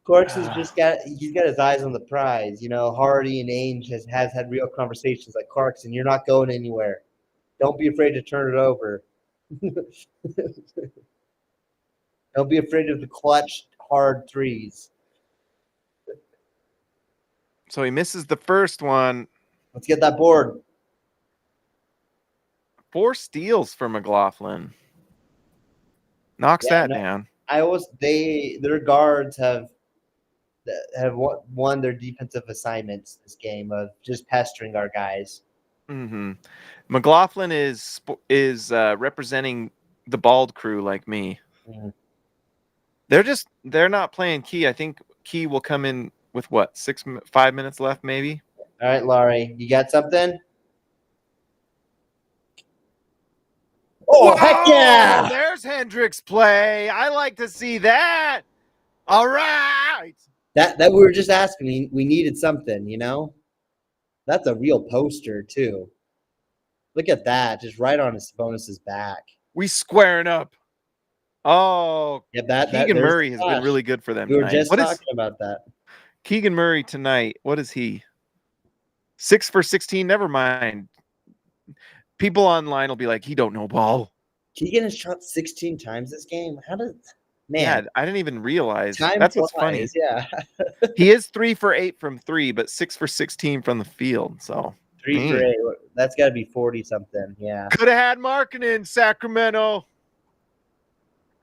Clarkson's he's got his eyes on the prize. You know, Hardy and Ainge has had real conversations like, Clarkson, you're not going anywhere. Don't be afraid to turn it over. Don't be afraid of the clutch, hard threes. So he misses the first one. Let's get that board. 4 steals for McLaughlin. Knocks that down. Their guards have won their defensive assignments this game of just pestering our guys. Mm-hmm. McLaughlin is representing the bald crew like me. Mm. They're not playing Key. I think Key will come in with 5 minutes left, maybe. All right, Lauri, you got something? Oh, whoa, heck yeah! There's Hendricks' play. I like to see that. All right. That we were just asking. We needed something, you know? That's a real poster, too. Look at that. Just right on Sabonis' back. We squaring up. Oh, yeah, Keegan Murray has been really good for them. We were just talking about that. Keegan Murray tonight. What is he? 6 for 16. Never mind. People online will be like, he don't know ball. Keegan has shot 16 times this game. How does man? Yeah, I didn't even realize. Time That's flies, what's funny. Yeah, he is 3 for 8 from 3, but 6 for 16 from the field. So 3 for 8. That's got to be 40 something. Yeah, could have had Markkanen in Sacramento.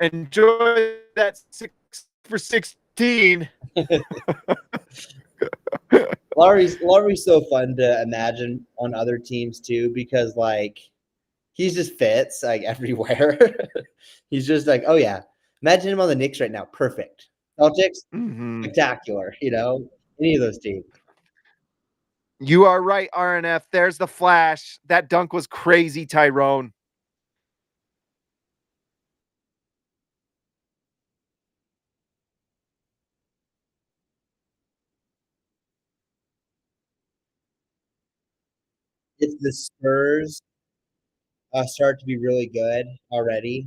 Enjoy that 6 for 16. Lauri's so fun to imagine on other teams too, because like he's just fits like everywhere. He's just like, oh yeah, imagine him on the Knicks right now, perfect. Celtics, spectacular. You know, any of those teams. You are right, RNF. There's the flash. That dunk was crazy, Tyrone. If the Spurs start to be really good already,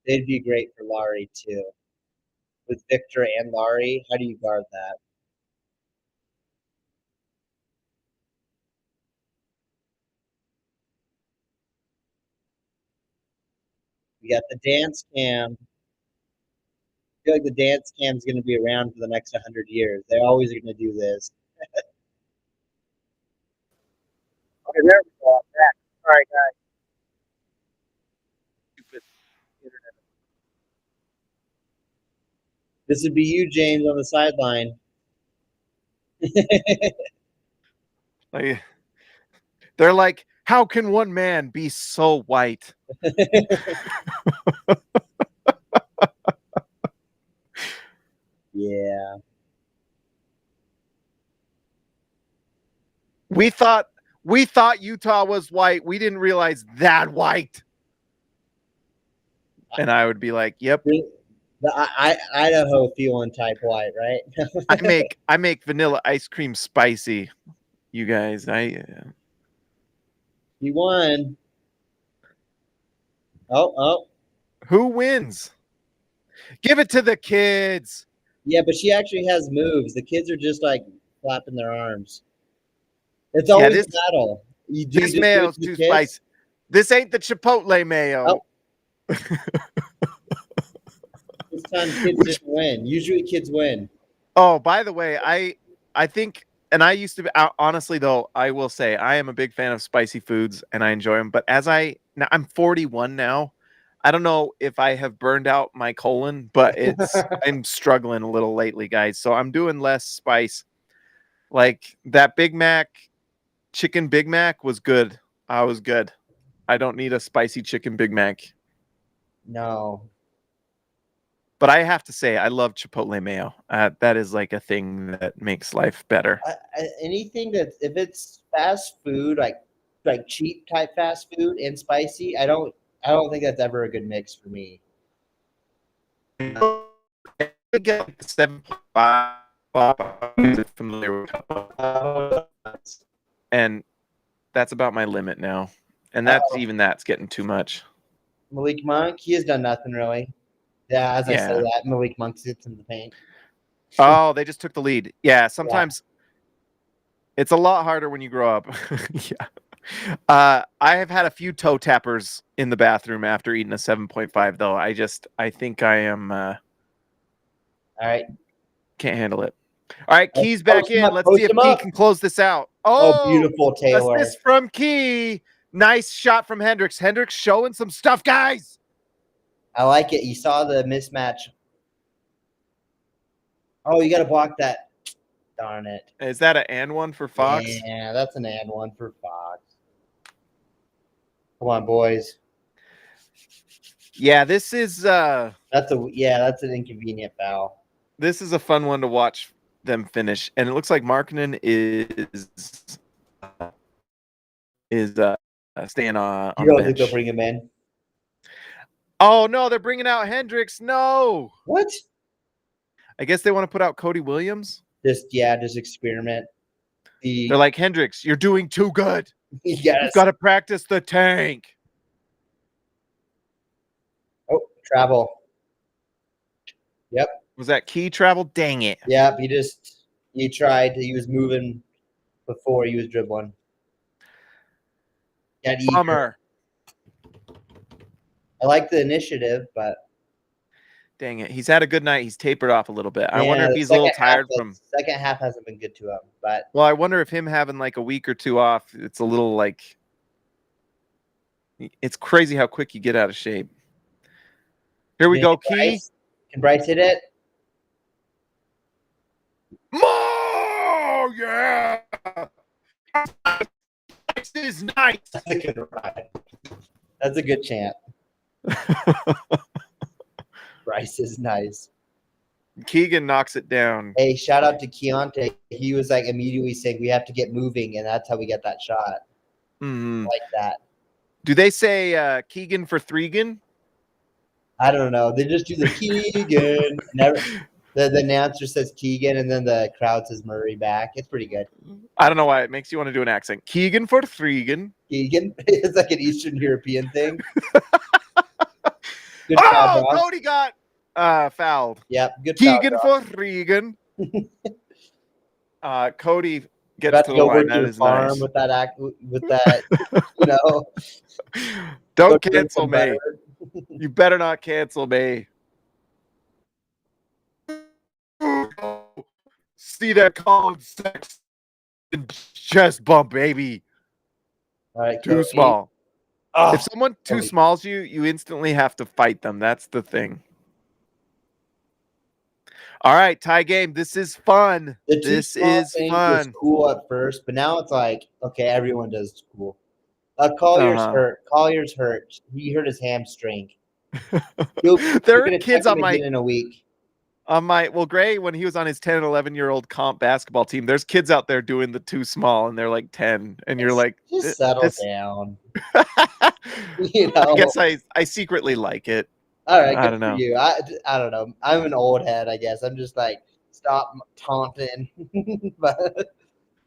they'd be great for Lauri too. With Victor and Lauri, how do you guard that? We got the dance cam. I feel like the dance cam is going to be around for the next 100 years. They're always going to do this. Okay, there we go. Back. All right, guys. This would be you, James, on the sideline. They're like, how can one man be so white? Yeah. We thought Utah was white. We didn't realize that white. And I would be like, yep. Idaho feeling type white, right? I make vanilla ice cream spicy. You guys, You won. Oh. Who wins? Give it to the kids. Yeah, but she actually has moves. The kids are just like flapping their arms. It's always a battle. This mayo's too spicy. This ain't the Chipotle mayo. Oh. This time kids didn't win. Usually kids win. Oh, by the way, I think, and I used to be, honestly though, I will say I am a big fan of spicy foods and I enjoy them. But now I'm 41 now. I don't know if I have burned out my colon, but I'm struggling a little lately, guys. So I'm doing less spice. Like that Big Mac, chicken Big Mac was good. I was good. I don't need a spicy chicken Big Mac. No. But I have to say, I love Chipotle mayo. That is like a thing that makes life better. Anything that, if it's fast food, like cheap type fast food and spicy, I don't think that's ever a good mix for me. Get 7.5 familiar with, and that's about my limit now. And that's getting too much. Malik Monk, he has done nothing really. Yeah, as I say that, Malik Monk sits in the paint. Oh, they just took the lead. Yeah, sometimes it's a lot harder when you grow up. Yeah. I have had a few toe tappers in the bathroom after eating a 7.5, though. I think I am. All right. Can't handle it. All right, Key's Post back him in. up, Let's post see if him Key up. can close this out. Oh, Oh, beautiful, Taylor. assist from Key. Nice shot from Hendricks. Hendricks showing some stuff, guys. I like it. You saw the mismatch. Oh, you got to block that. Darn it. Is that an and one for Fox? Yeah, that's an and one for Fox. Come on, boys. Yeah, this is that's an inconvenient foul. This is a fun one to watch them finish, and it looks like Markkanen is staying on You the don't bench. think they'll bring him in? Oh no, they're bringing out Hendricks. No. What? I guess they want to put out Cody Williams. Just experiment. They're like, Hendricks, you're doing too good. Yes. You've got to practice the tank. Oh, travel. Yep. Was that Key travel? Dang it. Yep. He tried. He was moving before he was dribbling. Bummer. I like the initiative, but dang it. He's had a good night. He's tapered off a little bit. I wonder if he's a little tired from second half hasn't been good to him. But well, I wonder if him having like a week or two off, it's a little like it's crazy how quick you get out of shape. Here we go, Key. Can Bryce hit it? Oh, yeah. This is nice. That's a good ride. That's a good chant. Bryce is nice. Keegan knocks it down. Hey, shout out to Keyonte. He was like immediately saying we have to get moving, and that's how we get that shot. Mm-hmm. Like that. Do they say Keegan for Threegan? I don't know. They just do the Keegan. The announcer says Keegan, and then the crowd says Murray back. It's pretty good. I don't know why it makes you want to do an accent. Keegan for Threegan. Keegan? It's like an Eastern European thing. Good foul, Cody got fouled. Yep, good Keegan foul, for Threegan. Cody gets to the line. That is nice. With that, you know. Don't cancel me. You better not cancel me. See that Colin Sexton chest bump, baby. All right, too small. Oh, if someone too smalls you, you instantly have to fight them. That's the thing. All right, tie game. This is fun. This is fun. Was cool at first, but now it's like, okay, everyone does cool. Collier's hurt. Collier's hurt. He hurt his hamstring. There are kids on my in a week. Gray, when he was on his 10 and 11-year-old comp basketball team, there's kids out there doing the too small, and they're like 10, and you're like, just settle down. You know, I guess I secretly like it. All right, I don't know. You. I don't know. I'm an old head, I guess. I'm just like, stop taunting.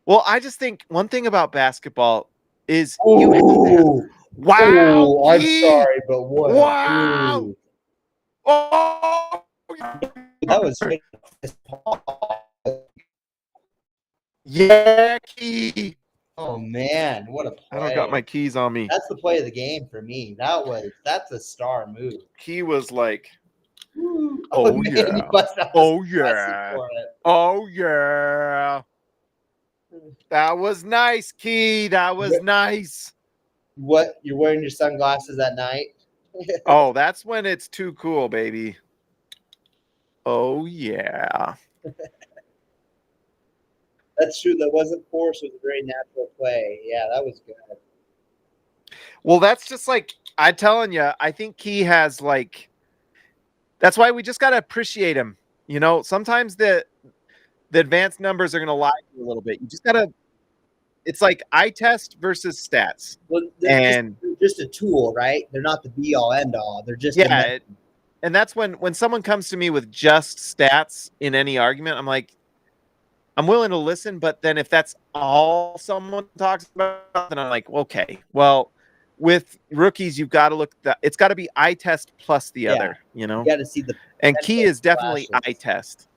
Well, I just think one thing about basketball is wow. Ooh, I'm sorry, but what? Wow. Oh. That was yeah, Key. Oh man, what a play. I don't got my keys on me. That's the play of the game for me. That's a star move. Key was like, oh man, yeah. Oh yeah. Oh yeah. That was nice, Key. That was nice. What, you're wearing your sunglasses at night? Oh, that's when it's too cool, baby. Oh, yeah. That's true. That wasn't forced. It was a very natural play. Yeah, that was good. Well, that's just like, I'm telling you, I think Key has like, that's why we just got to appreciate him. You know, sometimes the advanced numbers are going to lie to you a little bit. You just got to, it's like eye test versus stats. Well, they're just a tool, right? They're not the be all end all. They're just and that's when someone comes to me with just stats in any argument, I'm like, I'm willing to listen, but then if that's all someone talks about, then I'm like, okay, well, with rookies, you've got to look that it's got to be eye test plus the other, you know. You got to see the and Key is definitely eye test.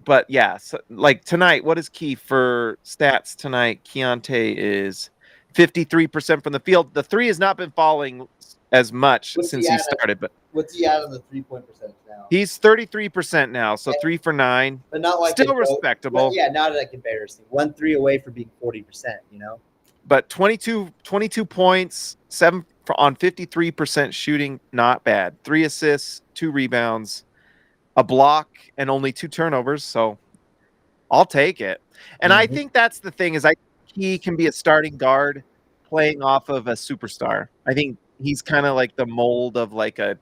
but yeah, so, like tonight, what is key for stats tonight? Keyonte is 53% from the field. The three has not been falling as much since he started, but what's he at on the 3-point percentage now? he's 33% now, so 3 for 9. But not like still respectable. Yeah, not like embarrassing. 1-3 away from being 40%, you know? But 22 points, 7 on 53% shooting, not bad. 3 assists, 2 rebounds, a block, and only 2 turnovers. So I'll take it. And I think that's the thing is he can be a starting guard playing off of a superstar. I think he's kind of like the mold of like a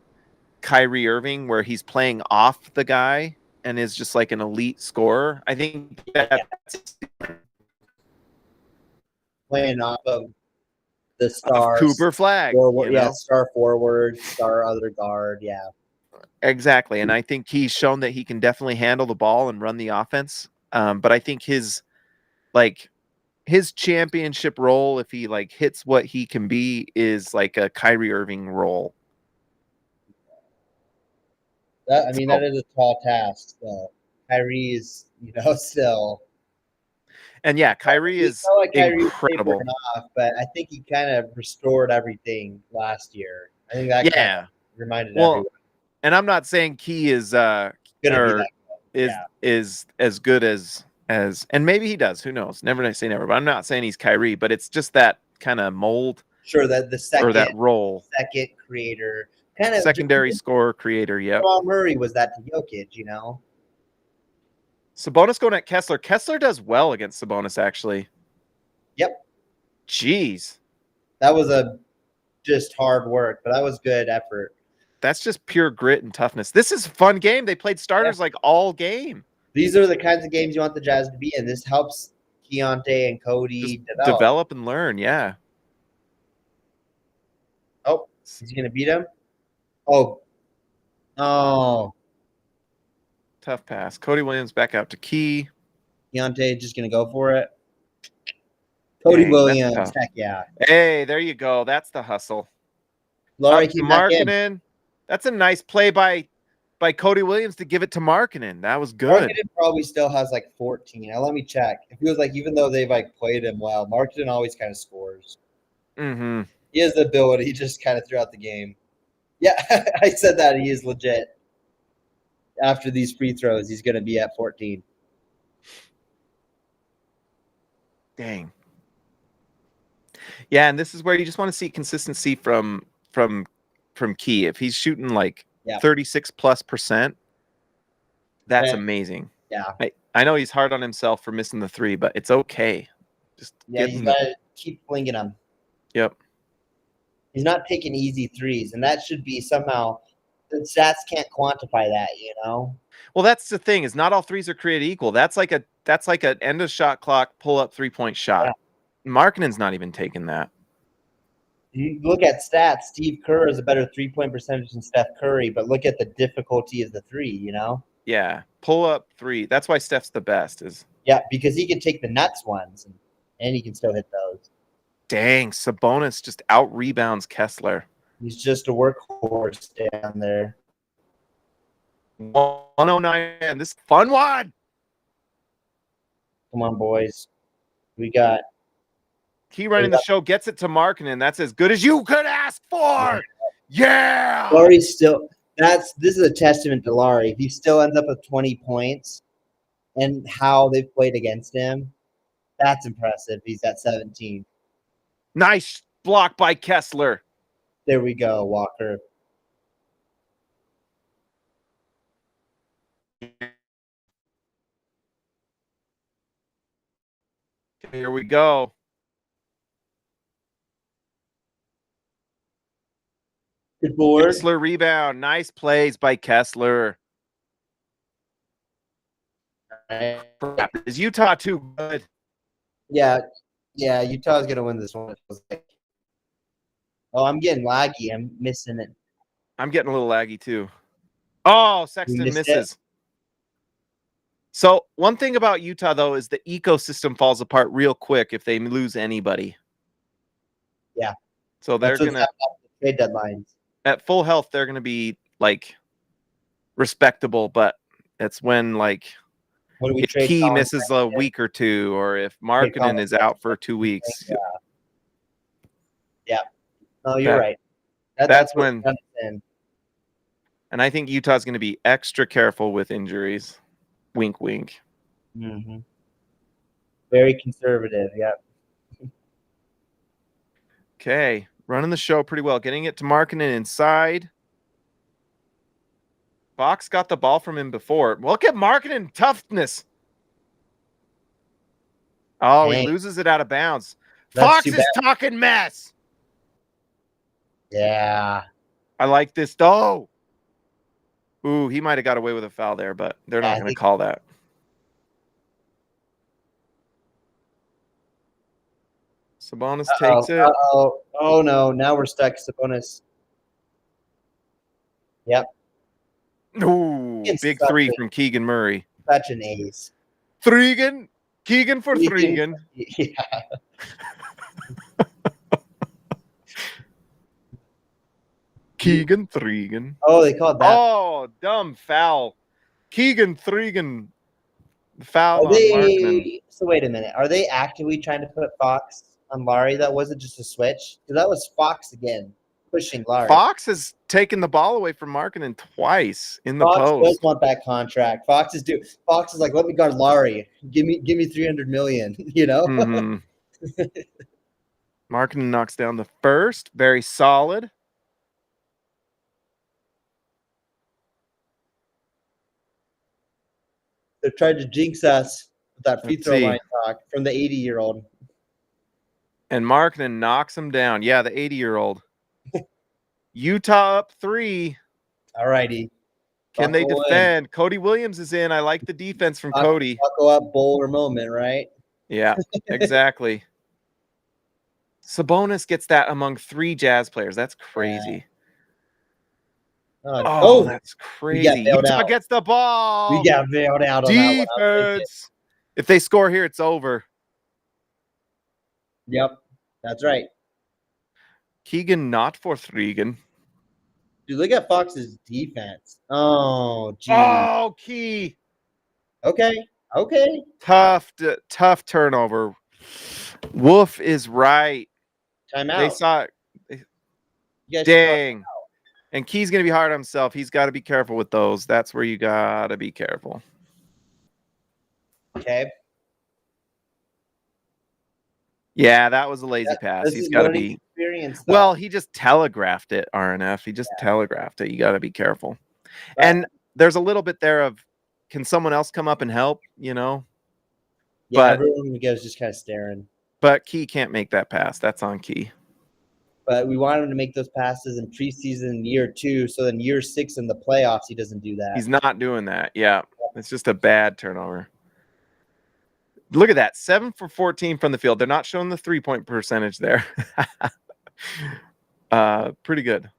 Kyrie Irving where he's playing off the guy and is just like an elite scorer. I think that's playing off of the star Cooper Flag. Star forward, star other guard. Yeah. Exactly. And I think he's shown that he can definitely handle the ball and run the offense. But I think his championship role, if he like hits what he can be, is like a Kyrie Irving role. That is a tall task. So Kyrie is, still. And yeah, Kyrie is incredible. But I think he kind of restored everything last year. I think that kind of reminded everyone. And I'm not saying Key is as good as and maybe he does. Who knows? Never say never. But I'm not saying he's Kyrie, but it's just that kind of mold. Sure, that the second or that role, second creator, kind of secondary scorer creator. Yeah. Murray was that to Jokic, Sabonis going at Kessler. Kessler does well against Sabonis, actually. Yep. Jeez. That was just hard work, but that was good effort. That's just pure grit and toughness. This is a fun game. They played starters like all game. These are the kinds of games you want the Jazz to be in. This helps Keyonte and Cody develop and learn, yeah. Oh, he's going to beat him? Oh. Tough pass. Cody Williams back out to Key. Keyonte just going to go for it. Cody Williams, heck yeah. Hey, there you go. That's the hustle. Lauri Markkanen. That's a nice play by Cody Williams to give it to Markkanen. That was good. Markkanen probably still has like 14. Now let me check. It feels like even though they've like played him well, Markkanen always kind of scores. Mm-hmm. He has the ability just kind of throughout the game. Yeah, I said that. He is legit. After these free throws, he's going to be at 14. Dang. Yeah, and this is where you just want to see consistency from Key. If he's shooting like 36+%, that's amazing. Yeah. I know he's hard on himself for missing the 3, but it's okay. Just he's got to keep flinging them. Yep. He's not taking easy threes, and that should be somehow the stats can't quantify that, Well, that's the thing is not all threes are created equal. That's like an end of shot clock pull up 3-point shot. Yeah. Markkanen's not even taking that. You look at stats, Steve Kerr is a better 3-point percentage than Steph Curry, but look at the difficulty of the 3, Yeah, pull up 3. That's why Steph's the best. Yeah, because he can take the nuts ones, and he can still hit those. Dang, Sabonis just out-rebounds Kessler. He's just a workhorse down there. 109, this fun one. Come on, boys. We got Key running the show, gets it to Markkanen. That's as good as you could ask for. Yeah. Lauri's still this is a testament to Lauri. If he still ends up with 20 points and how they've played against him, that's impressive. He's at 17. Nice block by Kessler. There we go, Walker. Here we go. Good board. Kessler rebound. Nice plays by Kessler. Is Utah too good? Yeah, Utah's going to win this one. Oh, I'm getting laggy. I'm missing it. I'm getting a little laggy too. Oh, Sexton misses. So one thing about Utah, though, is the ecosystem falls apart real quick if they lose anybody. Yeah. So they're going to – trade deadlines. At full health, they're going to be, like, respectable, but it's when What do we if trade? Key Colin misses a Sexton? week or two, or if Colin Markkanen is out for 2 weeks. Yeah. No, you're That- right. that's what when- comes in. And I think Utah's going to be extra careful with injuries. Wink, wink. Mm-hmm. Very conservative. Yep. Okay. Running the show pretty well. Getting it to Markkanen inside. Fox got the ball from him before. Look at Markkanen toughness. Oh, Dang. he loses it out of bounds. That's Fox too is talking mess. Yeah. I like this though. Ooh, he might have got away with a foul there, but they're Yeah, not I going to think- call that. Sabonis takes it. Oh no! Now we're stuck. Sabonis. Yep. Ooh, It's big such three a- from Keegan Murray. Such an ace. Keegan for Threegan. Yeah. Keegan Threegan. Oh, they called that. Oh, dumb foul. Keegan Threegan. Foul Are on Markkanen. so wait a minute. Are they actively trying to put Fox on Lauri? That wasn't just a switch. Because that was Fox again pushing Lauri. Fox has taken the ball away from Markkanen twice in the Fox does post. want that contract. Fox is like, let me guard Lauri. Give me $300 million. You know. Mhm. Markkanen knocks down the first. Very solid. They're trying to jinx us with that free Let's throw see. line talk from the 80-year-old. And Markkanen knocks him down. Yeah, the 80-year-old. Utah up 3. All righty. Can they Buckle in. defend? Cody Williams is in. I like the defense from Cody. Buckle up, bowler moment, right? Yeah, exactly. Sabonis gets that among 3 Jazz players. That's crazy. Oh, that's crazy. bailed Utah out. gets the ball. We got bailed out on that one. Defense. If they score here, it's over. Yep, that's right. Keegan not for Threegan. Dude, look at Fox's defense. Oh, geez. Oh, Key. Okay. Tough turnover. Wolf is right. Timeout. They saw it. You guys Dang. And Key's going to be hard on himself. He's got to be careful with those. That's where you got to be careful. Okay. Yeah, that was a lazy pass. This He's is got to learning be. experience, though. Well, he just telegraphed it, RNF. He just telegraphed it. You got to be careful. Right. And there's a little bit there of, can someone else come up and help, you know? yeah, but- everyone goes just kind of staring. But Key can't make that pass. That's on Key. But we want him to make those passes in preseason year 2, so then year 6 in the playoffs, he doesn't do that. He's not doing that. Yeah. It's just a bad turnover. Look at that. 7 for 14 from the field. They're not showing the 3-point percentage there. Pretty good.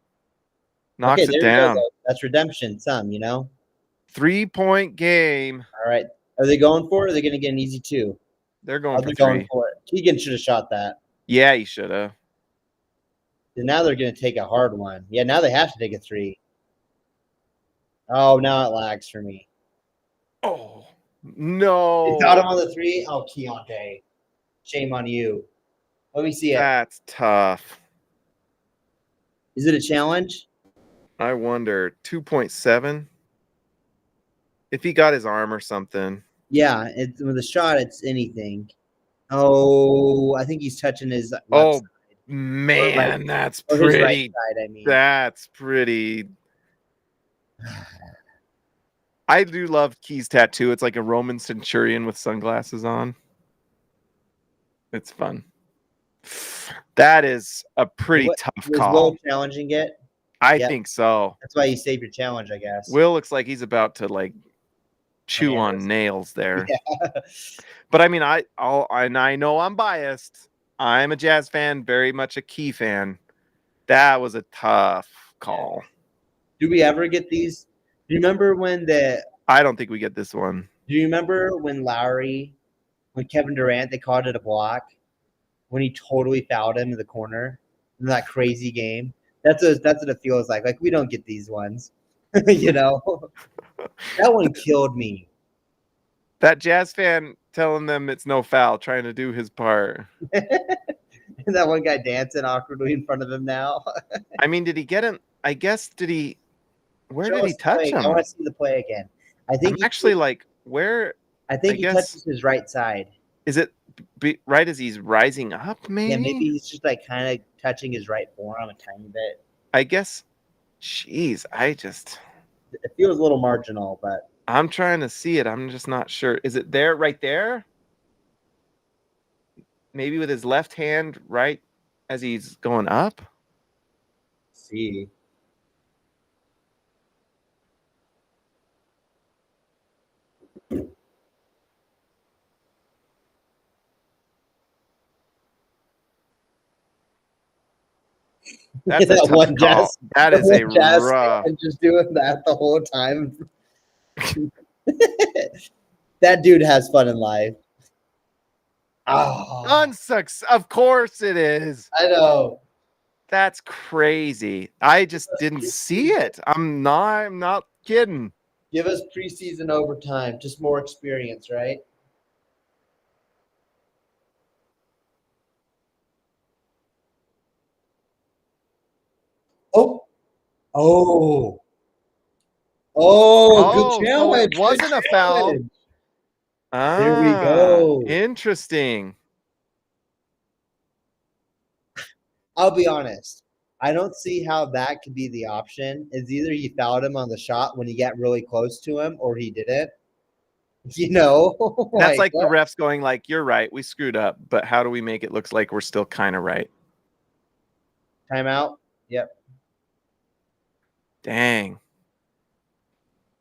Knocks Okay, it there you go, down. though. That's redemption, some, you know? 3-point game. All right. Are they going for it, or are they going to get an easy 2? They're going for They're 3. going for it. Keegan should have shot that. Yeah, he should have. And now they're going to take a hard one. Yeah, now they have to take a 3. Oh, now it lags for me. Oh, no. They got him on the 3. Oh, Keyonte. Shame on you. Let me see it. That's tough. Is it a challenge? I wonder. 2.7. If he got his arm or something. Yeah, it's with a shot, it's anything. Oh, I think he's touching his left Oh, side. man, that's Or his pretty. right side, I mean. That's pretty. I do love Key's tattoo. It's like a Roman centurion with sunglasses on. It's fun. That is a pretty tough Was call. Will challenging it? I Yep. think so. That's why you save your challenge, I guess. Will looks like he's about to like chew on Bananas. nails there. Yeah. But I mean, I know I'm biased. I'm a Jazz fan, very much a Key fan. That was a tough call. Do we ever get these? Do you remember when I don't think we get this one. Do you remember when Kevin Durant, they called it a block when he totally fouled him in the corner in that crazy game? That's what it feels like. Like, we don't get these ones, you know? That one killed me. That Jazz fan telling them it's no foul, trying to do his part. That one guy dancing awkwardly in front of him now. I mean, did he get him? I guess, did he? Where Show did he us the touch play. him? I want to see the play again. I think I'm actually like, where? I think I he guess- touches his right side. Is it right as he's rising up, maybe? Yeah, maybe he's just like kind of touching his right forearm a tiny bit. I guess. Jeez, It feels a little marginal, but I'm trying to see it. I'm just not sure. Is it there, right there? Maybe with his left hand right as he's going up? see. That's a That tough one call. Jazz- That is a Jazz rough. fan just doing that the whole time. That dude has fun in life. Oh, Of course it is. I know. That's crazy. I just didn't see it. I'm not kidding. Give us preseason overtime, just more experience, right? Oh, oh, Oh, good so challenge. it wasn't good a foul. challenge. Ah, There we go. Interesting. I'll be honest. I don't see how that could be the option. It's either he fouled him on the shot when he got really close to him, or he didn't. You know, That's like the what? refs going like, "You're right, we screwed up, but how do we make it look like we're still kind of right?" Timeout. Yep. Dang.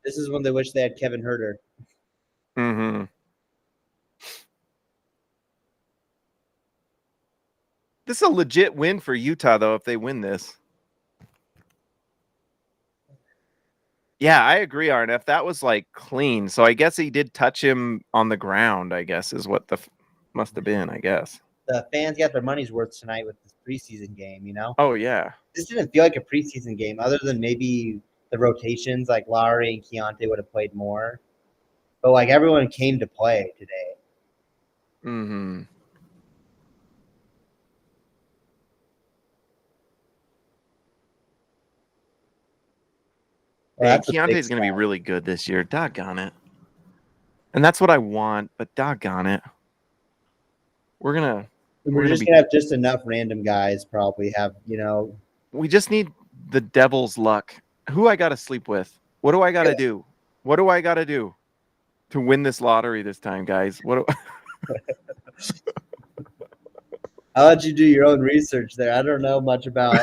This is when they wish they had Kevin Herter. Mm-hmm. This is a legit win for Utah, though, if they win this. Yeah, I agree, Arnef. That was like clean. So I guess he did touch him on the ground, I guess, is what must have been, I guess. The fans got their money's worth tonight with this preseason game, you know? Oh, yeah. This didn't feel like a preseason game other than maybe the rotations, like Lauri and Keyonte would have played more. But like everyone came to play today. Mm-hmm. Well, Hey, that's a big Keontae's going to be spot. really good this year. Doggone it. And that's what I want, but doggone it. We're We're gonna just be- gonna have just enough random guys probably have, you know. we just need the devil's luck. Who I got to sleep with? What do I got to do? What do I got to do to win this lottery this time, guys? I'll let you do your own research there. I don't know much about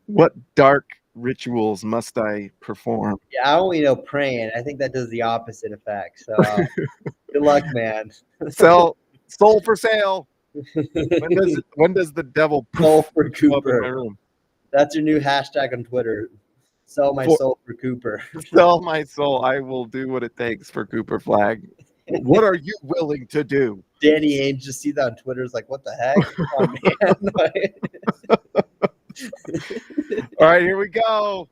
What dark rituals must I perform? Yeah, I only know praying. I think that does the opposite effect. So good luck, man. Sell soul for sale. When does the devil Soul for poof up in my Cooper. room? That's your new hashtag on Twitter. Sell my For- soul for Cooper. Sell my soul. I will do what it takes for Cooper Flag. What are you willing to do? Danny Ainge just see that on Twitter. Is like, what the heck? Come on, man. All right, here we go.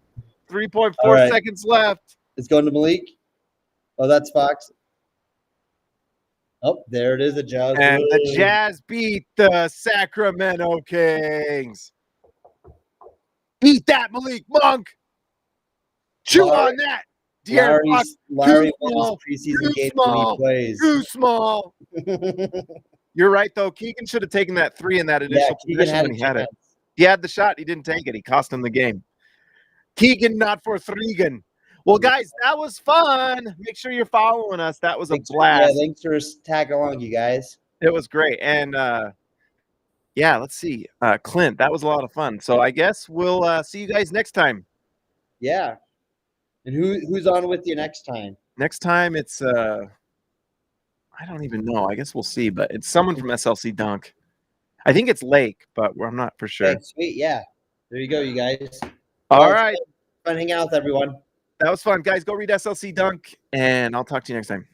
3.4 All right. seconds left. It's going to Malik. Oh, that's Fox. Oh, there it is, a Jazz. And the Jazz beat the Sacramento Kings. Eat that, Malik Monk. Chew Lauri- on that. De'Aaron Fox, Lauri too wins small, preseason too games when he small, plays. too small. You're right, though. Keegan should have taken that three in that initial Keegan position had when a he had it. chance. He had the shot. He didn't take it. He cost him the game. Keegan, not for Threegan. Well, guys, that was fun. Make sure you're following us. That was a blast. Yeah, thanks for tagging along, you guys. It was great. And, yeah, let's see. Clint, that was a lot of fun. So I guess we'll see you guys next time. Yeah. And who's on with you next time? Next time it's I don't even know. I guess we'll see, but it's someone from SLC Dunk. I think it's Lake, but I'm not for sure. Okay, sweet. Yeah. There you go, you guys. All Well, right. Fun hanging out with everyone. That was fun. Guys, go read SLC Dunk, and I'll talk to you next time.